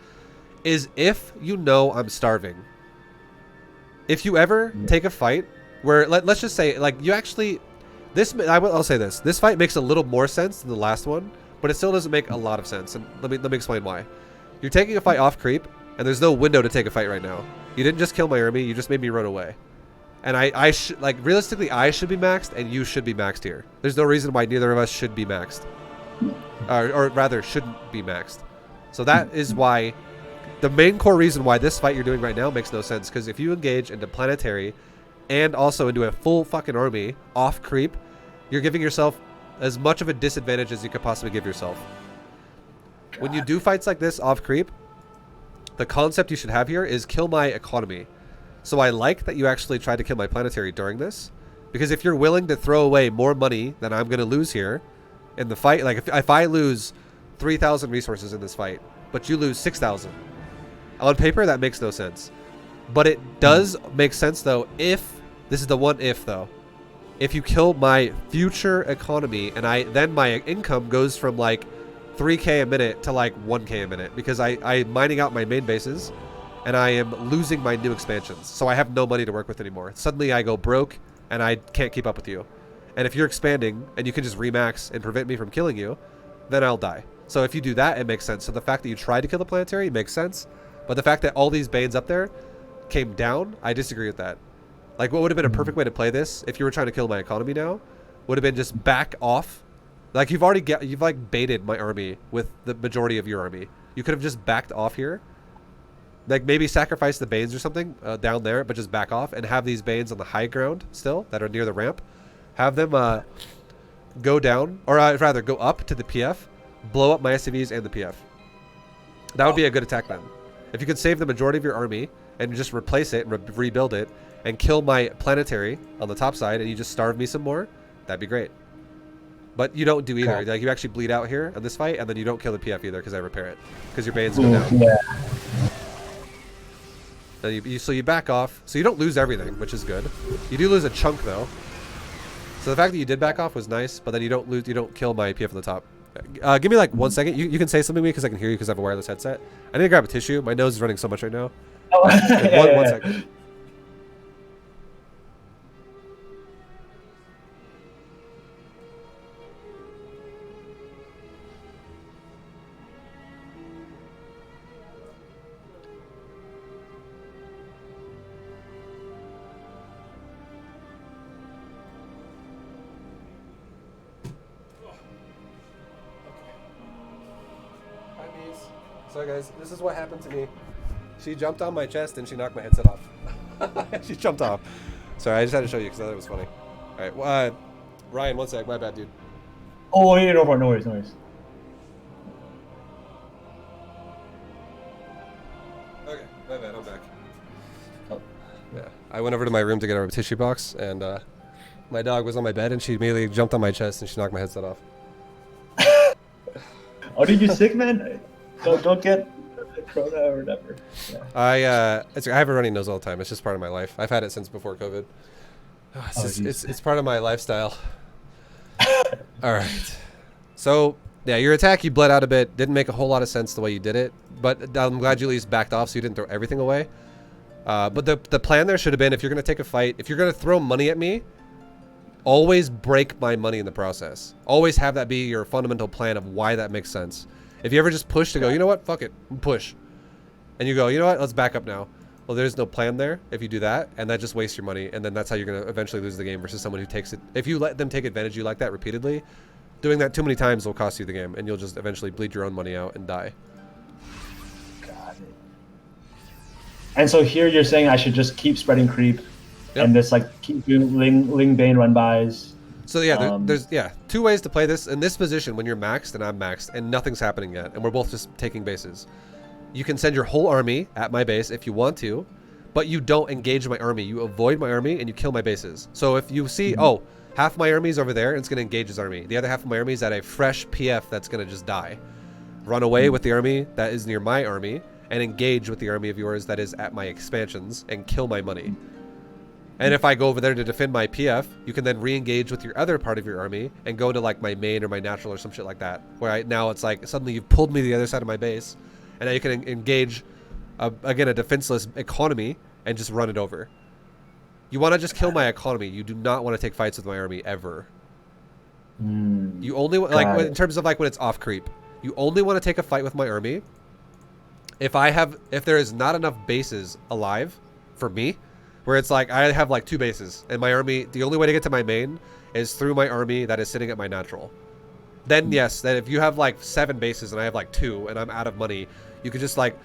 is if you know I'm starving. If you ever take a fight where, let's just say, like, you actually, I'll say this, this fight makes a little more sense than the last one, but it still doesn't make a lot of sense, and let me explain why. You're taking a fight off creep, and there's no window to take a fight right now. You didn't just kill my army, you just made me run away. And like, realistically, I should be maxed, and you should be maxed here. There's no reason why neither of us should be maxed. Or rather, shouldn't be maxed. So that is why, the main core reason why this fight you're doing right now makes no sense, because if you engage into planetary, and also into a full fucking army, off creep, you're giving yourself as much of a disadvantage as you could possibly give yourself. When you do fights like this off creep, the concept you should have here is kill my economy. So I like that you actually tried to kill my planetary during this, because if you're willing to throw away more money than I'm going to lose here in the fight, like if I lose 3,000 resources in this fight, but you lose 6,000, on paper that makes no sense. But it does make sense though if, this is the one if though, if you kill my future economy and then my income goes from like 3k a minute to like 1k a minute, because I'm mining out my main bases and I am losing my new expansions, so I have no money to work with anymore. Suddenly I go broke and I can't keep up with you. And if you're expanding and you can just remax and prevent me from killing you, then I'll die. So if you do that, it makes sense. So the fact that you tried to kill the planetary makes sense, but the fact that all these Banes up there came down, I disagree with that. Like, what would have been a perfect way to play this if you were trying to kill my economy now would have been just back off. Like, you've like baited my army with the majority of your army. You could have just backed off here. Like, maybe sacrifice the Banes or something down there, but just back off and have these Banes on the high ground still that are near the ramp. Have them go down, or rather go up to the PF, blow up my SCVs and the PF. That would be a good attack then. If you could save the majority of your army and just replace it, rebuild it, and kill my planetary on the top side, and you just starve me some more, that'd be great. But you don't do either. Okay. Like, you actually bleed out here on this fight, and then you don't kill the PF either because I repair it, because your Banes go down. Yeah. Then so you back off, so you don't lose everything, which is good. You do lose a chunk though. So the fact that you did back off was nice, but then you don't kill my PF on the top. Give me like 1 second. You can say something to me because I can hear you because I have a wireless headset. I need to grab a tissue. My nose is running so much right now. Oh. One second. So guys, this is what happened to me. She jumped on my chest and she knocked my headset off. She jumped off. Sorry, I just had to show you because I thought it was funny. All right, well, Ryan, one sec. My bad, dude. Oh, yeah, no worries, no worries. Okay, my bad. I'm back. Oh. Yeah, I went over to my room to get a tissue box, and my dog was on my bed, and she immediately jumped on my chest and she knocked my headset off. Oh, dude, you sick, man? Don't get corona or whatever. Yeah. I have a runny nose all the time. It's just part of my life. I've had it since before COVID. It's part of my lifestyle. All right. So yeah, your attack, you bled out a bit. Didn't make a whole lot of sense the way you did it, but I'm glad you at least backed off so you didn't throw everything away. But the plan there should have been, if you're gonna take a fight, if you're gonna throw money at me, always break my money in the process. Always have that be your fundamental plan of why that makes sense. If you ever just push to go, you know what, fuck it, push. And you go, you know what, let's back up now. Well, there's no plan there if you do that, and that just wastes your money, and then that's how you're going to eventually lose the game versus someone who takes it. If you let them take advantage of you like that repeatedly, doing that too many times will cost you the game, and you'll just eventually bleed your own money out and die. Got it. And so here you're saying I should just keep spreading creep, and just like keep doing Ling Bane run bys. So yeah, there's two ways to play this. In this position, when you're maxed and I'm maxed and nothing's happening yet, and we're both just taking bases, you can send your whole army at my base if you want to, but you don't engage my army. You avoid my army and you kill my bases. So if you see, oh, half my army's over there, and it's going to engage his army. The other half of my army is at a fresh PF that's going to just die. Run away with the army that is near my army and engage with the army of yours that is at my expansions and kill my money. And if I go over there to defend my PF, you can then re-engage with your other part of your army and go to like my main or my natural or some shit like that. Where now it's like suddenly you've pulled me to the other side of my base, and now you can engage, again, a defenseless economy and just run it over. You want to just kill my economy. You do not want to take fights with my army ever. You only like in terms of like when it's off creep. You only want to take a fight with my army if there is not enough bases alive for me. Where it's like, I have like 2 bases, and my army, the only way to get to my main is through my army that is sitting at my natural. Then yes, that if you have like 7 bases and I have like 2 and I'm out of money, you could just like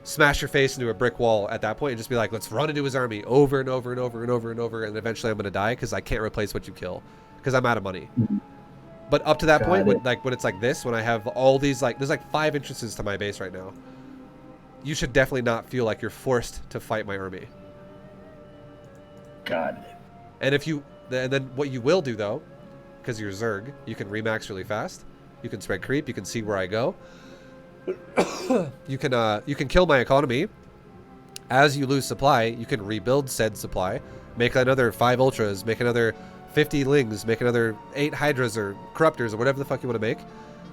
smash your face into a brick wall at that point and just be like, let's run into his army over and over and over and over and over, and eventually I'm going to die because I can't replace what you kill because I'm out of money. But up to that point, when it's like this, when I have all these like, there's like 5 entrances to my base right now, you should definitely not feel like you're forced to fight my army. Got it. And then what you will do though, because you're Zerg, you can remax really fast. You can spread creep. You can see where I go. You can kill my economy. As you lose supply, you can rebuild said supply, make another 5 ultras, make another 50 lings, make another 8 hydras or corruptors or whatever the fuck you want to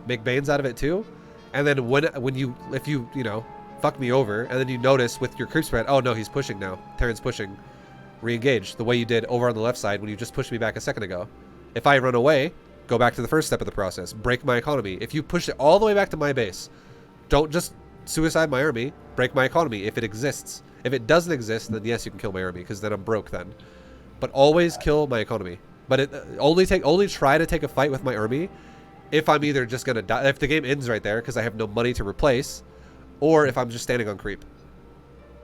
make banes out of it too. And then if you fuck me over, and then you notice with your creep spread, oh no, he's pushing now. Terran's pushing. Re-engage the way you did over on the left side when you just pushed me back a second ago. If I run away, go back to the first step of the process. Break my economy. If you push it all the way back to my base, don't just suicide my army. Break my economy if it exists. If it doesn't exist, then yes, you can kill my army because then I'm broke then. But always kill my economy. But only try to take a fight with my army if I'm either just gonna die, if the game ends right there because I have no money to replace, or if I'm just standing on creep.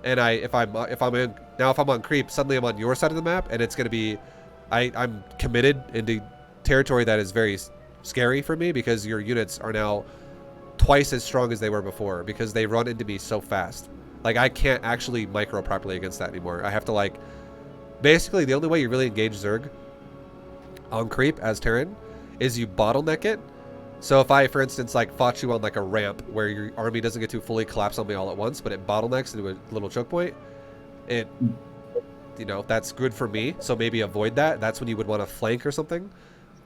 And if I'm on creep, suddenly I'm on your side of the map, and it's gonna be, I'm committed into territory that is very scary for me because your units are now twice as strong as they were before because they run into me so fast. Like I can't actually micro properly against that anymore. I have to like, basically the only way you really engage Zerg on creep as Terran is you bottleneck it. So if I, for instance, like fought you on like a ramp where your army doesn't get to fully collapse on me all at once, but it bottlenecks into a little choke point, that's good for me. So maybe avoid that. That's when you would want to flank or something.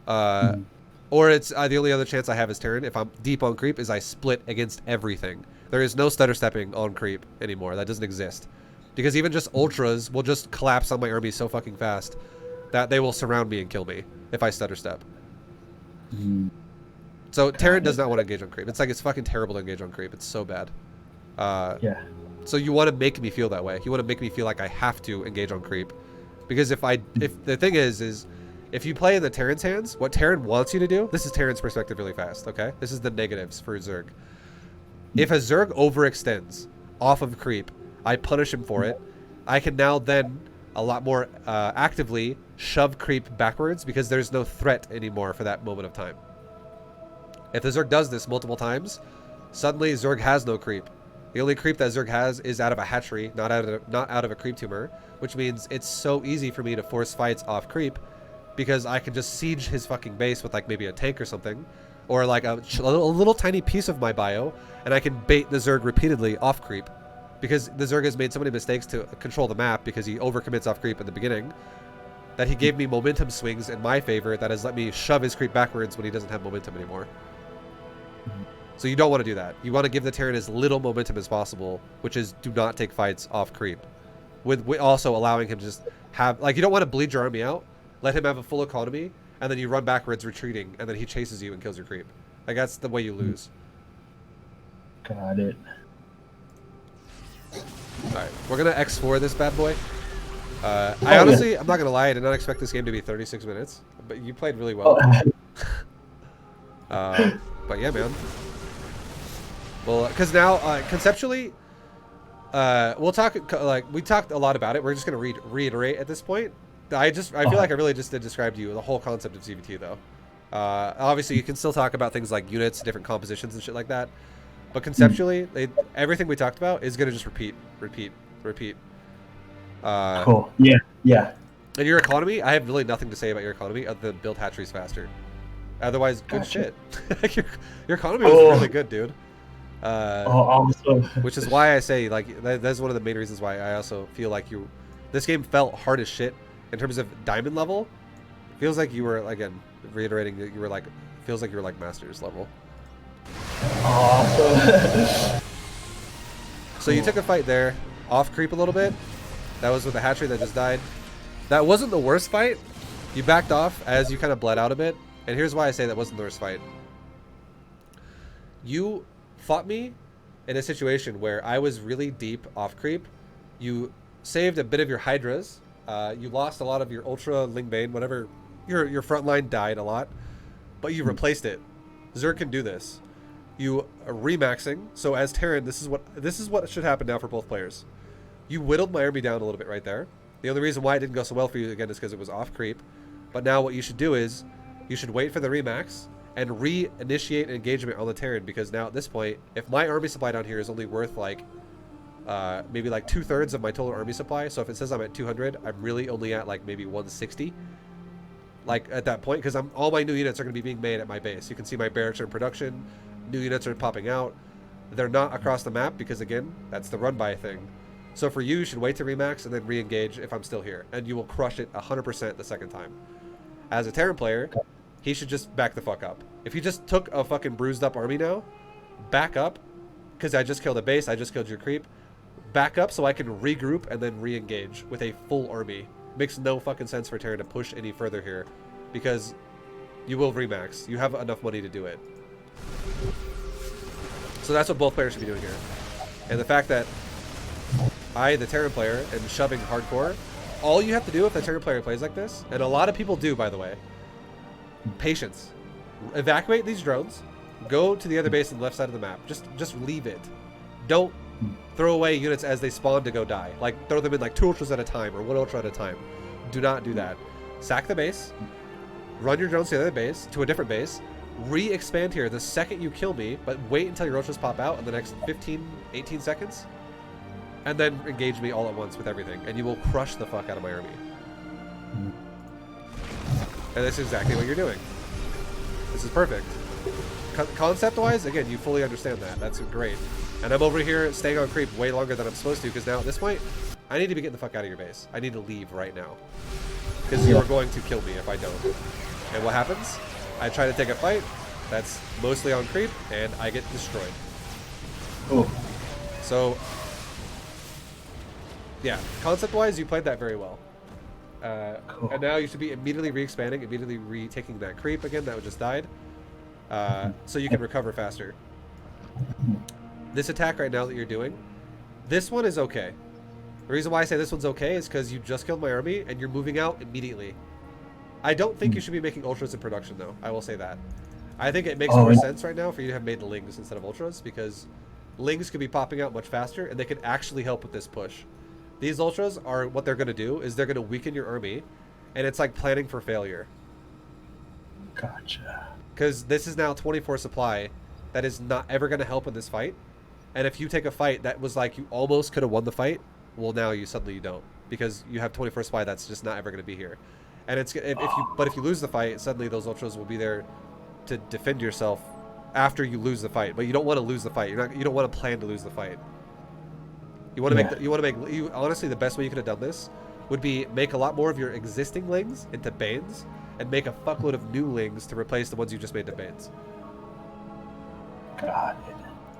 Or it's the only other chance I have as Terran, if I'm deep on creep, is I split against everything. There is no stutter stepping on creep anymore. That doesn't exist. Because even just ultras will just collapse on my army so fucking fast that they will surround me and kill me if I stutter step. So Terran does not want to engage on creep. It's fucking terrible to engage on creep. It's so bad. Yeah. So you want to make me feel that way. You want to make me feel like I have to engage on creep. Because if the thing is if you play in the Terran's hands, what Terran wants you to do, this is Terran's perspective really fast, okay? This is the negatives for Zerg. If a Zerg overextends off of creep, I punish him for it. I can now then a lot more actively shove creep backwards because there's no threat anymore for that moment of time. If the Zerg does this multiple times, suddenly Zerg has no creep. The only creep that Zerg has is out of a hatchery, not out of a creep tumor, which means it's so easy for me to force fights off creep because I can just siege his fucking base with like maybe a tank or something, or like a little tiny piece of my bio, and I can bait the Zerg repeatedly off creep because the Zerg has made so many mistakes to control the map because he overcommits off creep in the beginning that he gave me momentum swings in my favor that has let me shove his creep backwards when he doesn't have momentum anymore. So you don't want to do that. You want to give the Terran as little momentum as possible, which is do not take fights off creep. With also allowing him to just have, like, you don't want to bleed your army out, let him have a full economy, and then you run backwards retreating, and then he chases you and kills your creep. Like, that's the way you lose. Got it. Alright, we're going to X4 this bad boy. I honestly, I'm not going to lie, I did not expect this game to be 36 minutes, but you played really well. But yeah, man. Well, because now, conceptually, we'll talk, like, we talked a lot about it. We're just going to reiterate at this point. I feel like I really just did describe to you the whole concept of ZvT, though. Obviously, you can still talk about things like units, different compositions, and shit like that. But conceptually, everything we talked about is going to just repeat. Cool. Yeah. And your economy, I have really nothing to say about your economy other than build hatcheries faster. Otherwise, good shit. your economy was really good, dude. Also. Which is why I say, like, that's one of the main reasons why I also feel like this game felt hard as shit in terms of diamond level. Feels like you were, again, reiterating that you were like, feels like you were like masters level. Awesome. So you took a fight there, off creep a little bit. That was with the hatchery that just died. That wasn't the worst fight. You backed off as you kind of bled out a bit. And here's why I say that wasn't the worst fight. You fought me in a situation where I was really deep off creep. You saved a bit of your hydras. You lost a lot of your ultra ling bane, whatever. Your front line died a lot, but you replaced it. Zerg can do this. You are remaxing. So as Terran, this is what should happen now for both players. You whittled my army down a little bit right there. The only reason why it didn't go so well for you again is because it was off creep. But now what you should do is you should wait for the remax and reinitiate engagement on the Terran, because now at this point, if my army supply down here is only worth like maybe like 2/3 of my total army supply, so if it says I'm at 200, I'm really only at like maybe 160. Like at that point, because all my new units are going to be being made at my base. You can see my barracks are in production, new units are popping out. They're not across the map because again, that's the run by thing. So for you should wait to remax and then re-engage if I'm still here, and you will crush it 100% the second time. As a Terran player, he should just back the fuck up. If he just took a fucking bruised up army now, back up, because I just killed a base, I just killed your creep. Back up so I can regroup and then re-engage with a full army. Makes no fucking sense for Terran to push any further here, because you will remax. You have enough money to do it. So that's what both players should be doing here. And the fact that I, the Terran player, am shoving hardcore, all you have to do if the Terran player plays like this, and a lot of people do, by the way, patience. Evacuate these drones, go to the other base on the left side of the map. Just leave it. Don't throw away units as they spawn to go die. Like, throw them in like 2 ultras at a time or 1 ultra at a time. Do not do that. Sack the base, run your drones to the other base, to a different base, re-expand here the second you kill me, but wait until your ultras pop out in the next 15, 18 seconds, and then engage me all at once with everything, and you will crush the fuck out of my army. And this is exactly what you're doing. This is perfect. Concept-wise, again, you fully understand that. That's great. And I'm over here staying on creep way longer than I'm supposed to, because now at this point, I need to be getting the fuck out of your base. I need to leave right now. Because you are going to kill me if I don't. And what happens? I try to take a fight that's mostly on creep, and I get destroyed. Cool. So, yeah, concept-wise, you played that very well. Cool. And now you should be immediately re-expanding, immediately re-taking that creep again that just died, so you can recover faster. This attack right now that you're doing, this one is okay. The reason why I say this one's okay is because you just killed my army and you're moving out immediately. I don't think you should be making ultras in production, though. I will say that. I think it makes more sense right now for you to have made the lings instead of ultras, because Lings could be popping out much faster, and they could actually help with this push. These ultras are what they're going to do is they're going to weaken your army, and it's like planning for failure. Gotcha. Because this is now 24 supply that is not ever going to help in this fight. And if you take a fight that was like you almost could have won the fight, well, now you suddenly don't, because you have 24 supply that's just not ever going to be here. And it's if you lose the fight, suddenly those ultras will be there to defend yourself after you lose the fight. But you don't want to lose the fight. You don't want to plan to lose the fight. You want to make honestly the best way you could have done this would be make a lot more of your existing lings into banes and make a fuckload of new lings to replace the ones you just made to banes. Got it.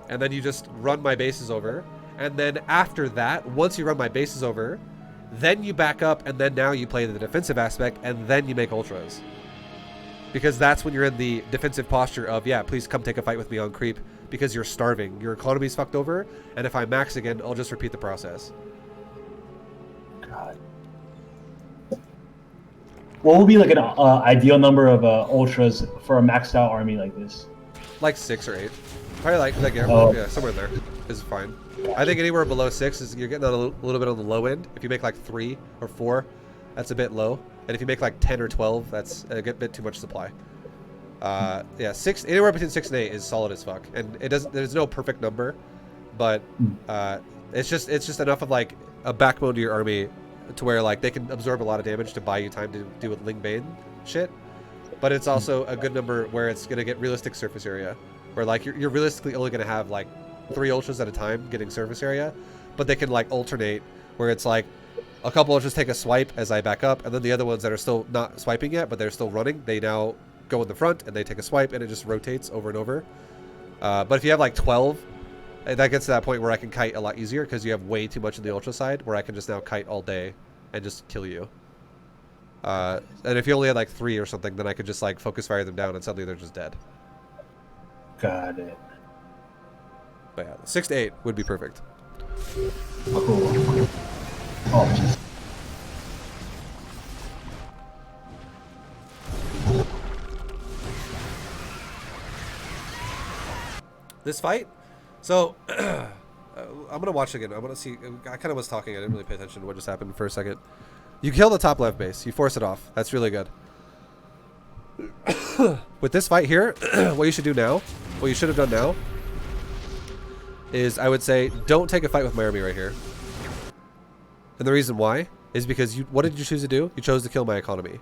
And then you just run my bases over, and then after that, once you run my bases over, then you back up, and then now you play the defensive aspect, and then you make ultras. Because that's when you're in the defensive posture of, yeah, please come take a fight with me on creep, because you're starving. Your economy's fucked over, and if I max again, I'll just repeat the process. God. What would be like an ideal number of ultras for a maxed out army like this? Like 6 or 8. Probably like yeah, somewhere in there is fine. I think anywhere below 6 is you're getting a little bit on the low end. If you make like 3 or 4, that's a bit low. And if you make like 10 or 12, that's a bit too much supply. Yeah, 6 anywhere between 6 and 8 is solid as fuck. And it doesn't. There's no perfect number, but it's just enough of like a backbone to your army to where like they can absorb a lot of damage to buy you time to do with Ling Bane shit. But it's also a good number where it's gonna get realistic surface area. Where like you're realistically only gonna have like 3 ultras at a time getting surface area, but they can like alternate where it's like a couple ultras take a swipe as I back up, and then the other ones that are still not swiping yet but they're still running, they now go in the front and they take a swipe, and it just rotates over and over. But if you have like 12, that gets to that point where I can kite a lot easier because you have way too much in the ultra side where I can just now kite all day and just kill you. And if you only had like 3 or something, then I could just like focus fire them down and suddenly they're just dead. Got it. But yeah, 6 to 8 would be perfect. Cool. Oh, jeez. This fight, so I'm gonna watch again. I'm gonna see. I kind of was talking. I didn't really pay attention to what just happened for a second. You kill the top left base. You force it off. That's really good. With this fight here, what you should do now, what you should have done now, is I would say don't take a fight with my army right here. And the reason why is because what did you choose to do? You chose to kill my economy.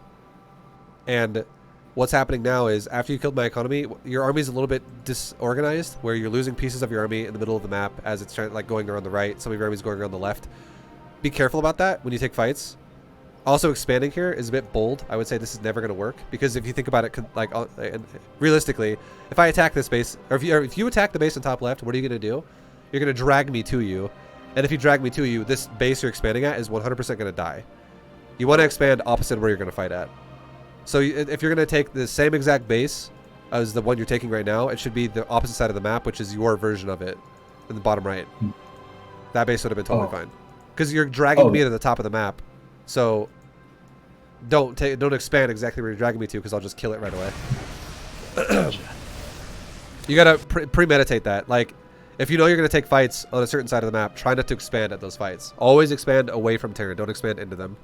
And what's happening now is after you killed my economy, your army's a little bit disorganized, where you're losing pieces of your army in the middle of the map as it's trying, like going around the right. Some of your army's going around the left. Be careful about that when you take fights. Also, expanding here is a bit bold. I would say this is never going to work because if you think about it, like realistically, if I attack this base, or if you attack the base on top left, what are you going to do? You're going to drag me to you, and if you drag me to you, this base you're expanding at is 100% going to die. You want to expand opposite where you're going to fight at. So if you're going to take the same exact base as the one you're taking right now, it should be the opposite side of the map, which is your version of it, in the bottom right. That base would have been totally fine because you're dragging me to the top of the map. So don't expand exactly where you're dragging me to, because I'll just kill it right away. You gotta premeditate that. Like, if you know you're gonna take fights on a certain side of the map, try not to expand at those fights. Always expand away from Terran. Don't expand into them.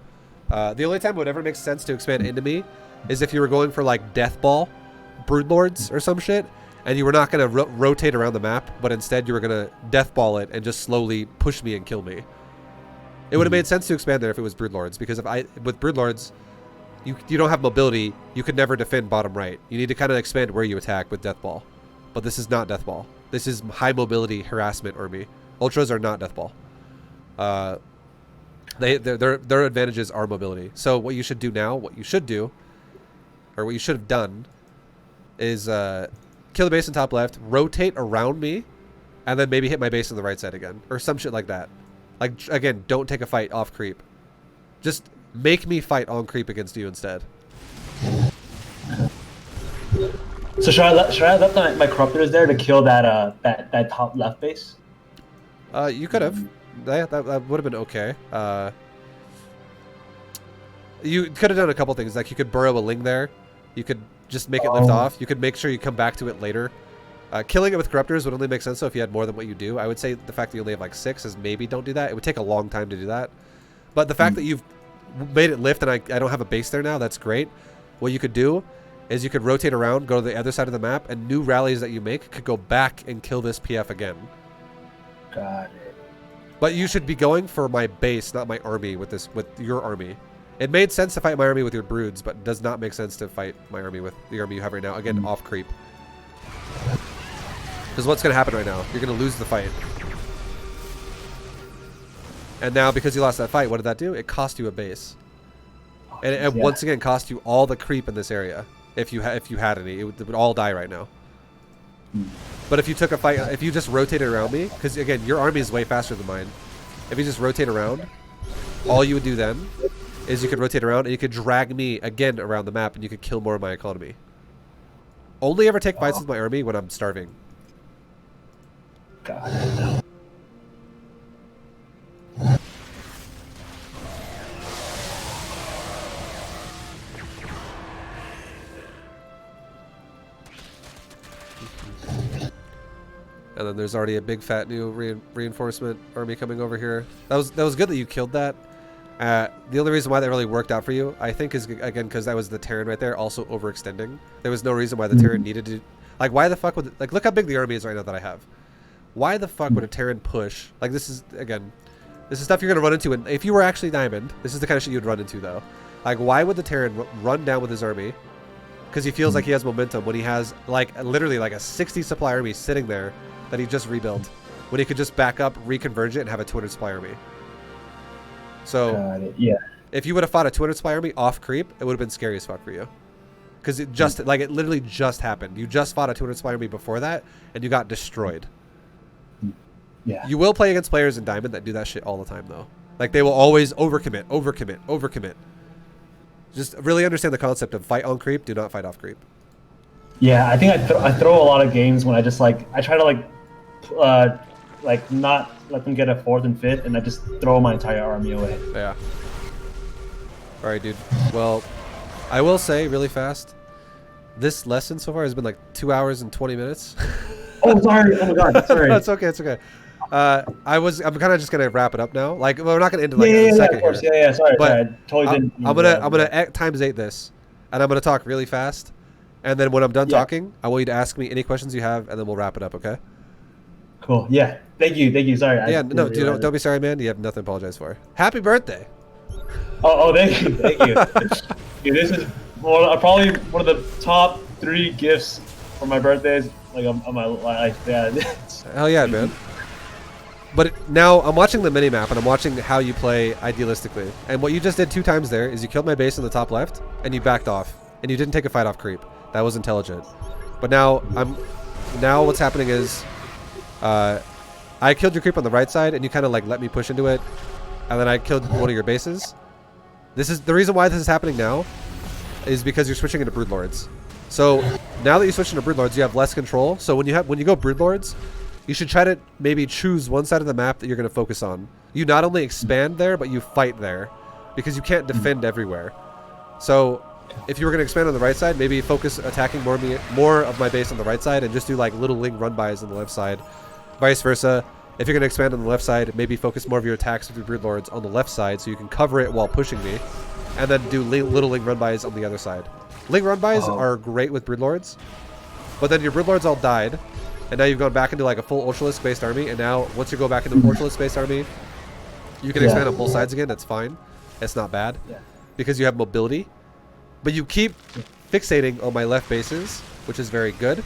The only time it would ever make sense to expand into me is if you were going for like Death Ball, Broodlords or some shit, and you were not gonna rotate around the map, but instead you were gonna Death Ball it and just slowly push me and kill me. It would have made sense to expand there if it was Broodlords, because with Broodlords, you don't have mobility. You could never defend bottom right. You need to kind of expand where you attack with Death Ball. But this is not Death Ball. This is high mobility harassment army. Ultras are not Death Ball. Their advantages are mobility. So what you should do now, what you should have done, is kill the base in top left, rotate around me, and then maybe hit my base on the right side again, or some shit like that. Like, again, don't take a fight off creep. Just make me fight on creep against you instead. So should I let my corruptors there to kill that top left base? You could have. That would have been okay. You could have done a couple things. Like, you could burrow a Ling there. You could just make it lift off. You could make sure you come back to it later. Killing it with corruptors would only make sense though if you had more than what you do. I would say the fact that you only have like 6 is maybe don't do that. It would take a long time to do that. But the fact that you've made it lift and I don't have a base there now, that's great. What you could do is you could rotate around, go to the other side of the map, and new rallies that you make could go back and kill this PF again. Got it. But you should be going for my base, not my army with your army. It made sense to fight my army with your broods, but it does not make sense to fight my army with the army you have right now. Again, off creep. Because what's going to happen right now? You're going to lose the fight. And now, because you lost that fight, what did that do? It cost you a base. And it once again cost you all the creep in this area. If you had any, it would all die right now. But if you took a fight, if you just rotated around me, because again, your army is way faster than mine. If you just rotate around, all you would do then is you could rotate around and you could drag me again around the map and you could kill more of my economy. Only ever take fights with my army when I'm starving. Got it. And then there's already a big fat new reinforcement army coming over here. That was good that you killed that. The only reason why that really worked out for you, I think, is again because that was the Terran right there, also overextending. There was no reason why the Terran needed to, like, why the fuck would, like, look how big the army is right now that I have. Why the fuck would a Terran push? Like, this is, again, this is stuff you're gonna run into, and if you were actually Diamond, this is the kind of shit you'd run into though. Like, why would the Terran run down with his army? Because he feels like he has momentum when he has like literally like a 60 supply army sitting there that he just rebuilt, when he could just back up, reconverge it, and have a 200 supply army. So, yeah. if you would have fought a 200 supply army off creep, it would have been scary as fuck for you. Because it just, like, it literally just happened. You just fought a 200 supply army before that, and you got destroyed. Yeah. You will play against players in Diamond that do that shit all the time, though. Like, they will always overcommit, overcommit, overcommit. Just really understand the concept of fight on creep, do not fight off creep. Yeah, I think I throw a lot of games when I just, like, I try to, like not let them get a 4th and 5th, and I just throw my entire army away. Yeah. All right, dude. Well, I will say really fast, this lesson so far has been like 2 hours and 20 minutes. Oh, sorry. Oh my god. Sorry. No, it's okay. It's okay. I'm kind of just gonna wrap it up now. Like, well, we're not gonna end it like in a second of course. here. Yeah. Sorry. But I totally didn't. I'm gonna times 8 this, and I'm gonna talk really fast, and then when I'm done talking, I want you to ask me any questions you have, and then we'll wrap it up. Okay? Cool. Yeah. Thank you. Sorry. Yeah. No, dude, don't be sorry, man. You have nothing to apologize for. Happy birthday. Oh, thank you. Dude, this is probably one of the top 3 gifts for my birthdays, like on my life. Yeah. Hell yeah, man. But now I'm watching the minimap and I'm watching how you play idealistically. And what you just did 2 times there is you killed my base in the top left and you backed off and you didn't take a fight off creep. That was intelligent. But now what's happening is I killed your creep on the right side and you kind of like let me push into it, and then I killed one of your bases. This is the reason why this is happening now, is because you're switching into Broodlords. So now that you switch into Broodlords, you have less control. So when you go Broodlords, you should try to maybe choose one side of the map that you're going to focus on. You not only expand there, but you fight there, because you can't defend everywhere. So if you were going to expand on the right side, maybe focus attacking more of my base on the right side and just do like little Ling run-bys on the left side. Vice versa. If you're going to expand on the left side, maybe focus more of your attacks with your Broodlords on the left side so you can cover it while pushing me, and then do little Ling run-bys on the other side. Ling run-bys are great with Broodlords, but then your Broodlords all died, and now you've gone back into like a full Ultralisk-based army, and now once you go back into an Ultralisk-based army, you can expand on both sides again. That's fine. It's not bad, because you have mobility. But you keep fixating on my left bases, which is very good,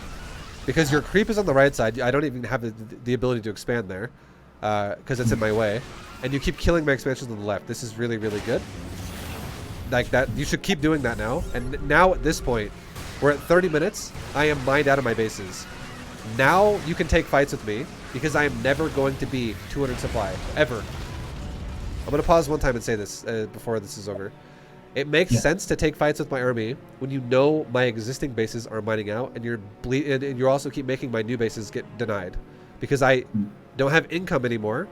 because your creep is on the right side. I don't even have the ability to expand there, because it's in my way, and you keep killing my expansions on the left. This is really, really good. Like that, you should keep doing that now. And now at this point, we're at 30 minutes. I am mined out of my bases. Now you can take fights with me, because I am never going to be 200 supply, ever. I'm going to pause one time and say this before this is over. It makes sense to take fights with my army when you know my existing bases are mining out, and you also keep making my new bases get denied, because I don't have income anymore.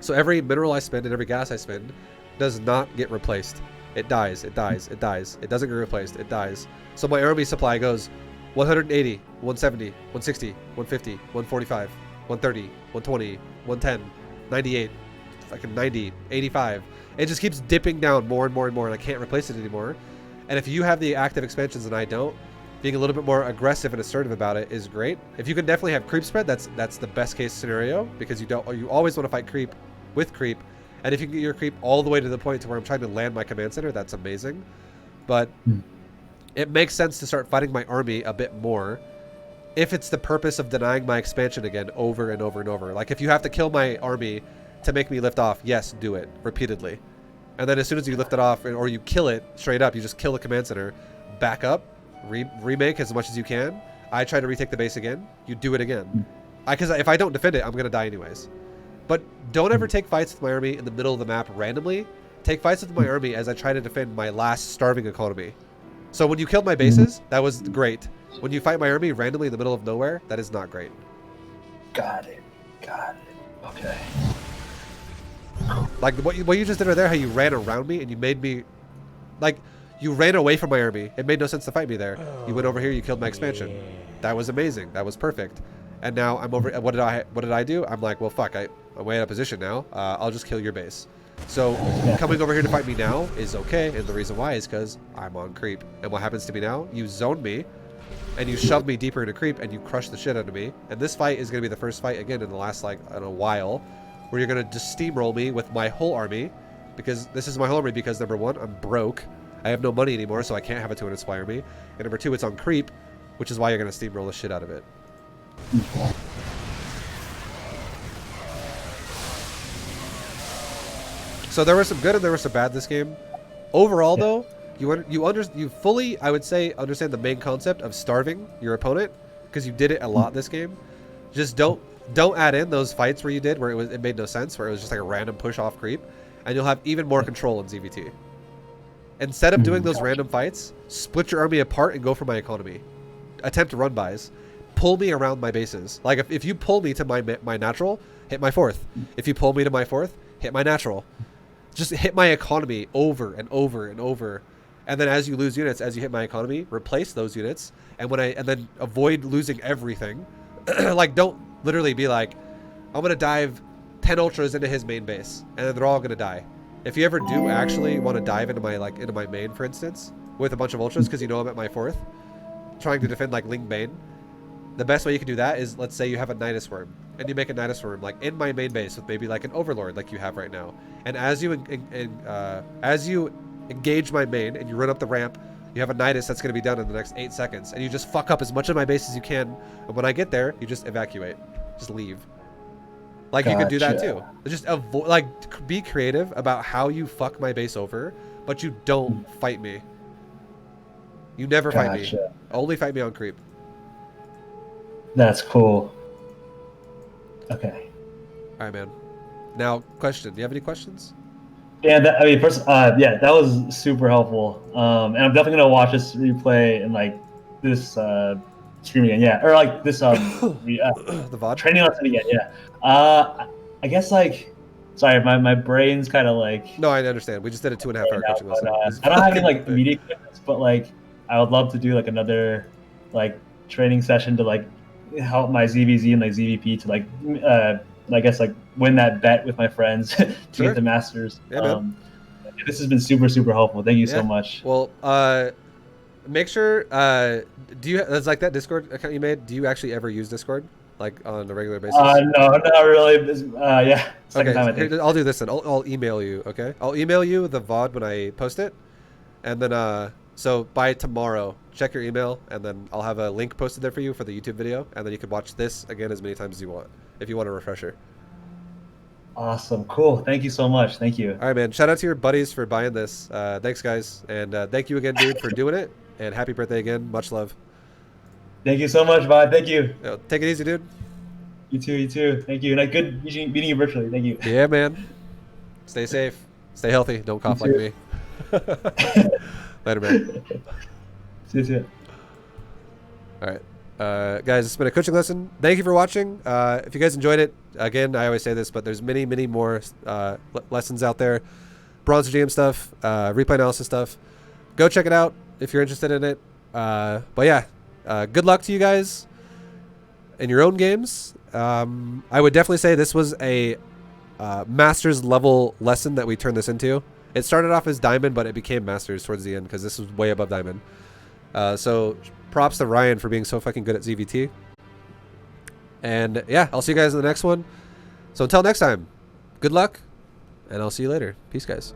So every mineral I spend and every gas I spend does not get replaced. It dies, it dies, it dies. It doesn't get replaced, it dies. So my army supply goes 180, 170, 160, 150, 145, 130, 120, 110, 98, fucking 90, 85. It just keeps dipping down more and more and more, and I can't replace it anymore. And if you have the active expansions and I don't, being a little bit more aggressive and assertive about it is great. If you can definitely have creep spread, that's the best case scenario, because you always want to fight creep with creep. And if you can get your creep all the way to the point to where I'm trying to land my command center, that's amazing. But it makes sense to start fighting my army a bit more if it's the purpose of denying my expansion again over and over and over. Like if you have to kill my army to make me lift off, yes, do it repeatedly. And then as soon as you lift it off or you kill it straight up, you just kill the command center, back up, remake as much as you can. I try to retake the base again. You do it again. Because if I don't defend it, I'm going to die anyways. But don't ever take fights with my army in the middle of the map randomly. Take fights with my army as I try to defend my last starving economy. So when you killed my bases, that was great. When you fight my army randomly in the middle of nowhere, that is not great. Got it. Okay. Like what you just did right there, how you ran around me and you made me, like, you ran away from my army. It made no sense to fight me there. You went over here, you killed my expansion. That was amazing. That was perfect. And now I'm over. What did I do? I'm like, well, fuck. I'm way out of position now. I'll just kill your base. So coming over here to fight me now is okay, and the reason why is because I'm on creep. And what happens to me now? You zone me, and you shove me deeper into creep, and you crush the shit out of me. And this fight is going to be the first fight again in the last, like, in a while, where you're going to just steamroll me with my whole army, because this is my whole army. Because number one, I'm broke. I have no money anymore, so I can't have it to inspire me. And number two, it's on creep, which is why you're going to steamroll the shit out of it. So there was some good and there was some bad this game. Overall, though, you fully, I would say, understand the main concept of starving your opponent, because you did it a lot this game. Just don't add in those fights where you did where it made no sense, where it was just like a random push off creep, and you'll have even more control in ZvT. Instead of doing those random fights, split your army apart and go for my economy. Attempt run bys. Pull me around my bases. Like if you pull me to my natural, hit my fourth. If you pull me to my fourth, hit my natural. Just hit my economy over and over and over. And then as you lose units, as you hit my economy, replace those units. And then avoid losing everything. Like, don't literally be like, I'm gonna dive 10 ultras into his main base, and then they're all gonna die. If you ever do actually want to dive into my main, for instance, with a bunch of ultras, because you know I'm at my fourth, trying to defend like Ling Bane, the best way you can do that is, let's say you have a Nidus Worm, and you make a Nidus Worm like in my main base with maybe like an Overlord like you have right now. And as you engage my main and you run up the ramp, you have a Nidus that's going to be done in the next 8 seconds, and you just fuck up as much of my base as you can. And when I get there, you just evacuate, just leave. Like, you can do that too. Just avoid, like, be creative about how you fuck my base over, but you don't fight me. You never fight me. Only fight me on creep. That's cool. Okay. All right, man. Now, question. Do you have any questions? Yeah, first, that was super helpful. And I'm definitely gonna watch this replay and like this stream again. Yeah, or like this the VOD training lesson again. Yeah. I guess like, sorry, my brain's kind of like. No, I understand. We just did a 2.5 hour coaching lesson. I don't have any like media commitments, but like I would love to do like another like training session to like help my ZVZ and like ZVP to like I guess like win that bet with my friends to get the masters. Yeah, this has been super helpful. Thank you so much. Well, make sure do you, that's like that Discord account you made, do you actually ever use Discord like on a regular basis? No, not really. Second time I think. I'll do this then. I'll email you. Okay, I'll email you the VOD when I post it, and then so by tomorrow, check your email, and then I'll have a link posted there for you for the YouTube video, and then you can watch this again as many times as you want if you want a refresher. Awesome, cool. Thank you so much. Thank you. All right, man. Shout out to your buddies for buying this. Thanks, guys, and thank you again, dude, for doing it. And happy birthday again. Much love. Thank you so much, bye. Thank you. Take it easy, dude. You too. Thank you. And good meeting you virtually. Thank you. Yeah, man. Stay safe. Stay healthy. Don't cough like me. Later, man. See you soon. All right. Guys, it's been a coaching lesson. Thank you for watching. If you guys enjoyed it, again, I always say this, but there's many more lessons out there. Bronze GM stuff, replay analysis stuff. Go check it out if you're interested in it. But yeah, Good luck to you guys in your own games. I would definitely say this was a Masters level lesson that we turned this into. It started off as Diamond, but it became Masters towards the end because this was way above Diamond. So props to Ryan for being so fucking good at ZvT. And yeah, I'll see you guys in the next one. So until next time, good luck, and I'll see you later. Peace, guys.